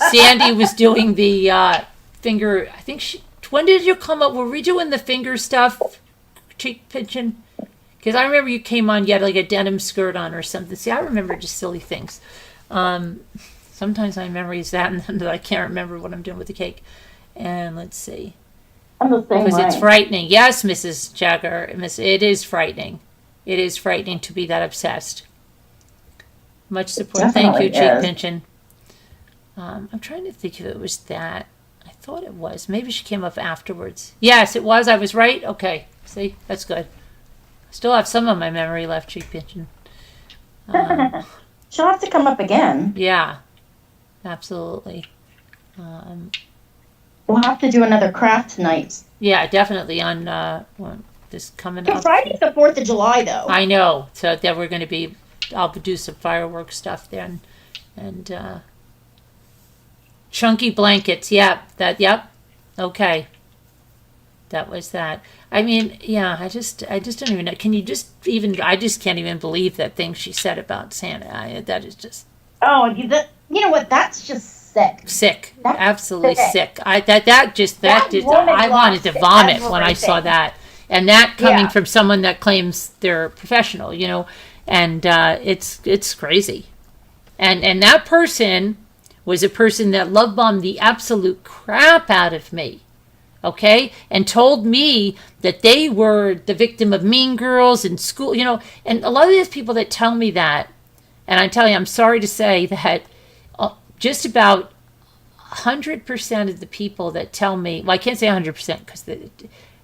A: Sandy was doing the finger, I think when did you come up? Were we doing the finger stuff, Cheek Pinching? Because I remember you came on, you had like a denim skirt on or something. See, I remember just silly things. Sometimes my memory is that, and then I can't remember what I'm doing with the cake. And let's see.
B: I'm the same
A: Because
B: way.
A: it's frightening. Yes, Mrs. Jagger, it is frightening. It is frightening to be that obsessed. Much support.
B: Definitely
A: Thank you, Cheek
B: is.
A: Pinching. I'm trying to think if it was that. I thought it was. Maybe she came up afterwards. Yes, it was. I was right. Okay. See, that's good. Still have some of my memory left, Cheek Pinching.
B: She'll have to come up again.
A: Yeah, absolutely.
B: We'll have to do another craft tonight.
A: Yeah, definitely on this coming up.
B: Friday's the 4th of July, though.
A: I know. So that we're going to be, I'll do some fireworks stuff then. And chunky blankets. Yep. Okay. that was that. I mean, yeah, I just don't even know. Can you just even? I just can't even believe that thing she said about Santa. That is just
B: Oh, you know what? That's just sick.
A: sick,
B: That's
A: absolutely
B: sick.
A: sick. That just
B: woman
A: I wanted to
B: lost
A: vomit when I saw
B: everything.
A: that, and that coming
B: Yeah.
A: from someone that claims they're professional, and it's crazy. And that person was a person that love bombed the absolute crap out of me, okay, and told me that they were the victim of mean girls in school, and a lot of these people that tell me that, and I tell you, I'm sorry to say that just about 100% of the people that tell me, well, I can't say 100% because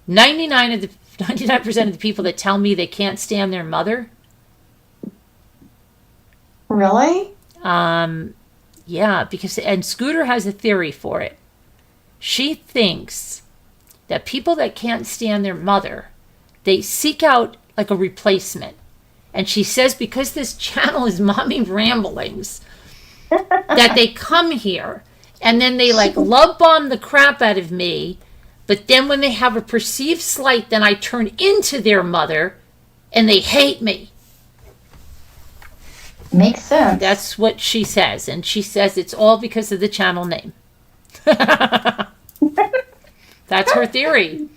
A: 99% of the people that tell me they can't stand their mother,
B: Really?
A: yeah, and Scooter has a theory for it. She thinks that people that can't stand their mother, they seek out like a replacement. And she says because this channel is Mommy Ramblings, that they come here and then they like love bomb the crap out of me. But then when they have a perceived slight, then I turn into their mother and they hate me.
B: Makes sense.
A: That's what she says. And she says it's all because of the channel name. That's her theory.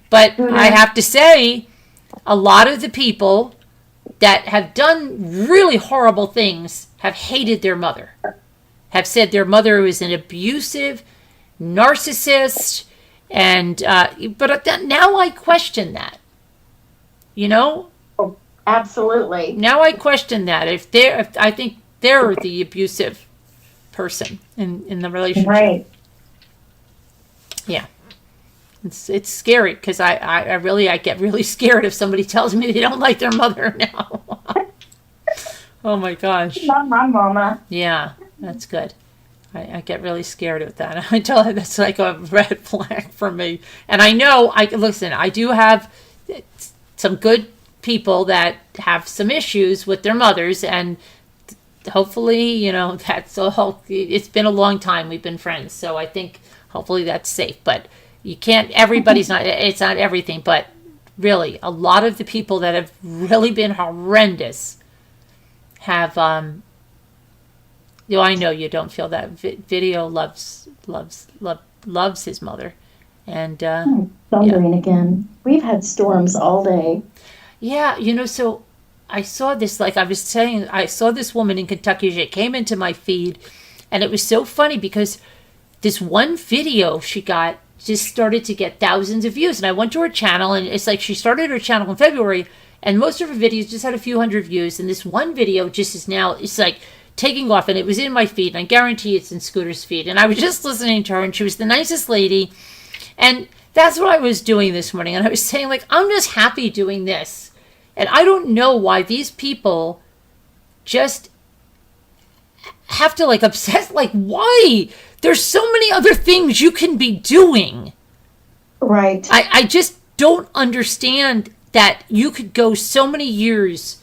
A: But I have to say, a lot of the people that have done really horrible things have hated their mother, have said their mother was an abusive narcissist, and but now I question that.
B: Oh, absolutely.
A: Now I question that. If I think they're the abusive person in the relationship.
B: Right.
A: Yeah. It's scary because I get really scared if somebody tells me they don't like their mother now. Oh my gosh.
B: Not my mama.
A: Yeah, that's good. I get really scared of that. I tell her that's like a red flag for me. And I know, listen, I do have some good people that have some issues with their mothers, and hopefully, that's all. It's been a long time we've been friends, so I think hopefully that's safe. But you can't, it's not everything, but really, a lot of the people that have really been horrendous have, I know you don't feel that. Video loves his mother. And,
B: Thundering again. We've had storms all day.
A: yeah, so I saw this, like I was saying, I saw this woman in Kentucky. She came into my feed, and it was so funny because this one video she got just started to get thousands of views. And I went to her channel, and it's like she started her channel in February, and most of her videos just had a few hundred views. And this one video just is now, it's like taking off, and it was in my feed, and I guarantee it's in Scooter's feed. And I was just listening to her, and she was the nicest lady. And that's what I was doing this morning. And I was saying, like, I'm just happy doing this. And I don't know why these people just have to, like, obsess. Like, why? There's so many other things you can be doing.
B: Right.
A: I just don't understand that you could go so many years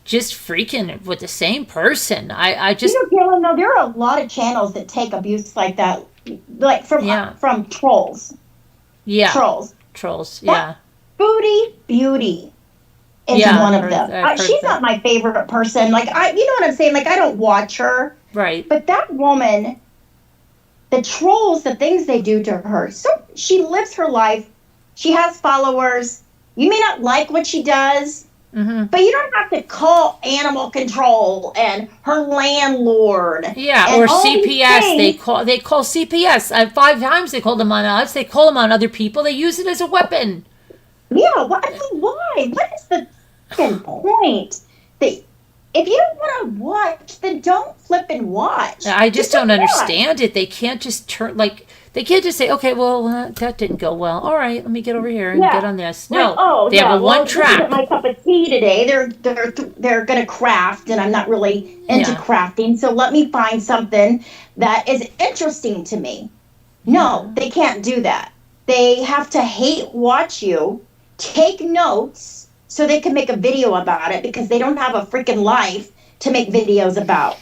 A: just freaking with the same person. I just...
B: Galen, no, there are a lot of channels that take abuse like that, like from trolls.
A: Yeah.
B: Trolls.
A: Yeah.
B: Booty Beauty is one of them. She's not my favorite person. Like, you know what I'm saying? Like, I don't watch her.
A: Right.
B: But that woman, the trolls, the things they do to her. So she lives her life. She has followers. You may not like what she does, but you don't have to call animal control and her landlord.
A: Yeah, or CPS. They call CPS. 5 times they called them on us. They call them on other people. They use it as a weapon.
B: Yeah, why? What is the fucking point? If you don't want to watch, then don't flip and watch.
A: I just don't understand it. They can't just they can't just say, okay, well, that didn't go well. All right, let me get over here and get on this. No, they have one track.
B: This isn't my cup of tea today. They're going to craft, and I'm not really into crafting. So let me find something that is interesting to me. No, they can't do that. They have to hate watch you, take notes, so they can make a video about it because they don't have a freaking life to make videos about.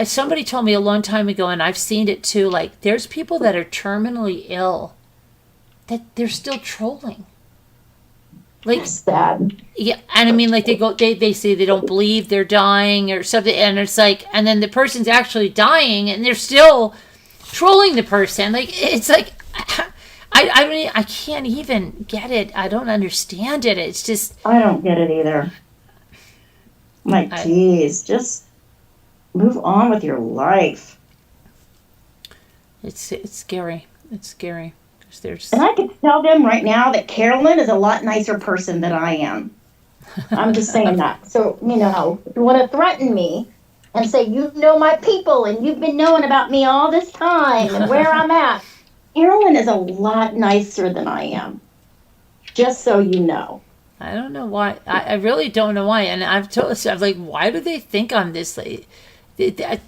A: Somebody told me a long time ago, and I've seen it too, like, there's people that are terminally ill, that they're still trolling. Like,
B: That's sad.
A: yeah, and I mean, like they say they don't believe they're dying or something, and it's like, and then the person's actually dying, and they're still trolling the person. Like, it's like, I mean, I can't even get it. I don't understand it. It's just,
B: I don't get it either. Like, geez, just move on with your life.
A: it's scary. It's scary. There's...
B: And I could tell them right now that Carolyn is a lot nicer person than I am. I'm just saying that. So, you know, if you want to threaten me and say, you know my people and you've been knowing about me all this time and where I'm at, Carolyn is a lot nicer than I am. Just so you know.
A: I don't know why. I really don't know why. And I've told, I'm like, why do they think I'm this? Like,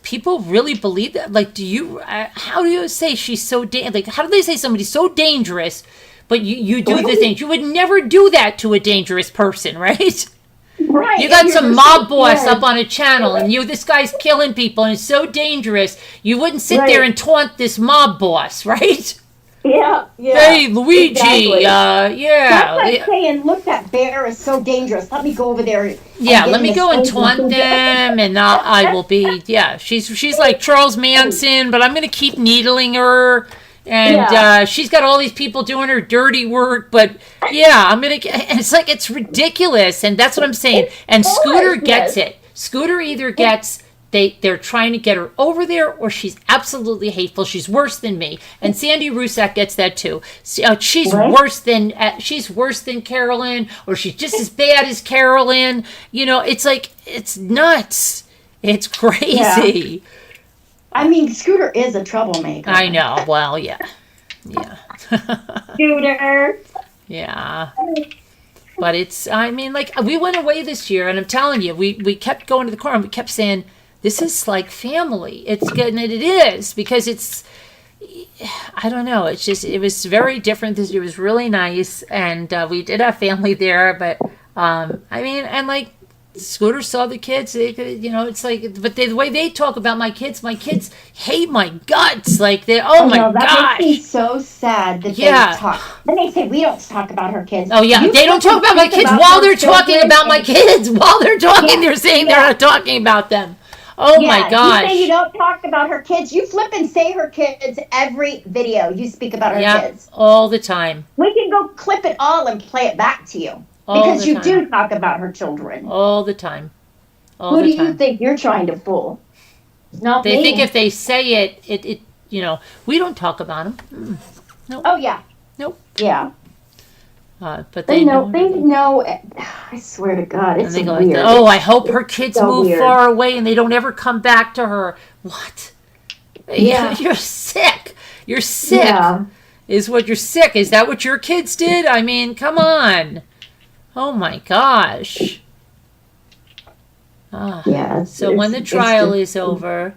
A: people really believe that? Like, do you? How do you say she's so like? How do they say somebody's so dangerous, but you do the things? You would never do that to a dangerous person, right?
B: Right.
A: You got some mob boss up on a channel, and this guy's killing people, and it's so dangerous. You wouldn't sit there and taunt this mob boss, right?
B: Yeah.
A: Hey, Luigi. Exactly.
B: That's like saying, look, that bear is so dangerous. Let me go over there.
A: Yeah, let me go and taunt them, and I will be. Yeah, she's like Charles Manson, but I'm gonna keep needling her, and she's got all these people doing her dirty work. But yeah, I'm gonna. And it's like, it's ridiculous, and that's what I'm saying. And Scooter gets it. Scooter either gets. They're trying to get her over there, or she's absolutely hateful. She's worse than me, and Sandy Rusak gets that too. She's worse than Carolyn, or she's just as bad as Carolyn. You know, it's like, it's nuts. It's crazy.
B: Yeah. I mean, Scooter is a troublemaker.
A: I know. Well, yeah.
B: Scooter.
A: Yeah. But it's, I mean, like, we went away this year, and I'm telling you, we kept going to the car, and we kept saying, this is like family. It's good, and it is, because it's, I don't know, it's just, it was very different this year. It was really nice, and we did have family there, but, I mean, and like, Scooter saw the kids, they could, you know, it's like, but the way they talk about my kids hate my guts. Like, they, oh my gosh.
B: That makes me so sad that they talk. Then they say, we don't talk about her kids.
A: Oh, yeah, they don't talk about my kids while they're talking about my kids. While they're talking, they're saying they're not talking about them. Oh my gosh.
B: You say you don't talk about her kids. You flip and say her kids every video. You speak about her kids.
A: All the time.
B: We can go clip it all and play it back to you. Because you do talk about her children.
A: All the time.
B: Who do you think you're trying to fool? Not me.
A: They think if they say it, you know, we don't talk about them. Nope.
B: Oh, yeah.
A: Nope.
B: Yeah.
A: But
B: they know. They know. I swear to God, it's weird.
A: Like, oh, I hope her kids move far away and they don't ever come back to her. What?
B: Yeah.
A: You're sick. You're sick. Yeah. Is what you're sick. Is that what your kids did? I mean, come on. Oh my gosh.
B: Yeah.
A: So when the trial is over,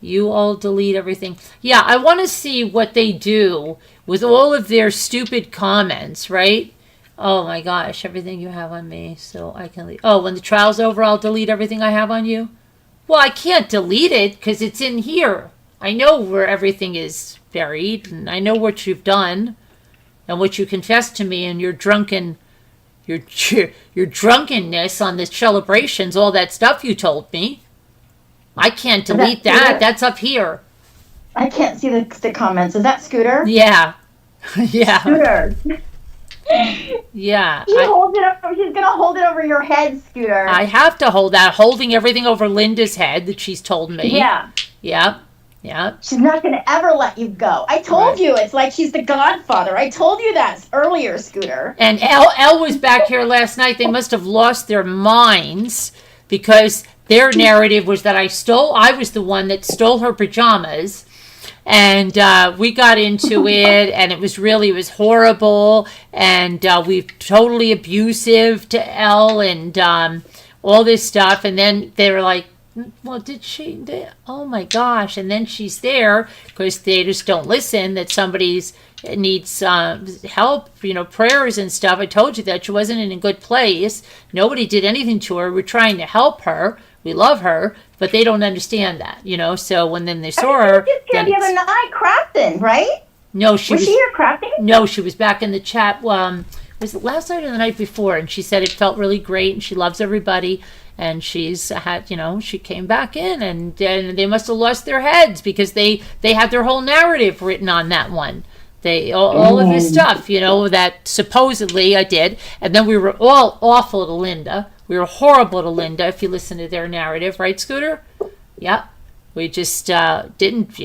A: you all delete everything. Yeah, I want to see what they do with all of their stupid comments, right? Oh my gosh, everything you have on me, so I can leave. Oh, when the trial's over, I'll delete everything I have on you? Well, I can't delete it because it's in here. I know where everything is buried, and I know what you've done and what you confessed to me, and your drunkenness on the celebrations, all that stuff you told me. I can't delete that. That's up here.
B: I can't see the comments. Is that Scooter?
A: Yeah. Yeah.
B: Scooter.
A: Yeah.
B: She's going to hold it over your head, Scooter.
A: I have to hold that. Holding everything over Linda's head that she's told me.
B: Yeah.
A: Yeah. Yeah.
B: She's not going to ever let you go. I told you. It's like she's the godfather. I told you that earlier, Scooter.
A: And Elle was back here last night. They must have lost their minds because their narrative was that I was the one that stole her pajamas. And we got into it, and it was horrible, and we totally abusive to Elle, and all this stuff. And then they were like, well, oh my gosh. And then she's there because they just don't listen, that somebody's needs help, prayers and stuff. I told you that she wasn't in a good place. Nobody did anything to her. We're trying to help her. We love her, but they don't understand that, So when then they saw her,
B: the other night, Crafton, right?
A: No, she
B: Was
A: was.
B: she here crafting?
A: No, she was back in the chat. Was it last night or the night before? And she said it felt really great, and she loves everybody. And she's had, she came back in, and they must have lost their heads because they had their whole narrative written on that one. All of this stuff, that supposedly I did. And then we were all awful to Linda. We were horrible to Linda, if you listen to their narrative, right, Scooter? Yeah. We just didn't,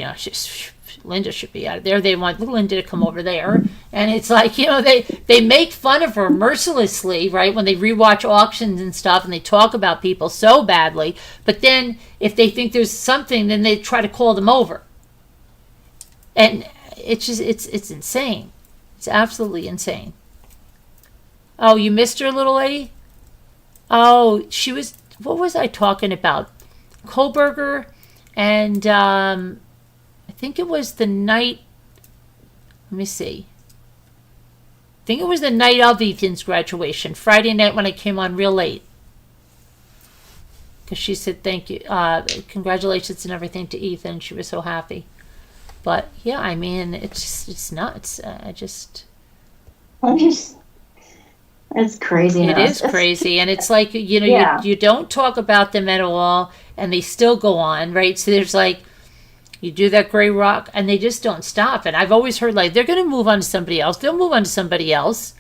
A: Linda should be out of there. They want little Linda to come over there. And it's like, they make fun of her mercilessly, right, when they rewatch auctions and stuff, and they talk about people so badly. But then if they think there's something, then they try to call them over. And it's just, it's insane. It's absolutely insane. Oh, you missed her, little lady? Oh, she was, what was I talking about? Kohlberger, and I think it was the night, let me see. I think it was the night of Ethan's graduation, Friday night when I came on real late. Because she said thank you, congratulations and everything to Ethan. She was so happy. But yeah, I mean, it's nuts.
B: It's crazy.
A: It is crazy, and it's like you don't talk about them at all, and they still go on, right? So there's like you do that gray rock, and they just don't stop. And I've always heard like they're going to move on to somebody else. They'll move on to somebody else,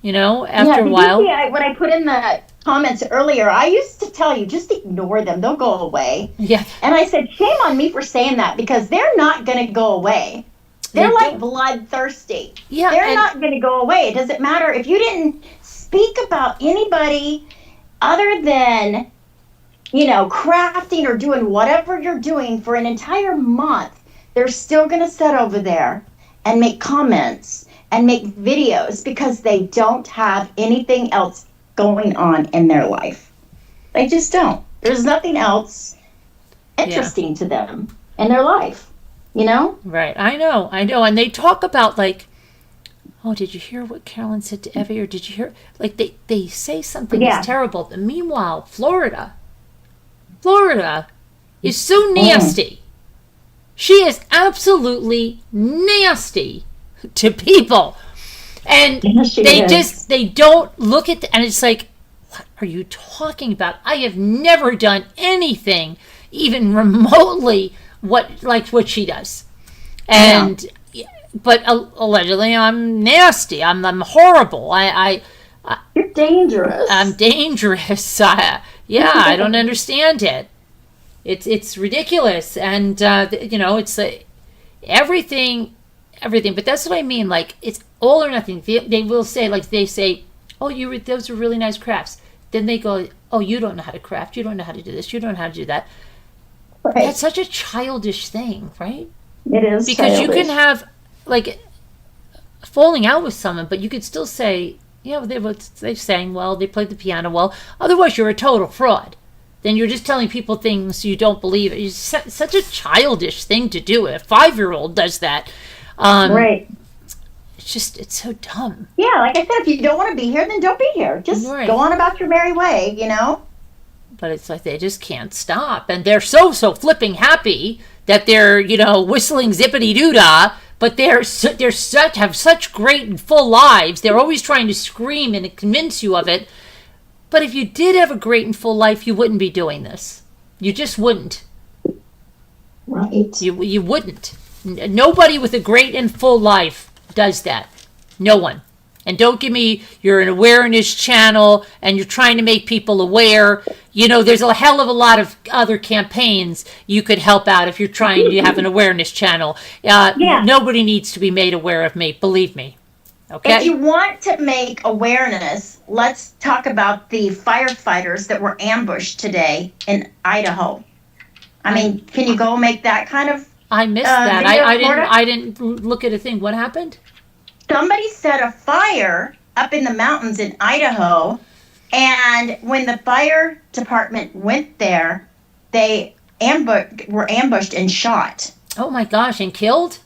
A: after a while.
B: Yeah, when I put in the comments earlier, I used to tell you just ignore them; they'll go away.
A: Yeah,
B: and I said shame on me for saying that because they're not going to go away. They're like bloodthirsty.
A: Yeah,
B: they're not going to go away. It doesn't matter if you didn't speak about anybody other than, crafting or doing whatever you're doing for an entire month. They're still going to sit over there and make comments and make videos because they don't have anything else going on in their life. They just don't. There's nothing else interesting to them in their life.
A: Right. I know. And they talk about like, oh, did you hear what Carolyn said to Evie? Or did you hear, like they say something that's terrible. And meanwhile, Florida is so nasty. She is absolutely nasty to people. And they don't look at, and it's like, what are you talking about? I have never done anything even remotely what she does, and but allegedly I'm nasty. I'm horrible.
B: You're dangerous.
A: I'm dangerous. I don't understand it. It's ridiculous, and it's everything. But that's what I mean. Like it's all or nothing. They will say oh, those are really nice crafts. Then they go, oh, you don't know how to craft. You don't know how to do this. You don't know how to do that. Right. That's such a childish thing, right?
B: It is
A: because
B: childish.
A: You can have like falling out with someone, but you could still say, they sang well, they played the piano well. Otherwise, you're a total fraud. Then you're just telling people things you don't believe. It's such a childish thing to do. A 5-year-old does that.
B: Right.
A: It's so dumb.
B: Yeah, like I said, if you don't want to be here, then don't be here. Just go on about your merry way,
A: But it's like they just can't stop. And they're so flipping happy that they're, whistling zippity-doo-dah, but have such great and full lives. They're always trying to scream and convince you of it. But if you did have a great and full life, you wouldn't be doing this. You just wouldn't.
B: Right.
A: You wouldn't. Nobody with a great and full life does that. No one. And don't give me you're an awareness channel and you're trying to make people aware. There's a hell of a lot of other campaigns you could help out if you're trying to have an awareness channel. Nobody needs to be made aware of me, believe me. Okay?
B: If you want to make awareness, let's talk about the firefighters that were ambushed today in Idaho. I mean, can you go make that kind of
A: I missed that. I didn't look at a thing. What happened?
B: Somebody set a fire up in the mountains in Idaho, and when the fire department went there, they were ambushed and shot.
A: Oh my gosh, and killed?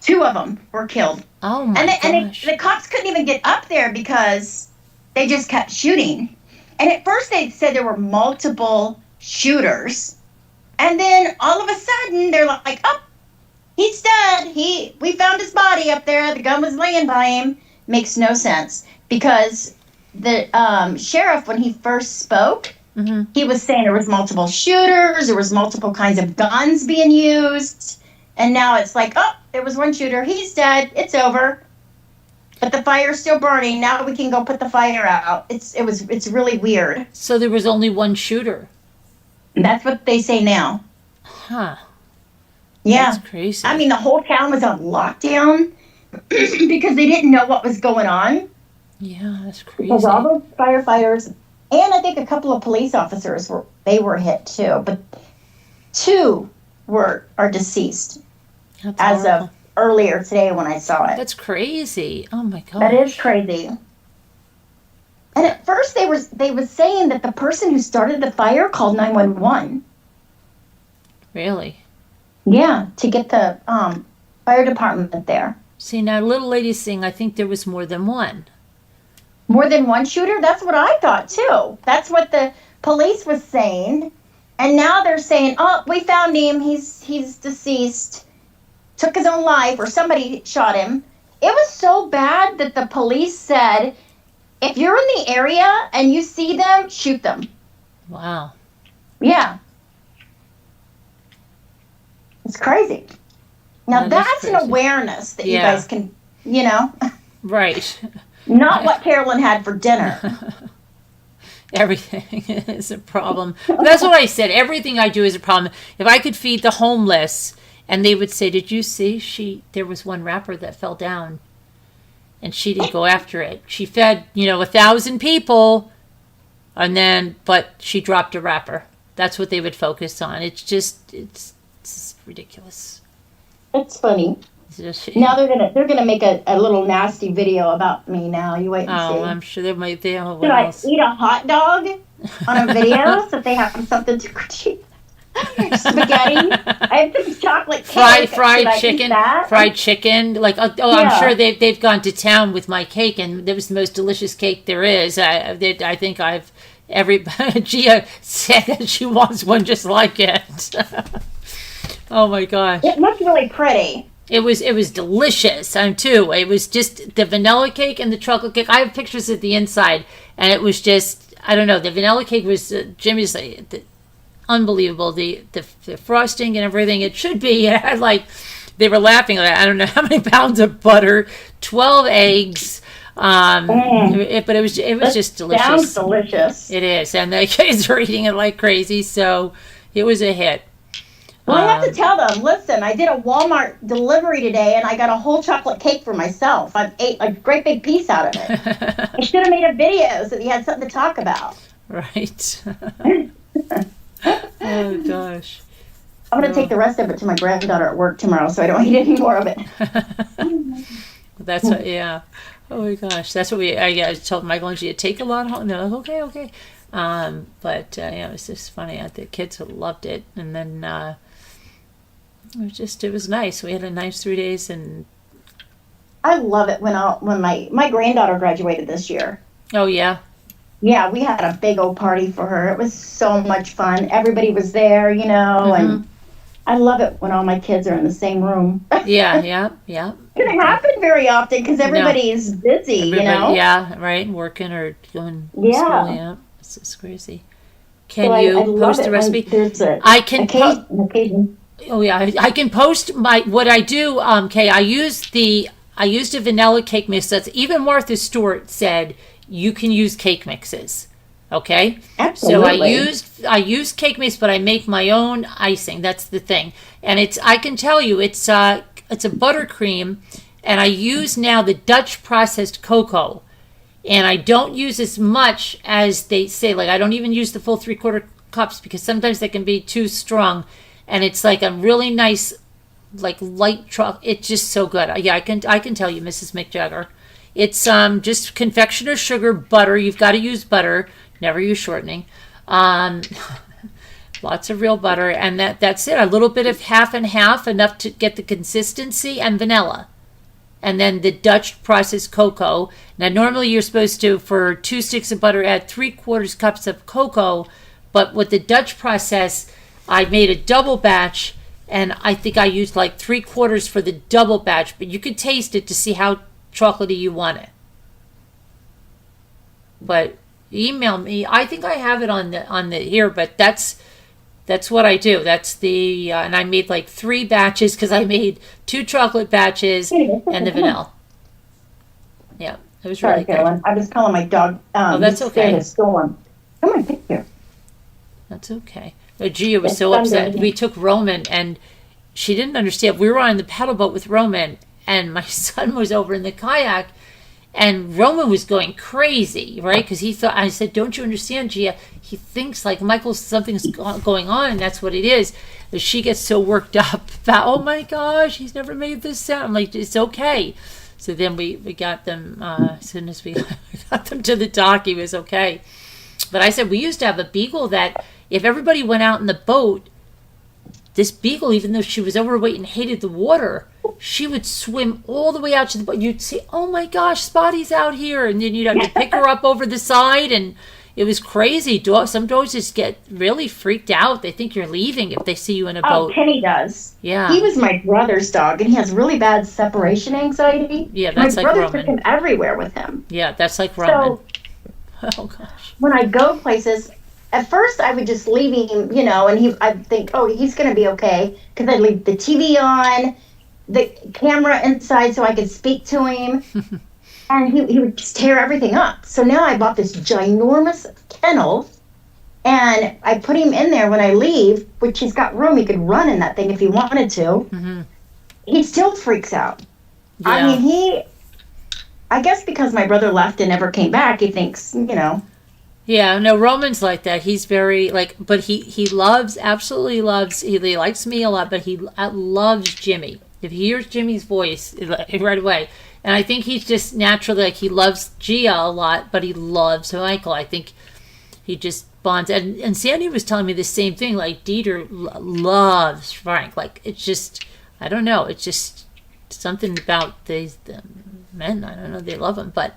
B: 2 of them were killed.
A: Oh my gosh.
B: And the cops couldn't even get up there because they just kept shooting. And at first they said there were multiple shooters. And then all of a sudden they're like, oh, He's dead. We found his body up there. The gun was laying by him. Makes no sense because the sheriff, when he first spoke, he was saying there was multiple shooters, there was multiple kinds of guns being used, and now it's like, oh, there was one shooter. He's dead. It's over. But the fire's still burning. Now we can go put the fire out. It's really weird.
A: So there was only one shooter.
B: That's what they say now.
A: Huh.
B: Yeah.
A: That's crazy.
B: I mean, the whole town was on lockdown because they didn't know what was going on.
A: Yeah, that's crazy.
B: Because all those firefighters, and I think a couple of police officers were hit too, but 2 are deceased
A: That's
B: as
A: horrible.
B: of earlier today when I saw it.
A: That's crazy. Oh my god.
B: That is crazy. And at first they were saying that the person who started the fire called 911.
A: Really?
B: Yeah, to get the fire department there.
A: See, now little lady's saying I think there was more than one.
B: More than one shooter? That's what I thought too. That's what the police was saying. And now they're saying, oh, we found him. He's deceased. Took his own life, or somebody shot him. It was so bad that the police said, if you're in the area and you see them, shoot them.
A: Wow.
B: Yeah. It's crazy. Now that's an awareness that you guys can,
A: Right.
B: not what Carolyn had for dinner.
A: Everything is a problem. That's what I said. Everything I do is a problem. If I could feed the homeless and they would say, did you see there was one wrapper that fell down and she didn't go after it. She fed, 1,000 people but she dropped a wrapper. That's what they would focus on. It's just ridiculous.
B: It's funny. Now they're gonna make a little nasty video about me now. You wait and see.
A: Oh, I'm sure they might. Should
B: I eat a hot dog on a video so they have something to critique? Spaghetti. I have some chocolate cake.
A: Fried chicken. Fried chicken. Like yeah. I'm sure they've gone to town with my cake, and it was the most delicious cake there is. I think Gia said that she wants one just like it. Oh my gosh.
B: It looks really pretty.
A: It was delicious, too. It was just the vanilla cake and the chocolate cake. I have pictures of the inside, and it was just, I don't know, the vanilla cake was, Jimmy's unbelievable. The frosting and everything, it should be. It had they were laughing at I don't know how many pounds of butter, 12 eggs. But it was just delicious.
B: Sounds delicious.
A: It is, and the kids are eating it like crazy, so it was a hit.
B: Well, I have to tell them, listen, I did a Walmart delivery today, and I got a whole chocolate cake for myself. I ate a great big piece out of it. I should have made a video so that you had something to talk about.
A: Right. Oh, gosh.
B: I'm going to take the rest of it to my granddaughter at work tomorrow so I don't eat any more of it.
A: That's what, yeah. Oh, my gosh. That's what I told Michael and Gia, take a lot home. They're like, okay. But it was just funny. The kids loved it. And then it was nice. We had a nice 3 days, and
B: I love it when my granddaughter graduated this year.
A: Oh yeah.
B: Yeah, we had a big old party for her. It was so much fun. Everybody was there, and I love it when all my kids are in the same room.
A: Yeah.
B: It doesn't happen very often because everybody is busy,
A: Yeah, right, working or going to school. Yeah, it's just crazy. Can you post the recipe? I can
B: occasion.
A: Oh yeah, I can post what I do. Kay, I used a vanilla cake mix. That's even Martha Stewart said you can use cake mixes. Okay,
B: absolutely.
A: So I used cake mix, but I make my own icing. That's the thing, and I can tell you it's a buttercream, and I use now the Dutch processed cocoa, and I don't use as much as they say. I don't even use the full 3/4 cups because sometimes they can be too strong. And it's a really nice, light chocolate. It's just so good. Yeah, I can tell you, Mrs. McJagger. It's just confectioner sugar, butter. You've got to use butter. Never use shortening. Lots of real butter, and that's it. A little bit of half and half, enough to get the consistency, and vanilla. And then the Dutch processed cocoa. Now, normally you're supposed to, for 2 sticks of butter, add 3/4 cups of cocoa. But with the Dutch process, I made a double batch, And I think I used like 3/4 for the double batch, but you could taste it to see how chocolatey you want it. But email me. I think I have it on the here, but that's what I do. That's the and I made like 3 batches because I made 2 chocolate batches and the vanilla. Yeah, it was really good.
B: Carolyn. I was calling my dog.
A: Oh, that's okay.
B: Storm. Come on, picture.
A: That's okay. Gia was so upset. We took Roman, and she didn't understand. We were on the paddle boat with Roman, and my son was over in the kayak, and Roman was going crazy, right? Because he thought, I said, don't you understand, Gia? He thinks like Michael, something's going on, and that's what it is. But she gets so worked up about, oh my gosh, he's never made this sound. I'm like, it's okay. So then we got them, as soon as we got them to the dock, he was okay. But I said, we used to have a beagle that if everybody went out in the boat, this beagle, even though she was overweight and hated the water, she would swim all the way out to the boat. You'd see, oh my gosh, Spotty's out here. And then you'd have to pick her up over the side. And it was crazy. Some dogs just get really freaked out. They think you're leaving if they see you in a boat.
B: Oh, Kenny does.
A: Yeah.
B: He was my brother's dog, and he has really bad separation anxiety.
A: Yeah, that's
B: my
A: like
B: brother
A: Roman.
B: took him everywhere with him.
A: Yeah, that's like Roman.
B: So,
A: oh gosh.
B: when I go places, at first I would just leave him, and I'd think, oh, he's going to be okay, because I'd leave the TV on, the camera inside so I could speak to him, and he would just tear everything up. So now I bought this ginormous kennel, and I put him in there when I leave, which he's got room. He could run in that thing if he wanted to. Mm-hmm. He still freaks out. Yeah. I mean, I guess because my brother left and never came back, he thinks,
A: Yeah, no, Roman's like that. He's very, but he absolutely loves, he likes me a lot, but he loves Jimmy. If he hears Jimmy's voice, right away. And I think he's just naturally, he loves Gia a lot, but he loves Michael. I think he just bonds. And Sandy was telling me the same thing, Dieter loves Frank. It's just, I don't know, it's just something about the men, I don't know, they love him. But,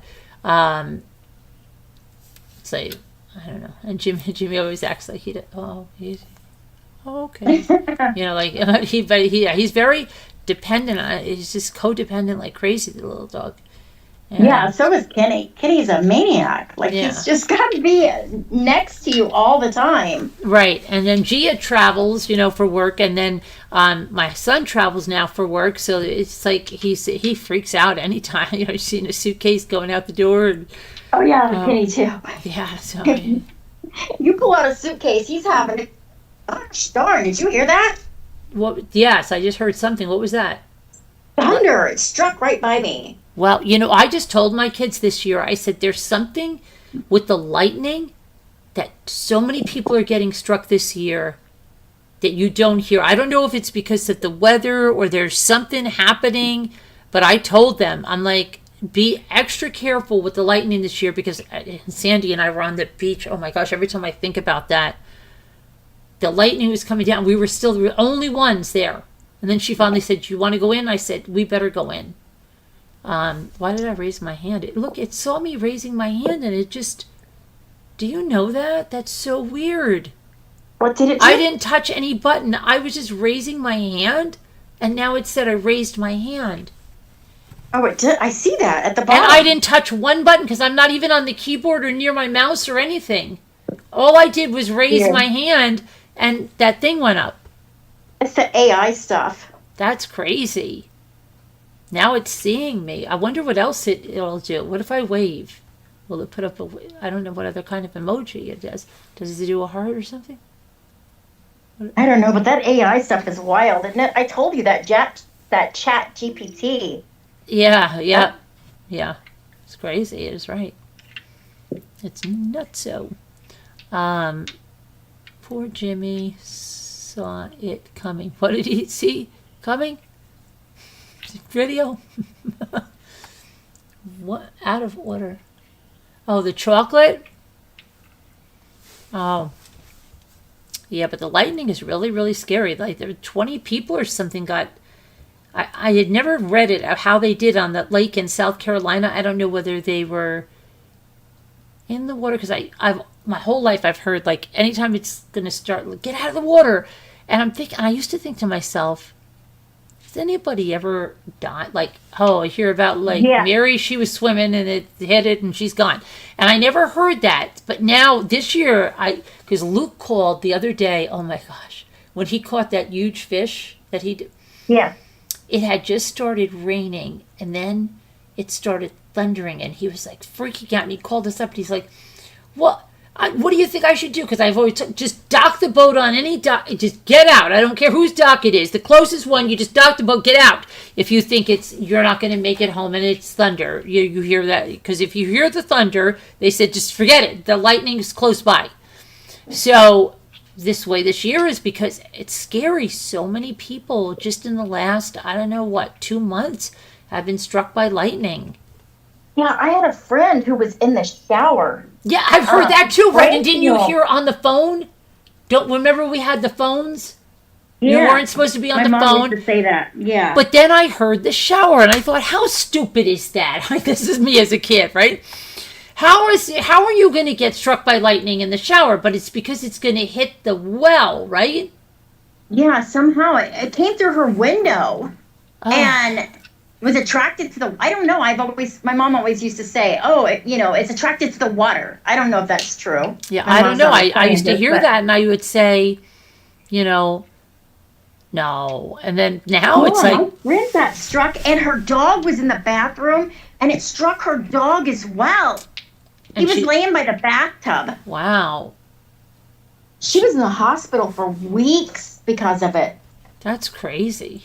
A: it's like, I don't know. And Jimmy always acts like he's okay. He's very dependent. He's just codependent like crazy, the little dog. And,
B: yeah, so is Kenny. Kenny's a maniac. He's just got to be next to you all the time.
A: Right. And then Gia travels, for work. And then my son travels now for work. So it's like he freaks out anytime. He's seeing a suitcase going out the door. And,
B: oh, yeah, Kenny too.
A: Yeah. So
B: you pull out a suitcase, he's having it. Gosh darn, did you hear that?
A: What? Yes, I just heard something. What was that?
B: Thunder. It struck right by me.
A: Well, I just told my kids this year, I said, there's something with the lightning that so many people are getting struck this year that you don't hear. I don't know if it's because of the weather or there's something happening, but I told them, I'm like, be extra careful with the lightning this year because Sandy and I were on the beach. Oh my gosh, every time I think about that, the lightning was coming down. We were still the only ones there. And then she finally said, do you want to go in? I said, we better go in. Why did I raise my hand? It saw me raising my hand and it just, do you know that? That's so weird.
B: What did it do?
A: I didn't touch any button. I was just raising my hand and now it said I raised my hand.
B: Oh, it did. I see that at the bottom.
A: And I didn't touch one button because I'm not even on the keyboard or near my mouse or anything. All I did was raise my hand and that thing went up.
B: It's the AI stuff.
A: That's crazy. Now it's seeing me. I wonder what else it'll do. What if I wave? Will it put up I don't know what other kind of emoji it does. Does it do a heart or something?
B: I don't know, but that AI stuff is wild, isn't it? I told you that chat GPT.
A: Yeah. It's crazy. It is right. It's nutso. Poor Jimmy saw it coming. What did he see coming? Video. What? Out of order. Oh, the chocolate? Oh. Yeah, but the lightning is really, really scary. There were 20 people or something got... I had never read it, how they did on that lake in South Carolina. I don't know whether they were in the water, because I've my whole life I've heard, anytime it's going to start, get out of the water. And I used to think to myself, has anybody ever died? Like, oh, I hear about like Mary, she was swimming and it hit it and she's gone. And I never heard that. But now this year, because Luke called the other day, oh my gosh, when he caught that huge fish that he did.
B: Yeah.
A: It had just started raining and then it started thundering and he was like freaking out and he called us up and he's like, what do you think I should do? Because I've always just dock the boat on any dock. Just get out. I don't care whose dock it is. The closest one, you just dock the boat. Get out. If you think you're not going to make it home and it's thunder, you hear that. Because if you hear the thunder, they said just forget it. The lightning is close by. So this year is because it's scary. So many people just in the last 2 months have been struck by lightning.
B: Yeah, I had a friend who was in the shower.
A: Yeah, I've heard that too, right? And didn't you hear on the phone? Don't remember we had the phones? Yeah. You weren't supposed to be on the phone.
B: My mom used to say that, yeah.
A: But then I heard the shower, and I thought, how stupid is that? This is me as a kid, right? How are you going to get struck by lightning in the shower? But it's because it's going to hit the well, right?
B: Yeah, somehow. It came through her window. Oh. And was attracted to the, I don't know, my mom always used to say, it's attracted to the water. I don't know if that's true.
A: Yeah, I don't know. I used to hear that and I would say, no. And then now it's like.
B: My friend got struck and her dog was in the bathroom and it struck her dog as well. He was laying by the bathtub.
A: Wow.
B: She was in the hospital for weeks because of it.
A: That's crazy.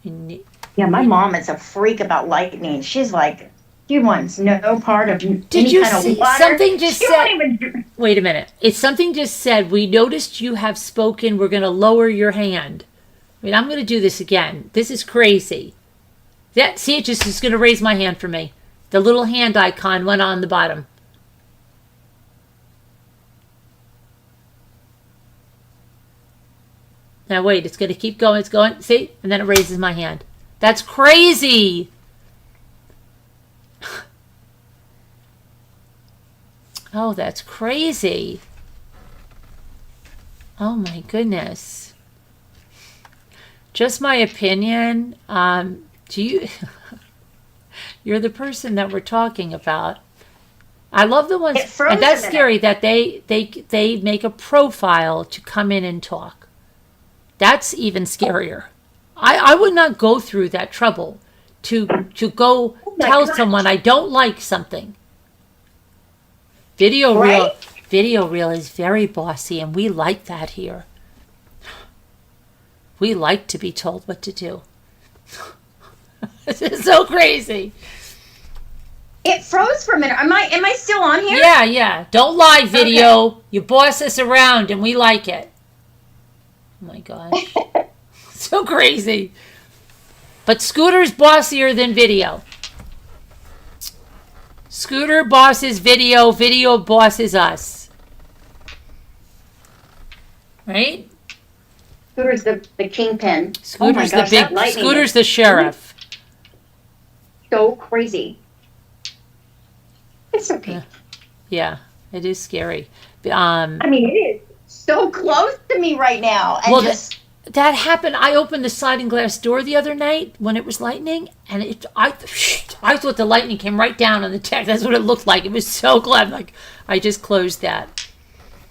B: Yeah, my mom is a freak about lightning. She's like, she wants no part of any kind of water.
A: Something just said, wait a minute. Something just said, we noticed you have spoken. We're going to lower your hand. I'm going to do this again. This is crazy. See, it just is going to raise my hand for me. The little hand icon went on the bottom. Now wait, it's going to keep going. It's going. See? And then it raises my hand. That's crazy. Oh, that's crazy. Oh my goodness. Just my opinion. You're the person that we're talking about. I love the ones, and that's scary that they make a profile to come in and talk. That's even scarier. I would not go through that trouble to go tell someone I don't like something. Video reel is very bossy, and we like that here. We like to be told what to do. This is so crazy.
B: It froze for a minute. Am I still on here?
A: Yeah. Don't lie, video. Okay. You boss us around, and we like it. Oh my gosh. So crazy. But Scooter's bossier than video. Scooter bosses video. Video bosses us. Right?
B: Scooter's the kingpin.
A: Scooter's Scooter's the sheriff.
B: So crazy. It's okay.
A: Yeah, it is scary.
B: It is so close to me right now. And
A: that happened. I opened the sliding glass door the other night when it was lightning, and I thought the lightning came right down on the deck. That's what it looked like. It was so glad. Like I just closed that.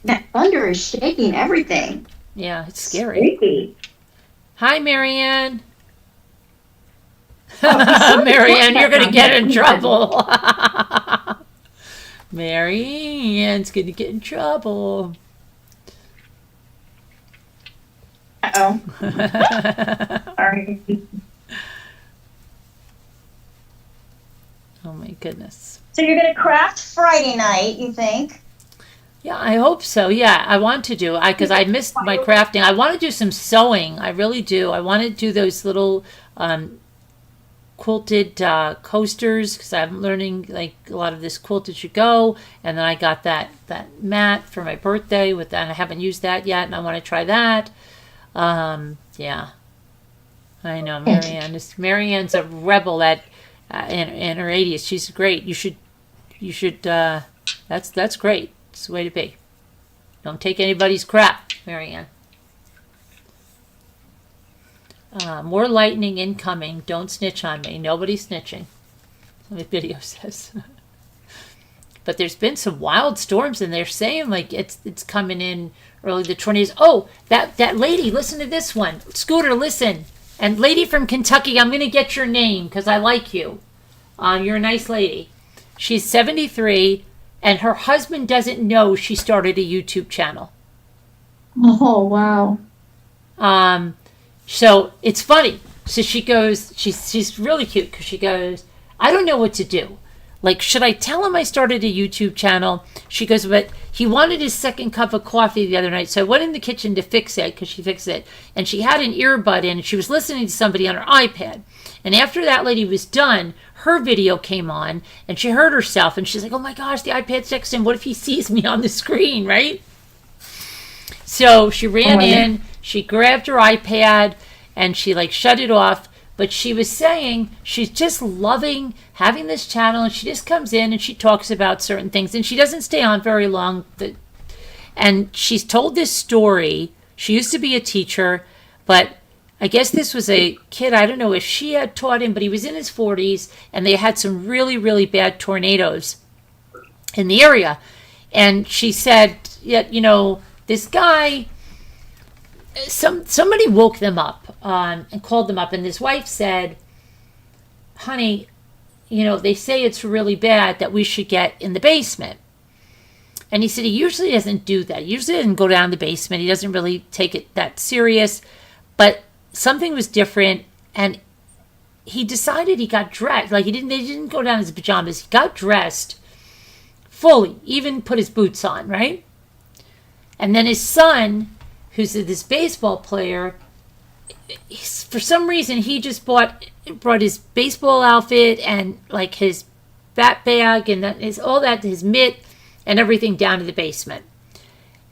B: That thunder is shaking everything.
A: Yeah, it's scary.
B: Creepy.
A: Hi, Marianne. Marianne, you're going to get in trouble. Marianne's going to get in trouble.
B: Uh-oh. Sorry.
A: Oh, my goodness.
B: So you're going to craft Friday night, you think?
A: Yeah, I hope so. Yeah, I want to do because I missed my crafting. I want to do some sewing. I really do. I want to do those little quilted coasters because I'm learning like a lot of this quilt as you go. And then I got that mat for my birthday with that. I haven't used that yet, and I want to try that. Yeah, I know Marianne. Marianne's a rebel in her 80s. She's great. You should. That's great. It's the way to be. Don't take anybody's crap, Marianne. More lightning incoming. Don't snitch on me. Nobody's snitching. The video says. But there's been some wild storms, and they're saying like it's coming in early. The tornadoes. Oh, that lady. Listen to this one. Scooter, listen. And lady from Kentucky, I'm gonna get your name because I like you. You're a nice lady. She's 73, and her husband doesn't know she started a YouTube channel.
B: Oh, wow.
A: So it's funny. So she goes, she's really cute because she goes, I don't know what to do. Like, should I tell him I started a YouTube channel? She goes, but he wanted his second cup of coffee the other night. So I went in the kitchen to fix it because she fixed it. And she had an earbud in and she was listening to somebody on her iPad. And after that lady was done, her video came on and she heard herself. And she's like, oh my gosh, the iPad's next to him. What if he sees me on the screen, right? So she ran in, she grabbed her iPad and she like shut it off. But she was saying she's just loving having this channel, and she just comes in and she talks about certain things, and she doesn't stay on very long. And she's told this story. She used to be a teacher, but I guess this was a kid. I don't know if she had taught him, but he was in his 40s, and they had some really, really bad tornadoes in the area. And she said, yeah, you know, this guy... Somebody woke them up and called them up, and his wife said, honey, you know, they say it's really bad that we should get in the basement. And he said he usually doesn't do that. He usually doesn't go down the basement. He doesn't really take it that serious. But something was different, and he decided he got dressed. Like, they didn't go down in his pajamas. He got dressed fully, even put his boots on, right? And then his son, who's this baseball player, for some reason he just brought his baseball outfit and like his bat bag and his mitt and everything down to the basement.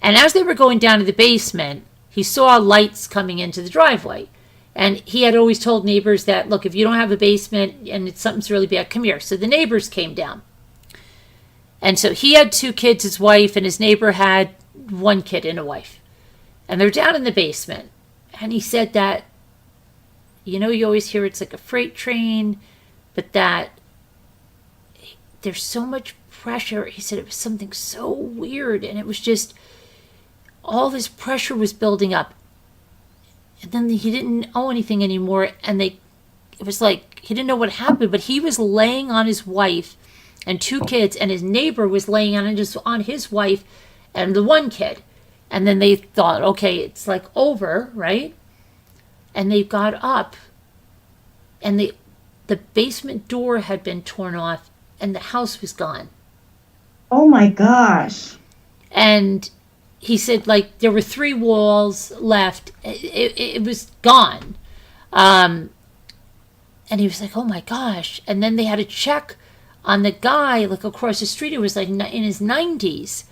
A: And as they were going down to the basement, he saw lights coming into the driveway. And he had always told neighbors that, look, if you don't have a basement and something's really bad, come here. So the neighbors came down. And so he had 2 kids, his wife, and his neighbor had 1 kid and a wife. And they're down in the basement. And he said that, you know, you always hear it's like a freight train, but that there's so much pressure. He said it was something so weird. And it was just, all this pressure was building up. And then he didn't know anything anymore. And it was like, he didn't know what happened, but he was laying on his wife and 2 kids. And his neighbor was laying on his wife and the 1 kid. And then they thought, okay, it's like over, right? And they got up, and the basement door had been torn off, and the house was gone.
B: Oh my gosh.
A: And he said, like, there were 3 walls left. It was gone. And he was like, oh my gosh. And then they had to check on the guy, like, across the street. It was like in his 90s.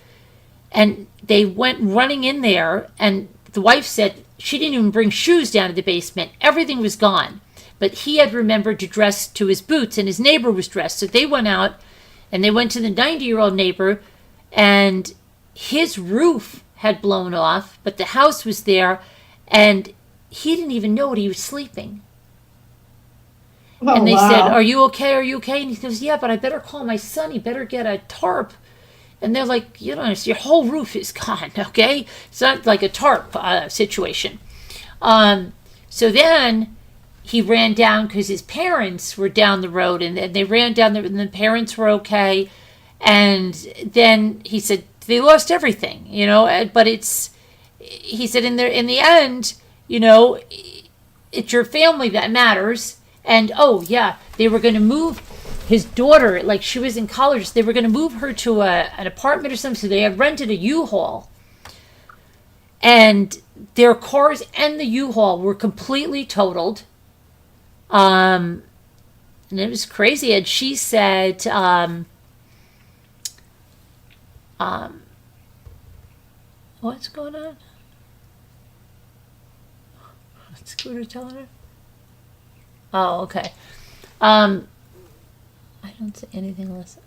A: And they went running in there, and the wife said she didn't even bring shoes down to the basement. Everything was gone. But he had remembered to dress to his boots, and his neighbor was dressed. So they went out, and they went to the 90-year-old neighbor, and his roof had blown off, but the house was there, and he didn't even know it. He was sleeping. And they said, are you okay? Are you okay? And he goes, yeah, but I better call my son. He better get a tarp. And they're like, you don't understand, your whole roof is gone, okay? It's not like a tarp situation. So then he ran down because his parents were down the road, and they ran down there, and the parents were okay. And then he said, they lost everything, you know, but he said in the end, you know, it's your family that matters. And, oh, yeah, they were going to move his daughter, like she was in college, they were going to move her to an apartment or something, so they had rented a U-Haul. And their cars and the U-Haul were completely totaled. And it was crazy. And she said, what's going on? What's Scooter telling her? Oh, okay. I don't say anything less.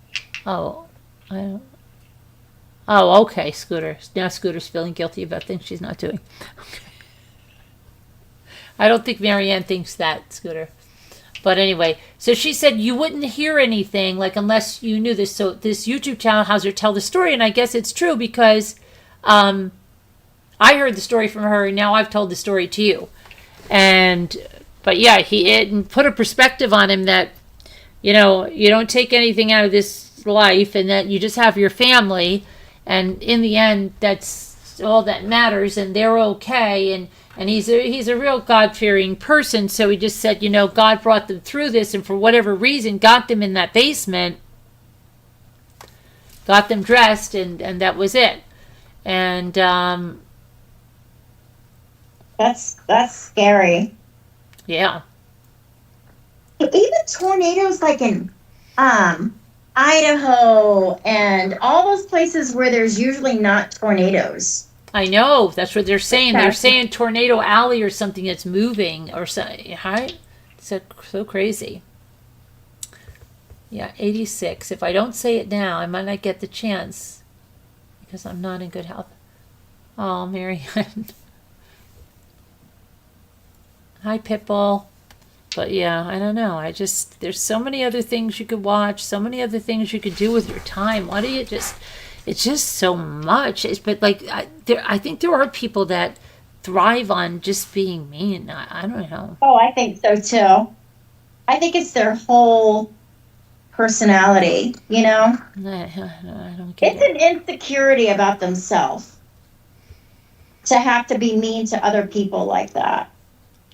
A: Oh, I Oh, okay, Scooter. Now Scooter's feeling guilty about things she's not doing. Okay. I don't think Marianne thinks that, Scooter. But anyway, so she said you wouldn't hear anything like unless you knew this. So this YouTube channel has her tell the story, and I guess it's true because I heard the story from her, and now I've told the story to you. But yeah, it put a perspective on him that, you don't take anything out of this life, and that you just have your family, and in the end, that's all that matters, and they're okay, and he's a real God-fearing person. So he just said, God brought them through this, and for whatever reason, got them in that basement, got them dressed, and that was it. And
B: that's scary.
A: Yeah.
B: Even tornadoes like in Idaho and all those places where there's usually not tornadoes.
A: I know. That's what they're saying. They're saying Tornado Alley or something that's moving or something. Right? So crazy. Yeah, 86. If I don't say it now, I might not get the chance because I'm not in good health. Oh, Marianne. Hi, Pitbull. But yeah, I don't know. There's so many other things you could watch, so many other things you could do with your time. Why do you it's just so much. But like, I think there are people that thrive on just being mean. I don't know.
B: Oh, I think so too. I think it's their whole personality,
A: I don't get
B: It's an insecurity about themselves to have to be mean to other people like that.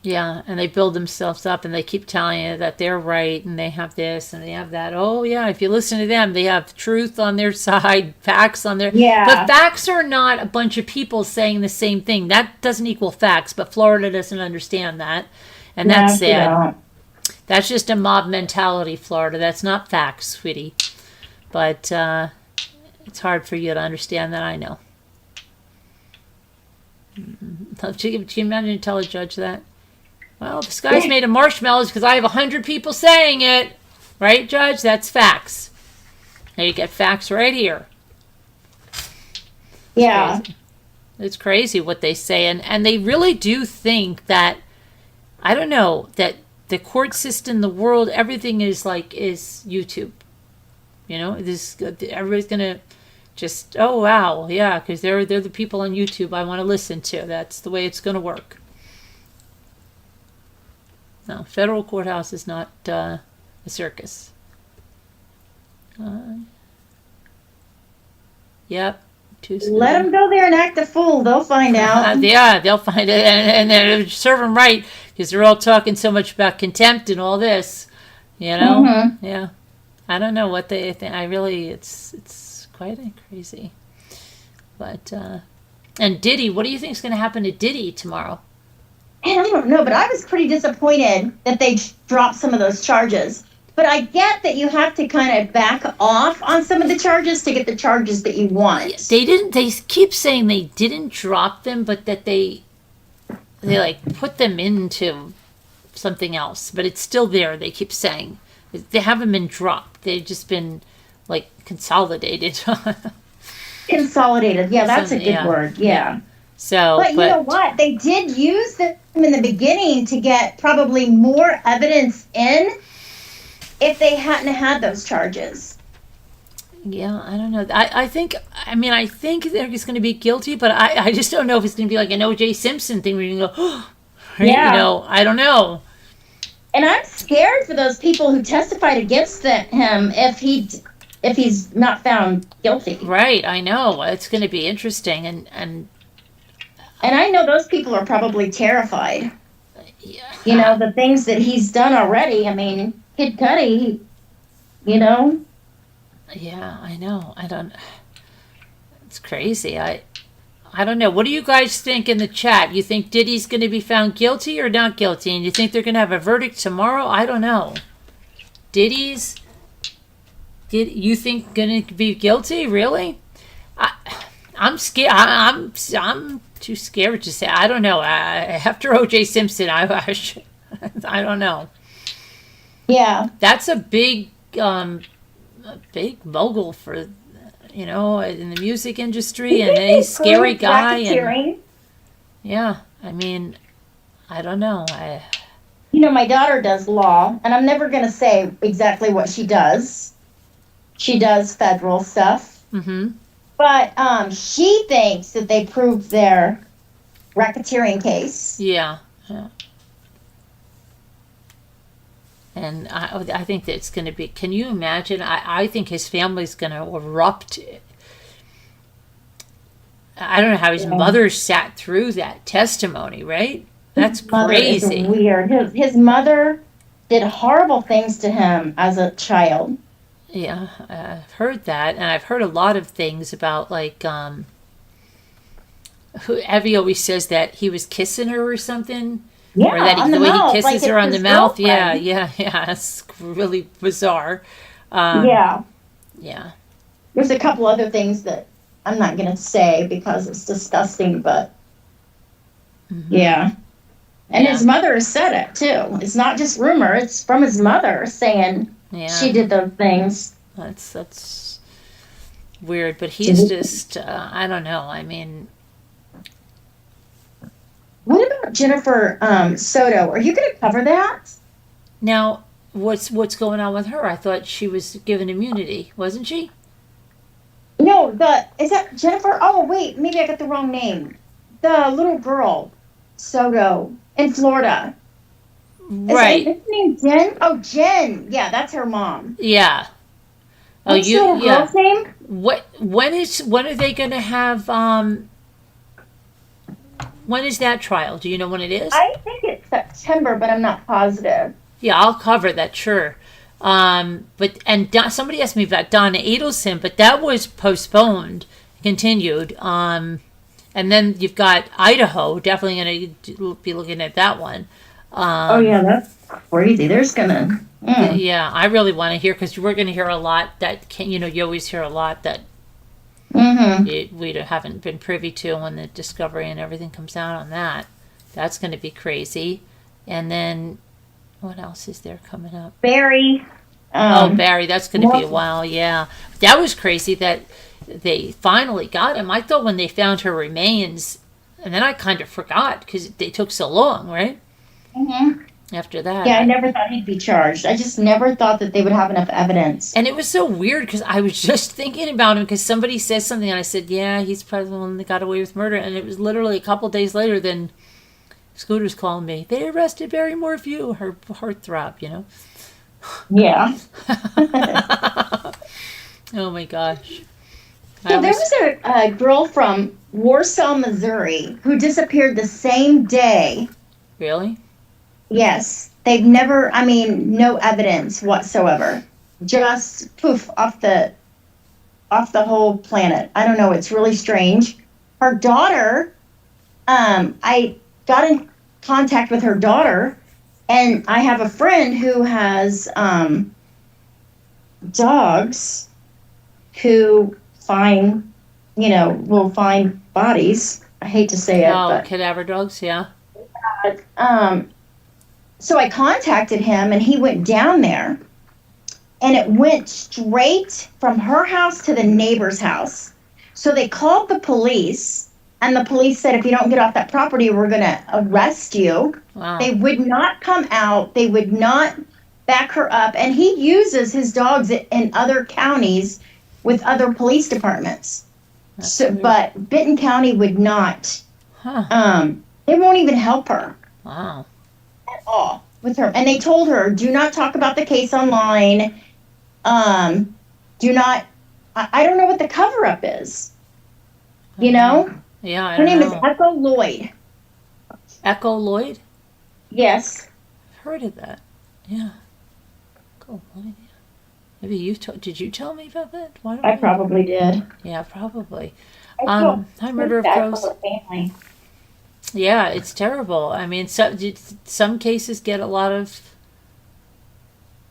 A: Yeah, and they build themselves up, and they keep telling you that they're right, and they have this, and they have that. Oh, yeah, if you listen to them, they have truth on their side, facts on their...
B: Yeah.
A: But facts are not a bunch of people saying the same thing. That doesn't equal facts, but Florida doesn't understand that, and that's sad. That's just a mob mentality, Florida. That's not facts, sweetie. But it's hard for you to understand that, I know. Can you imagine tell a judge that? Well, this guy's made of marshmallows because I have 100 people saying it. Right, Judge? That's facts. Now you get facts right here.
B: Yeah.
A: It's crazy what they say. And they really do think that, I don't know, that the court system, the world, everything is YouTube. Everybody's going to just, oh, wow, yeah, because they're the people on YouTube I want to listen to. That's the way it's going to work. No, federal courthouse is not a circus. Yep.
B: Let them go there and act a fool. They'll find out.
A: Yeah, they'll find it. And they'll serve them right because they're all talking so much about contempt and all this.
B: Mm-hmm.
A: Yeah. I don't know what they think. It's quite crazy. But, and Diddy, what do you think is going to happen to Diddy tomorrow?
B: And I don't know, but I was pretty disappointed that they dropped some of those charges. But I get that you have to kind of back off on some of the charges to get the charges that you want.
A: They keep saying they didn't drop them, but that they put them into something else. But it's still there, they keep saying. They haven't been dropped. They've just been, consolidated.
B: Consolidated, yeah, that's a good word, yeah. But you know what? They did use them in the beginning to get probably more evidence in if they hadn't had those charges.
A: Yeah, I don't know. I think they're just going to be guilty, but I just don't know if it's going to be like an O.J. Simpson thing where you can go, oh, right?
B: Yeah.
A: I don't know.
B: And I'm scared for those people who testified against him if he's not found guilty.
A: Right, I know. It's going to be interesting, and
B: I know those people are probably terrified.
A: Yeah.
B: The things that he's done already. I mean, Kid Cudi,
A: Yeah, I know. It's crazy. I don't know. What do you guys think in the chat? You think Diddy's going to be found guilty or not guilty? And you think they're going to have a verdict tomorrow? I don't know. You think going to be guilty? Really? I'm scared. I'm too scared to say. I don't know. After O.J. Simpson, I don't know.
B: Yeah,
A: That's a big mogul for, you know, in the music industry, and a scary guy. And yeah, I mean, I don't know.
B: You know, my daughter does law, and I'm never going to say exactly what she does. She does federal stuff.
A: Mm-hmm.
B: But she thinks that they proved their racketeering case.
A: Yeah. Yeah. And I think that it's going to be, can you imagine? I think his family's going to erupt. I don't know how his mother sat through that testimony, right? That's
B: His mother
A: crazy.
B: is weird. His mother did horrible things to him as a child.
A: Yeah, I've heard that. And I've heard a lot of things about, like, Evie always says that he was kissing her or something.
B: Yeah,
A: or that
B: on
A: the
B: the
A: way
B: mouth,
A: he kisses
B: like
A: her on
B: it's
A: the
B: his
A: mouth.
B: girlfriend.
A: Yeah. It's really bizarre.
B: Yeah.
A: Yeah.
B: There's a couple other things that I'm not going to say because it's disgusting, but yeah. And his mother has said it too. It's not just rumor, it's from his mother saying she did those things.
A: That's weird, but he's just, I don't know. I mean,
B: what about Jennifer Soto? Are you going to cover that?
A: now what's going on with her? I thought she was given immunity, wasn't she?
B: No, is that Jennifer? Oh, wait, maybe I got the wrong name. The little girl, Soto, in Florida.
A: Right.
B: Is her name Jen? Oh, Jen. Yeah, that's her mom.
A: Yeah. Oh,
B: What's the little girl's name?
A: When are they going to have, when is that trial? Do you know when it is?
B: I think it's September, but I'm not positive.
A: Yeah, I'll cover that, sure. Somebody asked me about Donna Adelson, but that was postponed, continued. And then you've got Idaho, definitely going to be looking at that one.
B: Oh yeah, that's crazy. There's gonna.
A: Yeah, I really want to hear, because we're going to hear a lot that you always hear a lot that we haven't been privy to when the discovery and everything comes out on that. That's going to be crazy. And then what else is there coming up?
B: Barry.
A: Barry, that's going to be a while. Yeah, that was crazy that they finally got him. I thought when they found her remains, and then I kind of forgot because they took so long, right? After that.
B: Yeah, I never thought he'd be charged. I just never thought that they would have enough evidence.
A: And it was so weird because I was just thinking about him because somebody said something and I said, yeah, he's probably the one that got away with murder. And it was literally a couple days later, then Scooter's calling me. They arrested Barry Morphew, her heartthrob,
B: Yeah.
A: Oh my gosh.
B: So there was a girl from Warsaw, Missouri, who disappeared the same day.
A: Really?
B: Yes. They've never, no evidence whatsoever. Just poof, off the whole planet. I don't know. It's really strange. Her daughter, I got in contact with her daughter, and I have a friend who has dogs who will find bodies. I hate to say it. But
A: cadaver dogs, yeah.
B: So I contacted him, and he went down there, and it went straight from her house to the neighbor's house. So they called the police, and the police said, if you don't get off that property, we're going to arrest you.
A: Wow.
B: They would not come out. They would not back her up. And he uses his dogs in other counties with other police departments. But Benton County would not. They won't even help her.
A: Wow.
B: At all with her. And they told her, do not talk about the case online. Do not. I don't know what the cover-up is.
A: Yeah,
B: her name is Echo Lloyd.
A: Echo Lloyd?
B: Yes.
A: I've heard of that. Yeah. Cool. Maybe did you tell me about that? Why don't
B: I probably did.
A: Yeah, probably. High murder of crows.
B: Family.
A: Yeah, it's terrible. I mean, some cases get a lot of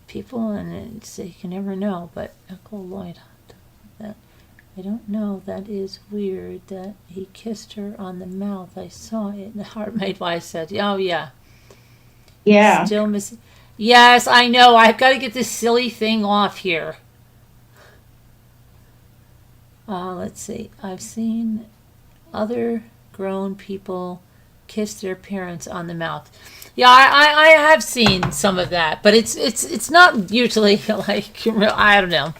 A: people, and you can never know. But Echo Lloyd, I don't know. That is weird that he kissed her on the mouth. I saw it in the heart made why I said, oh, yeah.
B: Yeah.
A: Still missing. Yes, I know. I've got to get this silly thing off here. Let's see. I've seen other grown people kiss their parents on the mouth. Yeah, I have seen some of that, but it's not usually like I don't know.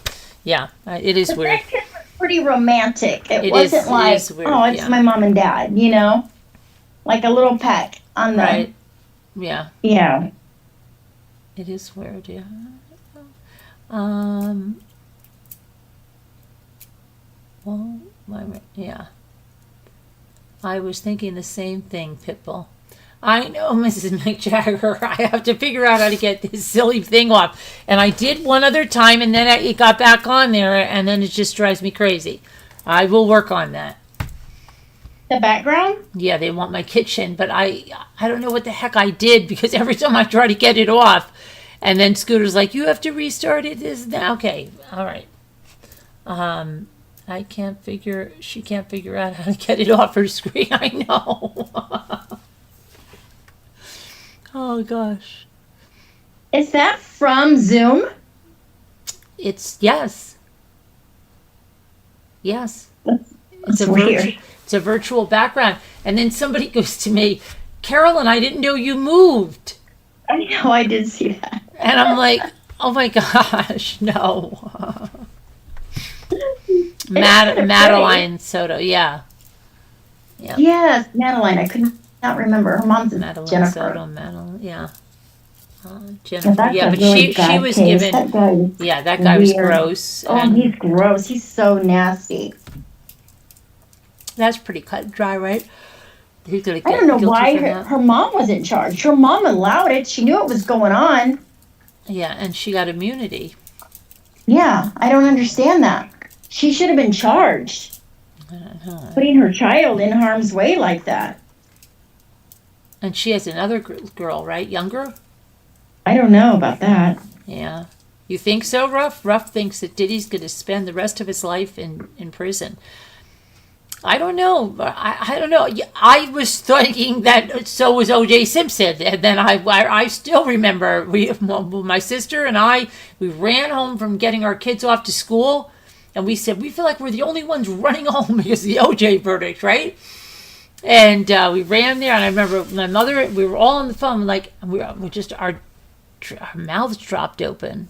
A: Yeah, it is
B: But
A: weird.
B: that kiss was pretty romantic. It
A: It
B: wasn't like,
A: is weird.
B: oh, it's
A: Yeah.
B: my mom and dad, you know? Like a little peck on the,
A: Right. Yeah.
B: yeah.
A: It is weird. Yeah. Um. Well, yeah. I was thinking the same thing, Pitbull. I know, Mrs. McJagger. I have to figure out how to get this silly thing off. And I did one other time, and then it got back on there, and then it just drives me crazy. I will work on that.
B: The background?
A: Yeah, they want my kitchen, but I don't know what the heck I did because every time I try to get it off, and then Scooter's like, you have to restart it. This now. Okay, all right. She can't figure out how to get it off her screen. I know. Oh gosh.
B: Is that from Zoom?
A: It's yes. Yes. It's
B: That's weird.
A: It's a virtual background. And then somebody goes to me, Carolyn, I didn't know you moved.
B: I know, I did see that.
A: And I'm like, oh my gosh, no. Madeline Soto, yeah. Yeah.
B: Yes, Madeline. I could not remember. Her mom's
A: Madeline
B: Jennifer.
A: Soto, Madeline, yeah.
B: Yeah,
A: Jennifer,
B: that's
A: yeah,
B: a
A: but
B: really
A: she
B: bad
A: was
B: case.
A: given,
B: That guy is
A: yeah, that guy was
B: weird.
A: gross.
B: Oh,
A: And
B: he's gross. He's so nasty.
A: that's pretty cut and dry, right? He's gonna
B: I
A: get
B: don't know
A: guilty
B: why
A: for
B: her,
A: that.
B: her mom was in charge. Her mom allowed it. She knew it was going on.
A: Yeah, and she got immunity.
B: Yeah, I don't understand that. She should have been charged.
A: I don't know.
B: Putting her child in harm's way like that.
A: And she has another girl, right? Younger?
B: I don't know about that.
A: Yeah. You think so, Ruff? Ruff thinks that Diddy's going to spend the rest of his life in prison. I don't know. I don't know. I was thinking that so was O.J. Simpson. And then I still remember my sister and we ran home from getting our kids off to school. And we said, we feel like we're the only ones running home because of the O.J. verdict, right? And we ran there. And I remember my mother, we were all on the phone, like, we just, our mouths dropped open.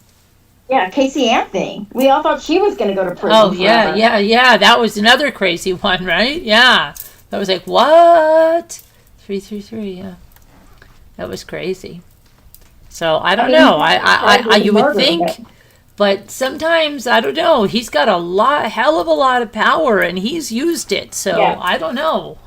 B: Yeah, Casey Anthony. We all thought she was going to go to prison.
A: Oh, yeah,
B: forever.
A: yeah. That was another crazy one, right? Yeah. That was like, what? 333, yeah. That was crazy. So I don't know. You would think, but sometimes, I don't know. He's got hell of a lot of power, and he's used it. So
B: Yeah.
A: I don't know.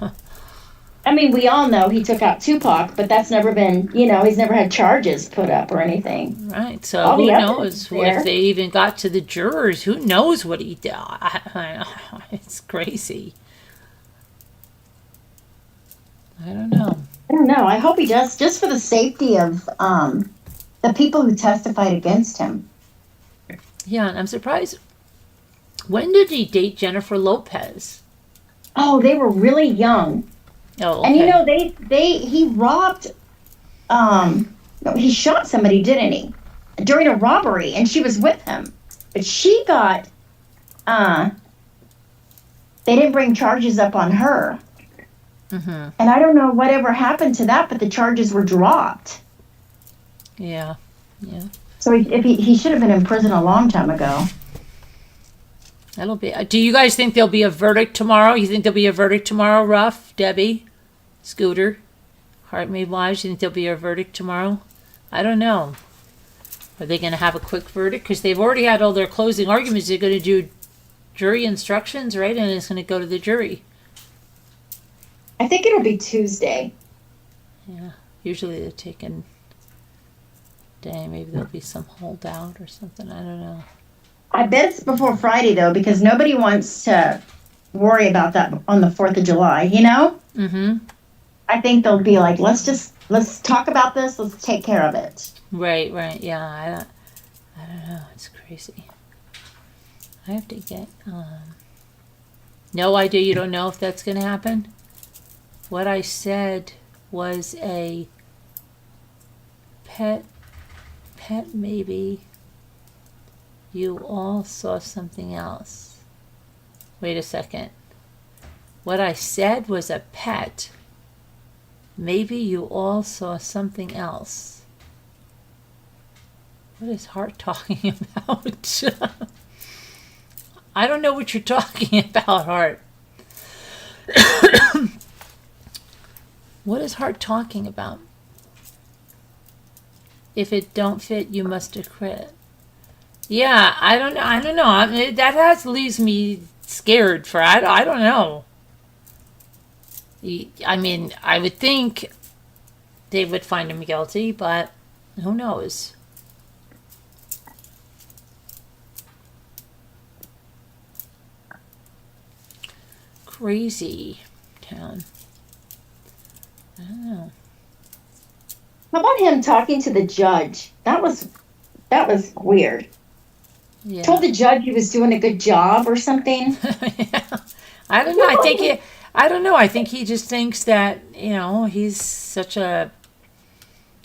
B: I mean, we all know he took out Tupac, but that's never been, he's never had charges put up or anything.
A: Right. So
B: All
A: who
B: the
A: knows
B: evidence is there.
A: if they even got to the jurors? Who knows what he did? It's crazy. I don't know.
B: I don't know. I hope he does, just for the safety of the people who testified against him.
A: Yeah, and I'm surprised. When did he date Jennifer Lopez?
B: Oh, they were really young.
A: Oh, okay.
B: And he robbed, no, he shot somebody, didn't he? During a robbery, and she was with him. But she got, they didn't bring charges up on her.
A: Mm-hmm.
B: And I don't know whatever happened to that, but the charges were dropped.
A: Yeah.
B: So he should have been in prison a long time ago.
A: That'll be. Do you guys think there'll be a verdict tomorrow? You think there'll be a verdict tomorrow, Ruff, Debbie, Scooter, Heart Made Wise? You think there'll be a verdict tomorrow? I don't know. Are they going to have a quick verdict? Because they've already had all their closing arguments. They're going to do jury instructions, right? And it's going to go to the jury.
B: I think it'll be Tuesday.
A: Yeah. Usually they're taking day. Maybe there'll be some holdout or something. I don't know.
B: I bet it's before Friday, though, because nobody wants to worry about that on the 4th of July, you know?
A: Mm-hmm.
B: I think they'll be like, let's talk about this. Let's take care of it.
A: Right. Yeah. I don't know. It's crazy. I have to get, no idea. You don't know if that's going to happen? What I said was a pet maybe. You all saw something else. Wait a second. What I said was a pet. Maybe you all saw something else. What is Hart talking about? I don't know what you're talking about, Hart. What is Hart talking about? If it don't fit, you must acquit. Yeah, I don't know. I mean, that leaves me scared for. I don't know. I mean, I would think they would find him guilty, but who knows? Crazy town. I don't know.
B: How about him talking to the judge? That was weird.
A: Yeah.
B: Told the judge he was doing a good job or something.
A: Yeah. I don't know. I don't know. I think he just thinks that, he's such a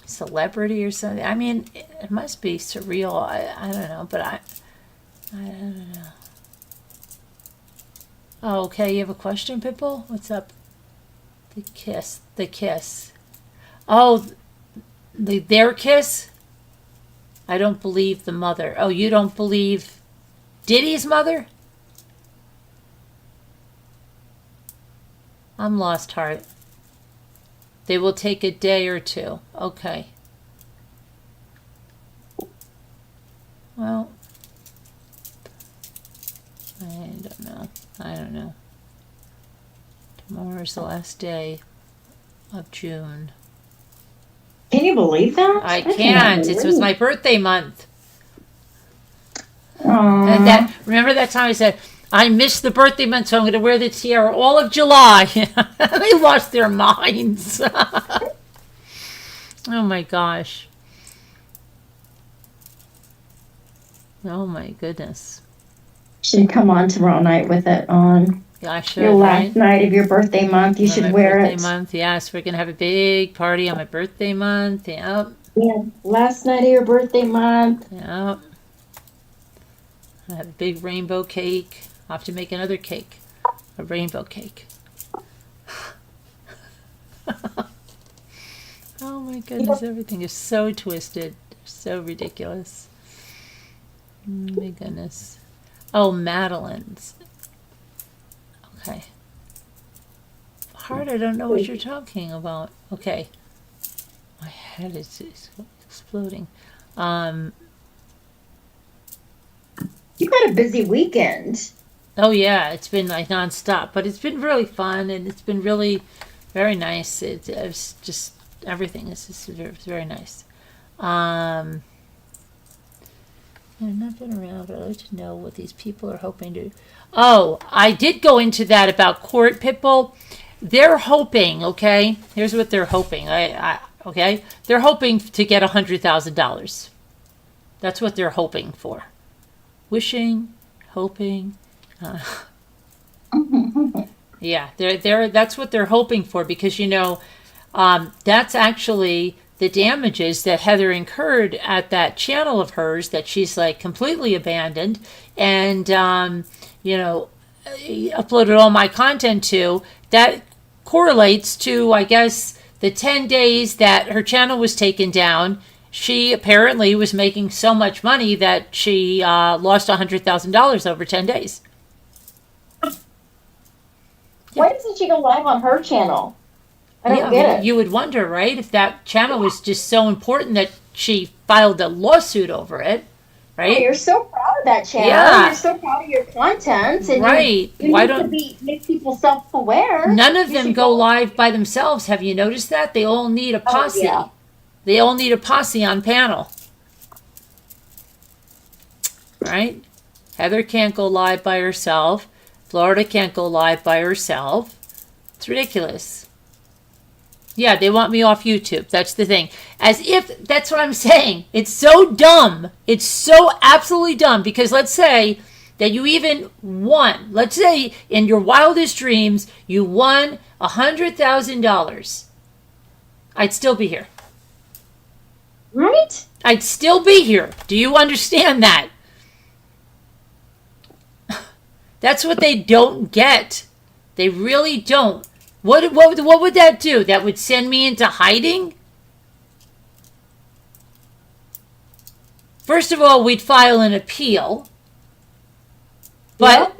A: celebrity or something. I mean, it must be surreal. I don't know, but I don't know. Oh, okay. You have a question, Pitbull? What's up? The kiss. Oh, their kiss? I don't believe the mother. Oh, you don't believe Diddy's mother? I'm lost, Heart. They will take a day or two. Okay. Well, I don't know. Tomorrow's the last day of June.
B: Can you believe that?
A: I can't. It was my birthday month.
B: Aww.
A: And remember that time I said, I missed the birthday month, so I'm going to wear the tiara all of July. They lost their minds. Oh my gosh. Oh my goodness.
B: Should come on tomorrow night with it on.
A: Yeah, I should.
B: Your last night of your birthday month, you should wear it.
A: Birthday month, yes. We're going to have a big party on my birthday month. Yep.
B: Yeah, last night of your birthday month.
A: Yep. I have a big rainbow cake. I'll have to make another cake. A rainbow cake. Oh my goodness, everything is so twisted. So ridiculous. My goodness. Oh, Madeline's. Okay. Hard, I don't know what you're talking about. Okay. My head is exploding.
B: You had a busy weekend.
A: Oh yeah, it's been like nonstop, but it's been really fun and it's been really very nice. It's just everything is just very nice. I've not been around, but I'd like to know what these people are hoping to. Oh, I did go into that about court, Pitbull. They're hoping. Okay, here's what they're hoping. Okay, they're hoping to get $100,000. That's what they're hoping for. Wishing, hoping. Yeah, that's what they're hoping for because that's actually the damages that Heather incurred at that channel of hers that she's like completely abandoned and uploaded all my content to. That correlates to, I guess, the 10 days that her channel was taken down. She apparently was making so much money that she lost $100,000 over 10 days.
B: Why doesn't she go live on her channel? I don't get it.
A: You would wonder, right? If that channel was just so important that she filed a lawsuit over it, right?
B: Oh, you're so proud of that channel.
A: Yeah.
B: You're so proud of your content. And
A: right.
B: You
A: Why
B: need
A: don't
B: to make people self-aware.
A: None of them go live by themselves. Have you noticed that? They all need a posse.
B: Oh, yeah.
A: They all need a posse on panel. Right? Heather can't go live by herself. Florida can't go live by herself. It's ridiculous. Yeah, they want me off YouTube. That's the thing. As if, that's what I'm saying. It's so dumb. It's so absolutely dumb. Because let's say that you even won. Let's say in your wildest dreams, you won $100,000. I'd still be here.
B: Right?
A: I'd still be here. Do you understand that? That's what they don't get. They really don't. What would that do? That would send me into hiding? First of all, we'd file an appeal. But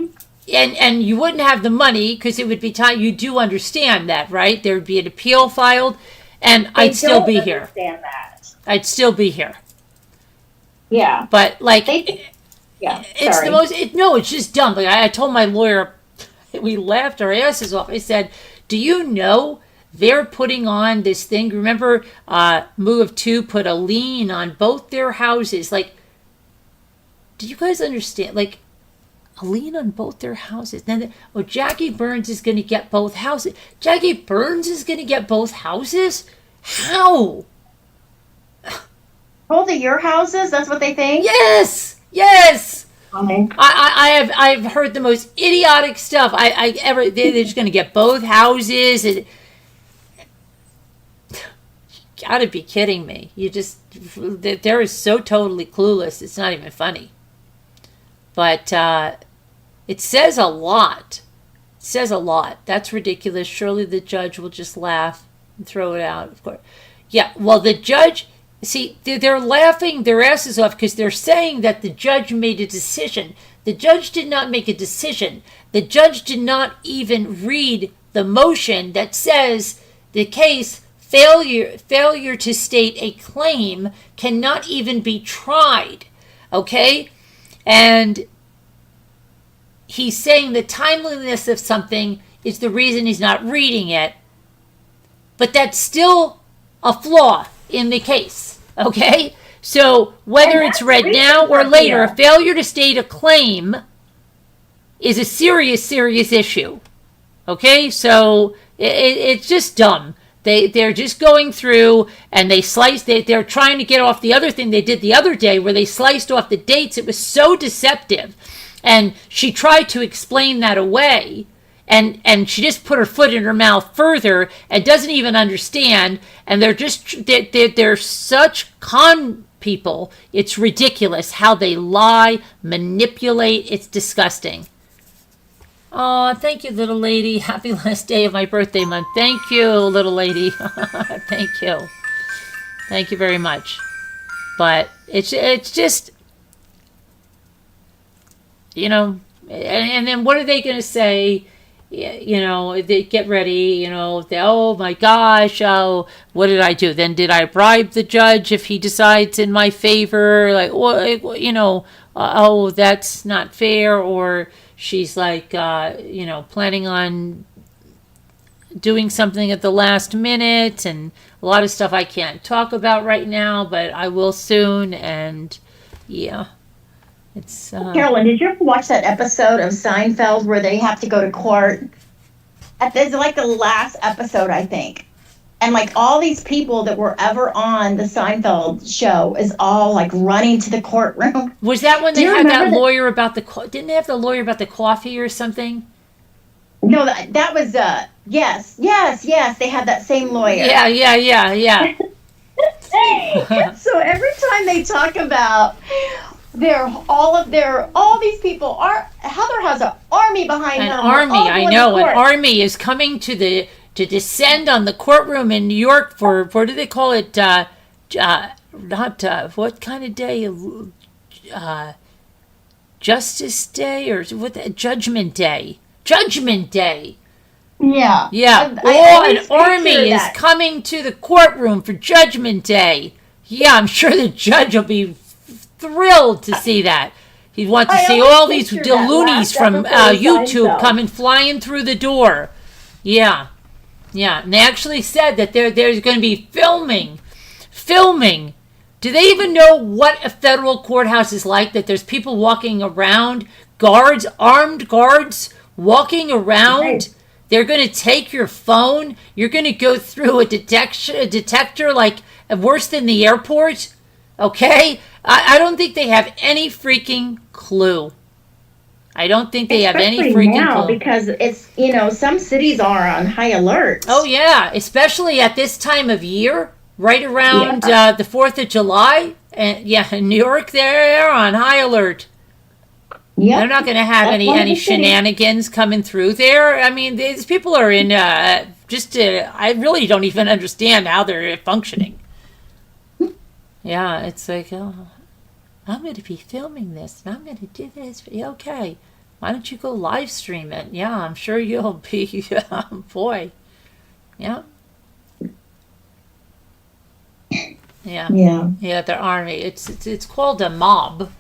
A: and you wouldn't have the money because it would be time. You do understand that, right? There would be an appeal filed, and I'd still be here.
B: Understand that.
A: I'd still be here.
B: Yeah.
A: But like,
B: yeah,
A: it's
B: sorry.
A: the most. No, it's just dumb. Like I told my lawyer, we laughed our asses off. I said, "Do you know they're putting on this thing? Remember, Move 2 put a lien on both their houses. Like, do you guys understand? Like." A lien on both their houses. Then, Jackie Burns is going to get both houses. Jackie Burns is going to get both houses? How?
B: Both of your houses? That's what they think?
A: Yes! I've heard the most idiotic stuff I ever. They're just going to get both houses. And, you gotta be kidding me. They're so totally clueless. It's not even funny. But it says a lot. It says a lot. That's ridiculous. Surely the judge will just laugh and throw it out, of course. Yeah, well, the judge, see, they're laughing their asses off because they're saying that the judge made a decision. The judge did not make a decision. The judge did not even read the motion that says the case failure to state a claim cannot even be tried. Okay? And he's saying the timeliness of something is the reason he's not reading it. But that's still a flaw in the case. Okay? So whether it's read now or later, a failure to state a claim is a serious, serious issue. Okay? So it's just dumb. They're just going through and they're trying to get off the other thing they did the other day where they sliced off the dates. It was so deceptive. And she tried to explain that away. And she just put her foot in her mouth further and doesn't even understand. And they're such con people. It's ridiculous how they lie, manipulate. It's disgusting. Oh, thank you, little lady. Happy last day of my birthday month. Thank you, little lady. Thank you. Thank you very much. But it's just, and then what are they going to say? They get ready, oh my gosh, oh, what did I do? Then did I bribe the judge if he decides in my favor? Like, oh, that's not fair. Or she's like, planning on doing something at the last minute, and a lot of stuff I can't talk about right now, but I will soon. And yeah, it's
B: Carolyn, did you ever watch that episode of Seinfeld where they have to go to court? It's like the last episode, I think. And like all these people that were ever on the Seinfeld show is all like running to the courtroom.
A: Was that when they had that lawyer about didn't they have the lawyer about the coffee or something?
B: No, that was, yes. They had that same lawyer.
A: Yeah.
B: So every time they talk about all these people Heather has an army behind her.
A: An army, I know. An army is coming to descend on the courtroom in New York for, what do they call it? What kind of day? Justice Day or what? Judgment Day. Judgment Day.
B: Yeah.
A: Yeah. An army is coming to the courtroom for Judgment Day. Yeah, I'm sure the judge will be thrilled to see that. He'd want to see all these loonies from YouTube coming flying through the door. Yeah. And they actually said that there's going to be filming. Do they even know what a federal courthouse is like? That there's people walking around, armed guards walking around. Right. They're going to take your phone. You're going to go through a detector like worse than the airport. Okay? I don't think they have any freaking clue. I don't think they have any freaking clue.
B: Because it's, some cities are on high alert.
A: Oh, yeah. Especially at this time of year, right around the 4th of July. And in New York, they're on high alert. They're
B: Yep.
A: not going to have
B: That's one of
A: any
B: the cities.
A: shenanigans coming through there. I mean, these people are in I really don't even understand how they're functioning. Yeah, it's like, oh, I'm going to be filming this and I'm going to do this. Yeah, okay. Why don't you go live stream it? Yeah, I'm sure you'll be, boy. Yeah. Yeah.
B: Yeah.
A: Yeah, their army. It's called a mob,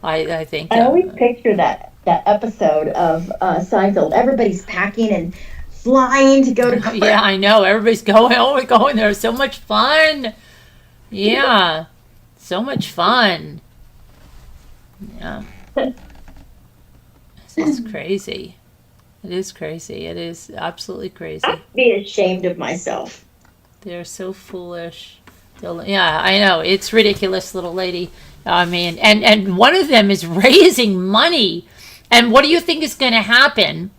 A: I think.
B: I always picture that episode of Seinfeld. Everybody's packing and flying to go to court.
A: Yeah, I know. Everybody's going, oh, we're going there. So much fun. Yeah. So much fun. Yeah. It's crazy. It is crazy. It is absolutely crazy.
B: I'd be ashamed of myself.
A: They're so foolish. Yeah, I know. It's ridiculous, little lady. I mean, and one of them is raising money. And what do you think is going to happen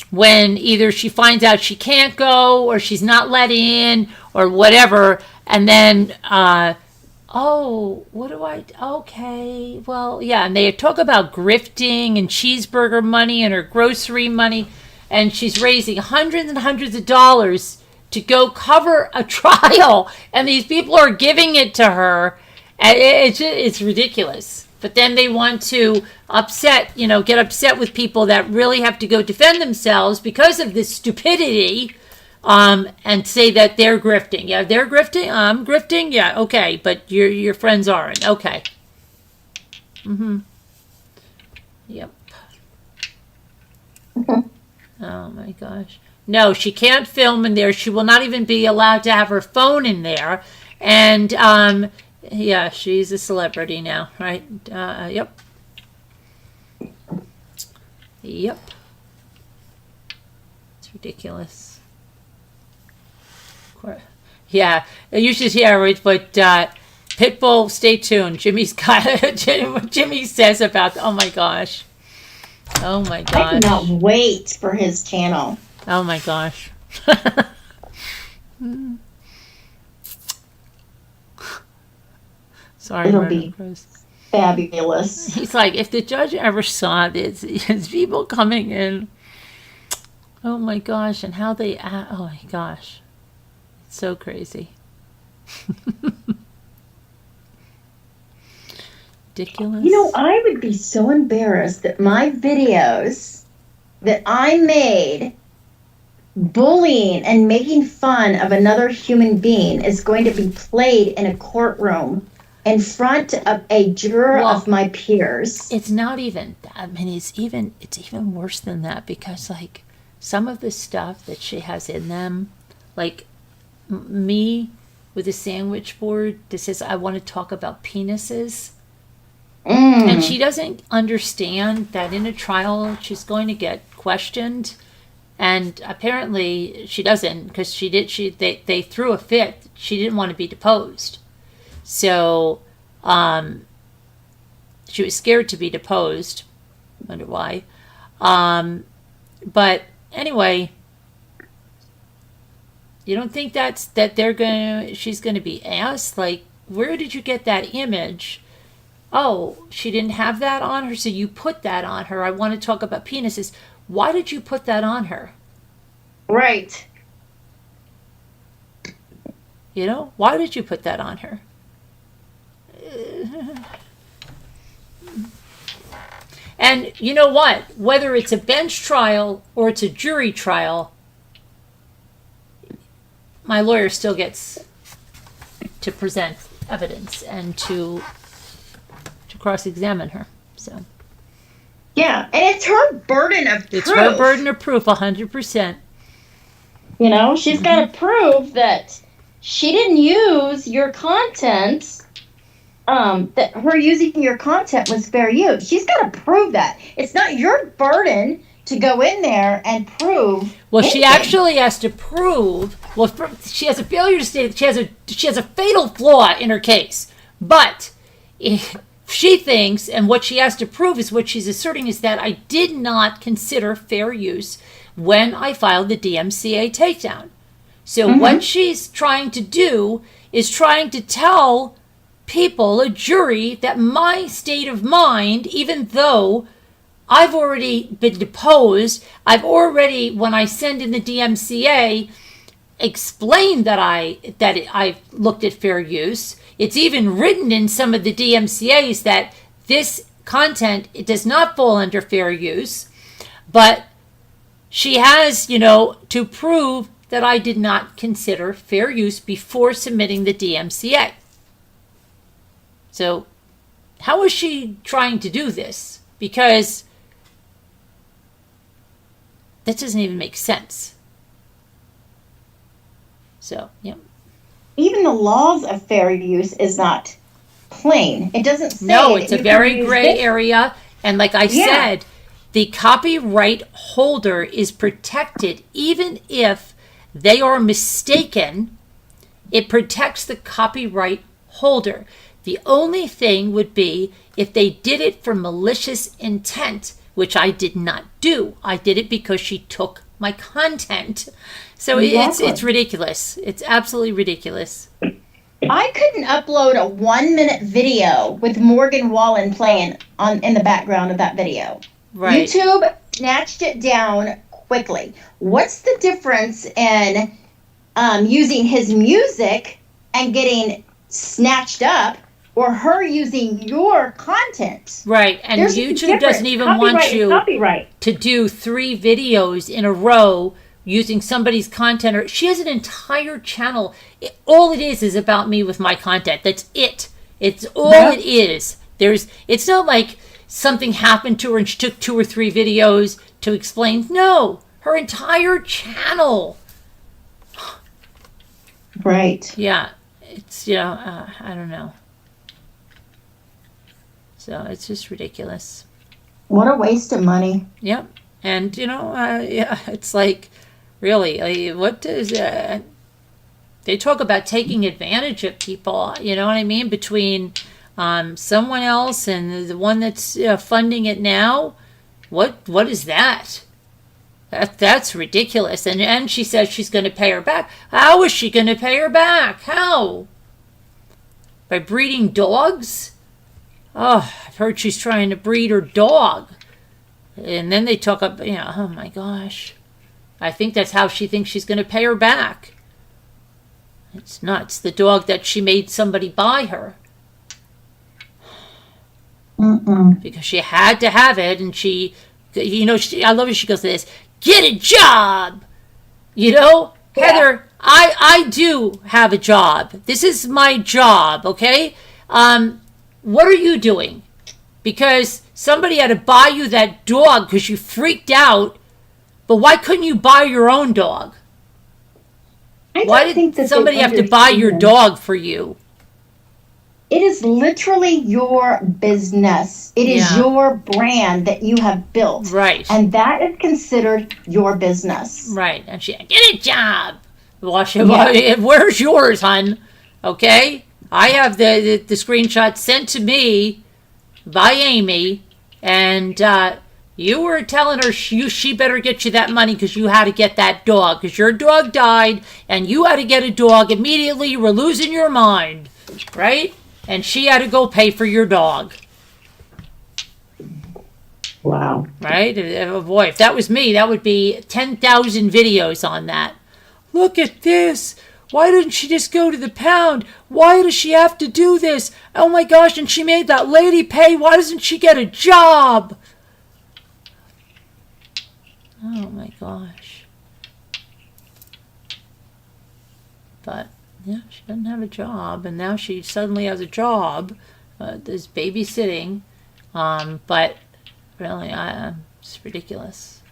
A: when either she finds out she can't go or she's not let in or whatever? And then, okay, well, yeah. And they talk about grifting and cheeseburger money and her grocery money. And she's raising hundreds and hundreds of dollars to go cover a trial, and these people are giving it to her. And it's ridiculous. But then they want to get upset with people that really have to go defend themselves because of this stupidity, and say that they're grifting. Yeah, they're grifting. I'm grifting. Yeah, okay, but your friends aren't. Okay. Yep. Oh my gosh. No, she can't film in there. She will not even be allowed to have her phone in there. And, yeah, she's a celebrity now, right? Yep. Yep. It's ridiculous. Yeah, you should hear it, but Pitbull, stay tuned. Jimmy's got what Jimmy says about, oh my gosh. Oh my
B: I
A: gosh.
B: cannot wait for his channel.
A: Oh my gosh. Sorry,
B: It'll
A: Murder
B: be
A: Bros.
B: fabulous.
A: He's like, if the judge ever saw this, it's people coming in. Oh my gosh, and how they act. Oh my gosh. It's so crazy. Ridiculous.
B: You know, I would be so embarrassed that my videos that I made bullying and making fun of another human being is going to be played in a courtroom in front of a juror of my peers.
A: It's not even that. I mean, it's even worse than that, because like some of the stuff that she has in them, like me with a sandwich board that says I want to talk about penises. And she doesn't understand that in a trial she's going to get questioned, and apparently she doesn't, because they threw a fit. She didn't want to be deposed, so she was scared to be deposed. Wonder why. But anyway, you don't think she's gonna be asked, like, where did you get that image? Oh, she didn't have that on her, so you put that on her. I want to talk about penises. Why did you put that on her?
B: Right.
A: You know, why did you put that on her? And you know what? Whether it's a bench trial or it's a jury trial, my lawyer still gets to present evidence and to cross-examine her. So
B: Yeah, and it's her burden of proof.
A: it's her burden of proof, 100%.
B: You know, she's got to prove that she didn't use your content, that her using your content was fair use. She's got to prove that. It's not your burden to go in there and prove.
A: Well,
B: anything.
A: she actually has to prove. Well, she has a failure to state. She has a fatal flaw in her case. But she thinks, and what she has to prove is what she's asserting is that I did not consider fair use when I filed the DMCA takedown. So what she's trying to do is trying to tell people, a jury, that my state of mind, even though I've already been deposed. I've already, when I send in the DMCA, explained that I looked at fair use. It's even written in some of the DMCAs that this content, it does not fall under fair use, but she has, to prove that I did not consider fair use before submitting the DMCA. So how is she trying to do this? Because that doesn't even make sense. So, yeah.
B: Even the laws of fair use is not plain. It doesn't say.
A: No, it's a very gray area. And like I said, the copyright holder is protected even if they are mistaken. It protects the copyright holder. The only thing would be if they did it for malicious intent, which I did not do. I did it because she took my content. So it's ridiculous. It's absolutely ridiculous.
B: I couldn't upload a 1-minute video with Morgan Wallen playing in the background of that video.
A: Right.
B: YouTube snatched it down quickly. What's the difference in using his music and getting snatched up, or her using your content?
A: Right, and YouTube doesn't even want you to do 3 videos in a row using somebody's content. Or she has an entire channel. All it is about me with my content. That's it. It's all it is. It's not like something happened to her and she took 2 or 3 videos to explain. No, her entire channel.
B: Right.
A: Yeah, it's, I don't know. So it's just ridiculous.
B: What a waste of money.
A: Yep. And, it's like, really, what does, they talk about taking advantage of people, you know what I mean? Between someone else and the one that's funding it now. What is that? That's ridiculous. And she says she's going to pay her back. How is she going to pay her back? How? By breeding dogs? Oh, I've heard she's trying to breed her dog. And then they talk about, oh my gosh. I think that's how she thinks she's going to pay her back. It's nuts. The dog that she made somebody buy her. Because she had to have it, and she, I love it. She goes to this, get a job. Heather, I do have a job. This is my job, okay? What are you doing? Because somebody had to buy you that dog because you freaked out. But why couldn't you buy your own dog? Why did somebody have to buy your dog for you?
B: It is literally your business. It is your brand that you have built.
A: Right.
B: And that is considered your business.
A: Right. And she, get a job. Where's yours, hun? Okay? I have the screenshot sent to me by Amy, and you were telling her she better get you that money because you had to get that dog because your dog died and you had to get a dog immediately. You were losing your mind, right? And she had to go pay for your dog.
B: Wow.
A: Right? Oh boy, if that was me, that would be 10,000 videos on that. Look at this. Why didn't she just go to the pound? Why does she have to do this? Oh my gosh, and she made that lady pay. Why doesn't she get a job? Oh my gosh. But, she doesn't have a job, and now she suddenly has a job. There's babysitting. But really, it's ridiculous.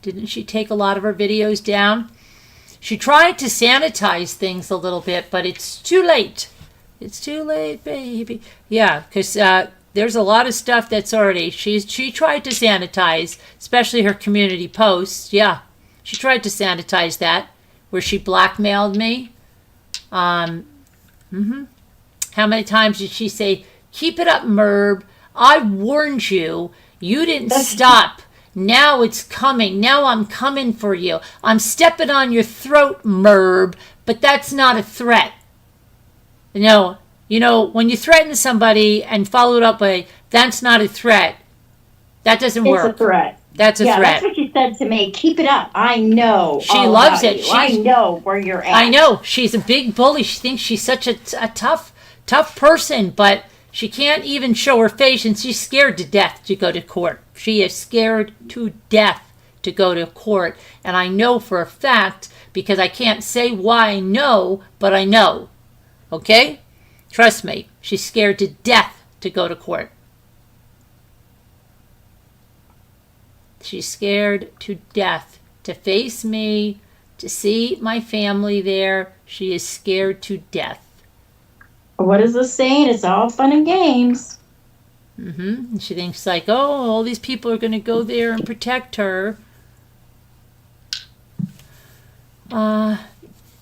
A: Didn't she take a lot of her videos down? She tried to sanitize things a little bit, but it's too late. It's too late, baby. Yeah, because there's a lot of stuff that's already... She tried to sanitize, especially her community posts. Yeah, she tried to sanitize that, where she blackmailed me. How many times did she say, keep it up, Merb. I warned you. You didn't stop. Now it's coming. Now I'm coming for you. I'm stepping on your throat, Merb, but that's not a threat. when you threaten somebody and follow it up by, that's not a threat, that doesn't
B: It's
A: work.
B: a threat.
A: That's a
B: Yeah,
A: threat.
B: that's what she said to me. Keep it up. I know.
A: She
B: all
A: loves
B: about
A: it.
B: you. I know where you're at.
A: I know. She's a big bully. She thinks she's such a tough person, but she can't even show her face, and she's scared to death to go to court. She is scared to death to go to court. And I know for a fact, because I can't say why I know, but I know. Okay? Trust me. She's scared to death to go to court. She's scared to death to face me, to see my family there. She is scared to death.
B: What is this saying? It's all fun and games.
A: And she thinks like, oh, all these people are going to go there and protect her.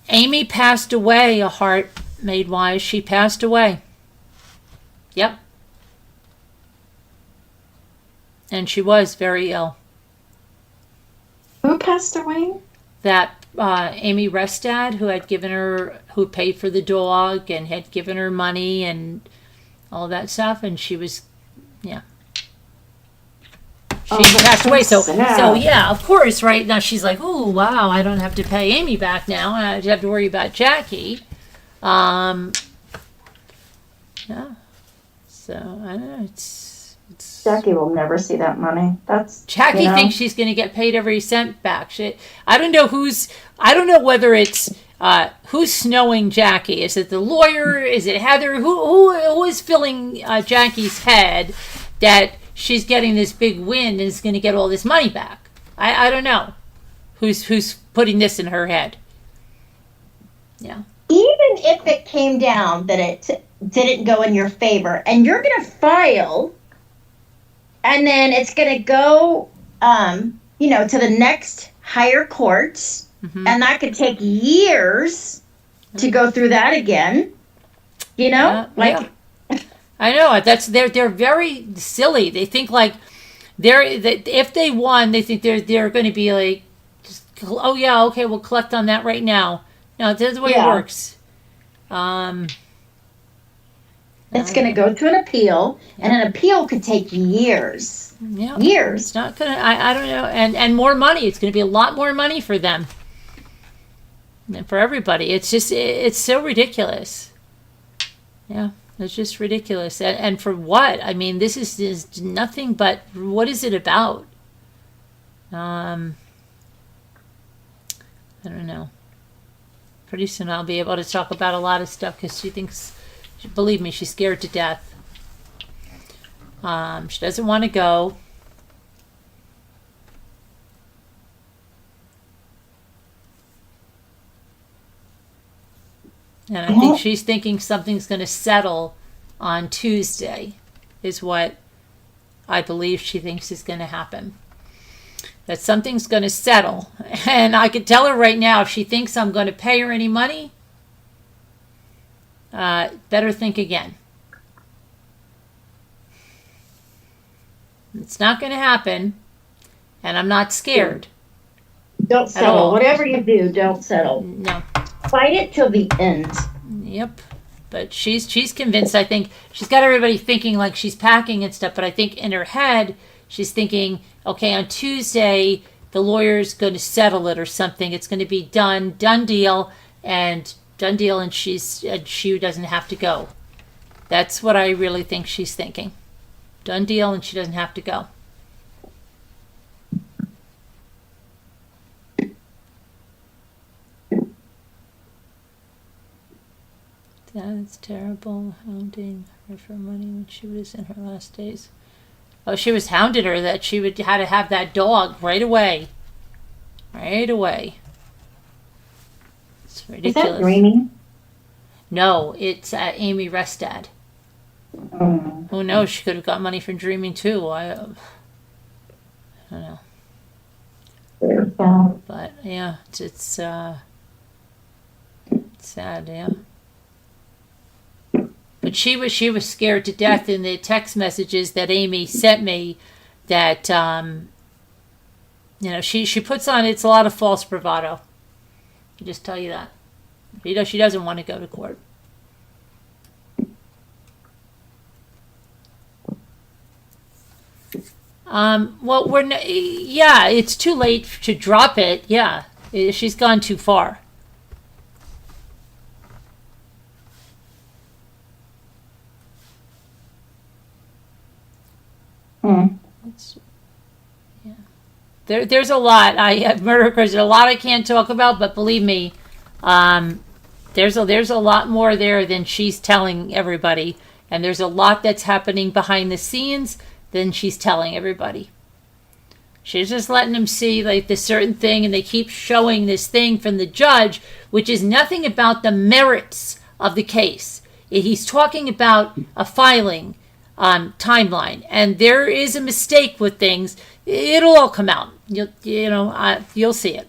A: Amy passed away, a heart made wise. She passed away. Yep. And she was very ill.
B: Who passed away?
A: That Amy Restad, who paid for the dog and had given her money and all that stuff, and she was, yeah. She passed away. So yeah, of course, right now she's like, oh wow, I don't have to pay Amy back now. I just have to worry about Jackie. Yeah. So I don't know. It's
B: Jackie will never see that money.
A: Jackie thinks she's going to get paid every cent back. I don't know whether it's who's snowing Jackie. Is it the lawyer? Is it Heather? Who is filling Jackie's head that she's getting this big win and is going to get all this money back? I don't know who's putting this in her head. Yeah.
B: Even if it came down that it didn't go in your favor, and you're going to file. And then it's going to go, to the next higher courts, and that could take years to go through that again.
A: Yeah. I know they're very silly. They think like if they won, they think they're going to be like, oh yeah, okay, we'll collect on that right now. No, that's the way it works.
B: It's going to go to an appeal, and an appeal could take years.
A: Yeah.
B: Years.
A: It's not going to, I don't know, and more money. It's going to be a lot more money for them and for everybody. It's just, it's so ridiculous. Yeah, it's just ridiculous. And for what? I mean, this is nothing but, what is it about? I don't know. Pretty soon I'll be able to talk about a lot of stuff because she thinks, believe me, she's scared to death. She doesn't want to go. And I think she's thinking something's going to settle on Tuesday, is what I believe she thinks is going to happen. That something's going to settle. And I could tell her right now, if she thinks I'm going to pay her any money, better think again. It's not going to happen, and I'm not scared.
B: Don't settle. Whatever you do, don't settle.
A: No.
B: Fight it till the end.
A: Yep. But she's convinced. I think she's got everybody thinking like she's packing and stuff, but I think in her head she's thinking, okay, on Tuesday the lawyer's going to settle it or something. It's going to be done deal, and she doesn't have to go. That's what I really think she's thinking. Done deal, and she doesn't have to go. That's terrible. Hounding her for money when she was in her last days. Oh, she was hounded her that she had to have that dog right away. Right away. It's ridiculous.
B: Is that dreaming?
A: No, it's Amy Restad. Who knows? She could have got money from dreaming too. I don't know. But yeah, it's sad, yeah. But she was scared to death in the text messages that Amy sent me. That she puts on, it's a lot of false bravado. I just tell you that. She doesn't want to go to court. Well, yeah, it's too late to drop it. Yeah, she's gone too far. Yeah. There's a lot. I have murder cases. A lot I can't talk about, but believe me, there's a lot more there than she's telling everybody, and there's a lot that's happening behind the scenes than she's telling everybody. She's just letting them see like this certain thing, and they keep showing this thing from the judge, which is nothing about the merits of the case. He's talking about a filing timeline, and there is a mistake with things. It'll all come out. You'll see it.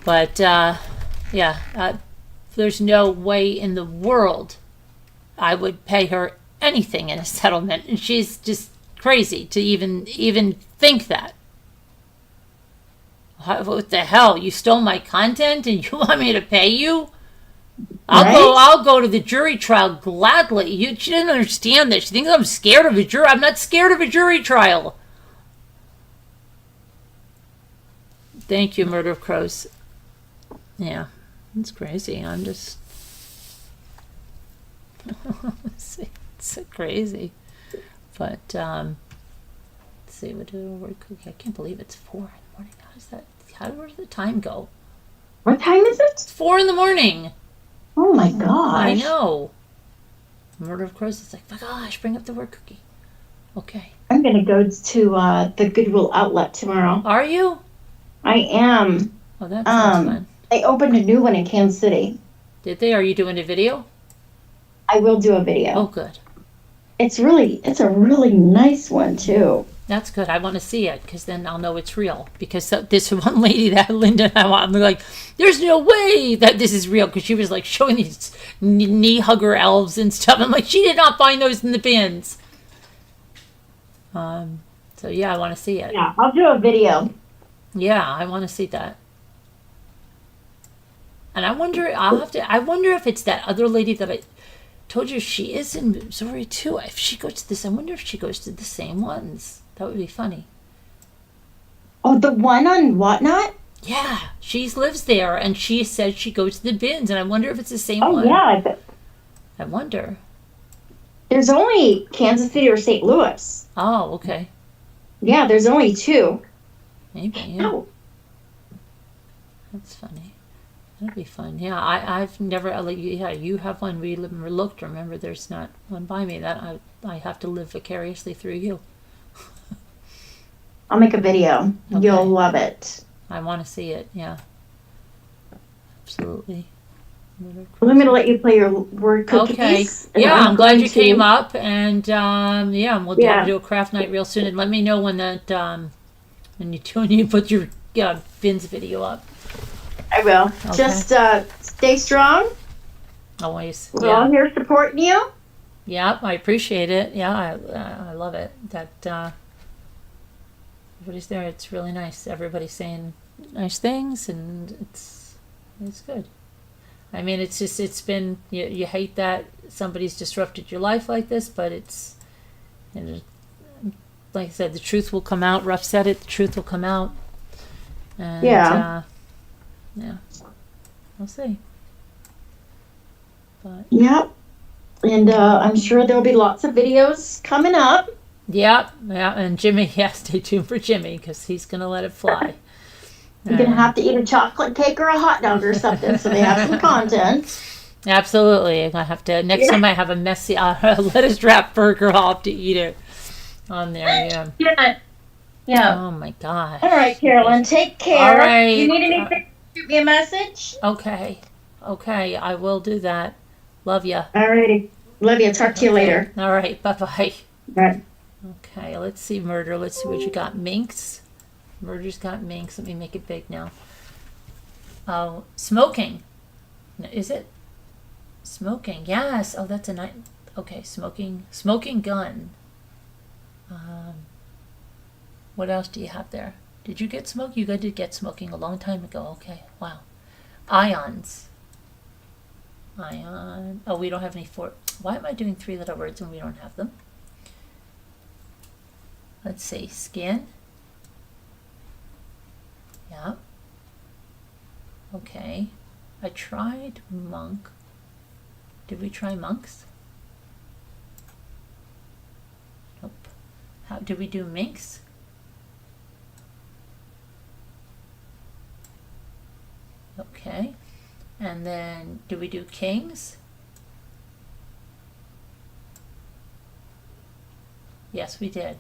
A: But there's no way in the world I would pay her anything in a settlement, and she's just crazy to even think that. What the hell? You stole my content and you want me to pay you? I'll go to the jury trial gladly. She didn't understand this. She thinks I'm scared of a jury. I'm not scared of a jury trial. Thank you, Murder of Crows. Yeah, it's crazy. I'm just... it's so crazy. But, let's see, what did a word cookie? I can't believe it's 4 in the morning. Where did the time go?
B: What time is it?
A: It's 4 in the morning.
B: Oh my gosh.
A: I know. Murder of Crows is like, my gosh, bring up the word cookie. Okay.
B: I'm going to go to the Goodwill outlet tomorrow.
A: Are you?
B: I am.
A: Oh, that sounds fun.
B: They opened a new one in Kansas City.
A: Did they? Are you doing a video?
B: I will do a video.
A: Oh, good.
B: It's a really nice one, too.
A: That's good. I want to see it, because then I'll know it's real. Because this one lady that Linda and I want, I'm like, there's no way that this is real, because she was like showing these knee hugger elves and stuff. I'm like, she did not find those in the bins. So yeah, I want to see it.
B: Yeah, I'll do a video.
A: Yeah, I want to see that. And I wonder if it's that other lady that I told you she is in Missouri too. If she goes to this, I wonder if she goes to the same ones. That would be funny.
B: Oh, the one on Whatnot?
A: Yeah, she lives there, and she says she goes to the bins, and I wonder if it's the same
B: one. Oh, yeah.
A: I wonder.
B: There's only Kansas City or St. Louis.
A: Oh, okay.
B: Yeah, there's only 2.
A: Maybe, yeah. Oh. That's funny. That'd be fun. Yeah, I've never, you have one. We looked, remember, there's not one by me. That I have to live vicariously through you.
B: I'll make a video. Okay. You'll love it.
A: I want to see it, yeah. Absolutely.
B: Well, I'm going to let you play your word cookies.
A: Okay. Yeah, I'm glad you came up, and we'll do a craft night real soon. And let me know when that when you put your bins video up.
B: I will. Okay. Just stay strong.
A: Always.
B: We're all here supporting you.
A: Yeah, I appreciate it. Yeah, I love it. That everybody's there. It's really nice. Everybody's saying nice things, and it's good. I mean, it's been, you hate that somebody's disrupted your life like this, but it's, like I said, the truth will come out. Ruff said it, the truth will come out. And, yeah, we'll see. But,
B: yep. And I'm sure there'll be lots of videos coming up.
A: Yeah, and Jimmy, stay tuned for Jimmy, because he's going to let it fly.
B: You're going to have to eat a chocolate cake or a hot dog or something, so they have some content.
A: Absolutely. I have to, next time I have a messy lettuce wrap burger, I'll have to eat it on there,
B: Yeah.
A: Oh, my gosh.
B: All right, Carolyn, take care.
A: All right.
B: You need anything, shoot me a message.
A: Okay, I will do that. Love you.
B: All righty. Love you. Talk to you later.
A: All right, bye-bye.
B: Bye.
A: Okay, let's see, Murder. Let's see what you got. Minx. Murder's got minx. Let me make it big now. Oh, smoking. Is it? Smoking. Yes. Oh, that's a nice. Okay, smoking gun. What else do you have there? Did you get smoke? You did get smoking a long time ago. Okay. Wow. Ions. Ion. Oh, we don't have any for. Why am I doing 3 little words when we don't have them? Let's see, skin. Yeah. Okay. I tried monk. Did we try monks? Nope. How did we do minks? Okay. And then do we do kings? Yes, we did.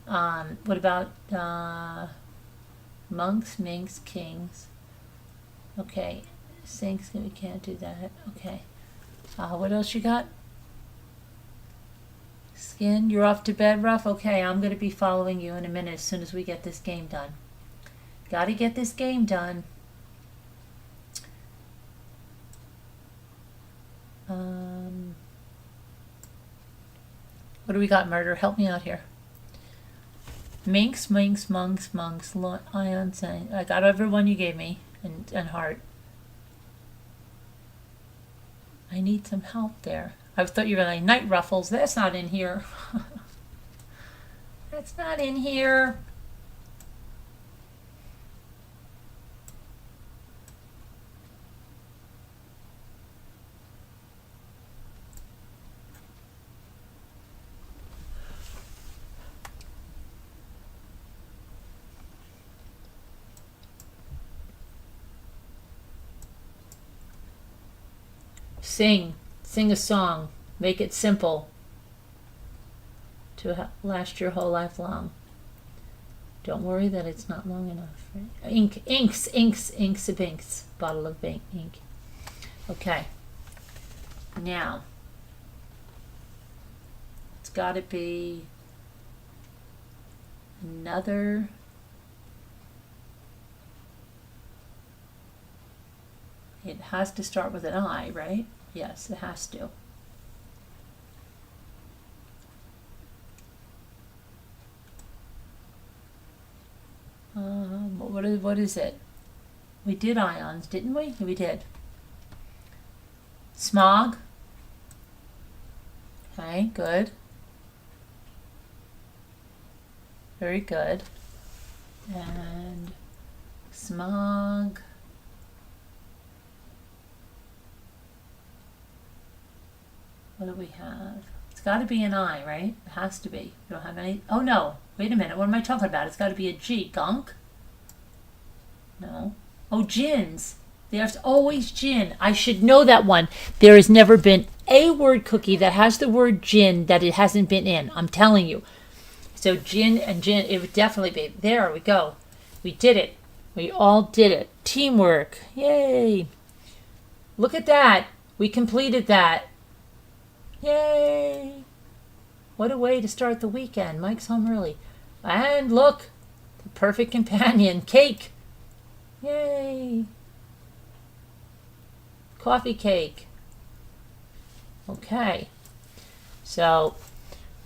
A: What about monks, minks, kings? Okay. Sinks, we can't do that. Okay. What else you got? Skin, you're off to bed, Ruff? Okay, I'm going to be following you in a minute as soon as we get this game done. Got to get this game done. What do we got, Murder? Help me out here. Minks, monks, ions. I got every one you gave me, and heart. I need some help there. I thought you were like night ruffles. That's not in here. That's not in here. Sing a song. Make it simple to last your whole life long. Don't worry that it's not long enough. Right? Inks of inks. Bottle of ink. Okay. Now, it's got to be another. It has to start with an I, right? Yes, it has to. What is it? We did ions, didn't we? We did. Smog. Okay, good. Very good. And smog. What do we have? It's got to be an I, right? It has to be. We don't have any. Oh, no. Wait a minute. What am I talking about? It's got to be a G. Gunk? No. Oh, gins. There's always gin. I should know that one. There has never been a word cookie that has the word gin that it hasn't been in. I'm telling you. So gin and gin, it would definitely be. There we go. We did it. We all did it. Teamwork. Yay. Look at that. We completed that. Yay! What a way to start the weekend. Mike's home early. And look, the perfect companion. Cake. Yay! Coffee cake. Okay. So,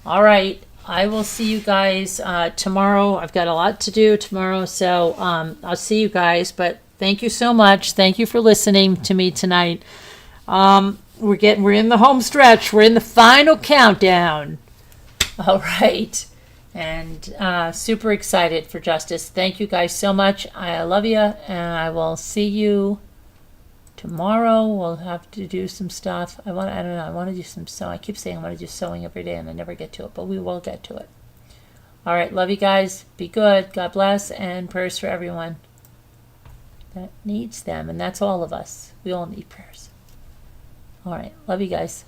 A: all right. I will see you guys tomorrow. I've got a lot to do tomorrow, so I'll see you guys. But thank you so much. Thank you for listening to me tonight. We're in the home stretch. We're in the final countdown. All right. And super excited for justice. Thank you guys so much. I love you. And I will see you tomorrow. We'll have to do some stuff. I don't know. I want to do some sewing. I keep saying I want to do sewing every day and I never get to it, but we will get to it. All right. Love you guys. Be good. God bless. And prayers for everyone that needs them. And that's all of us. We all need prayers. All right. Love you guys.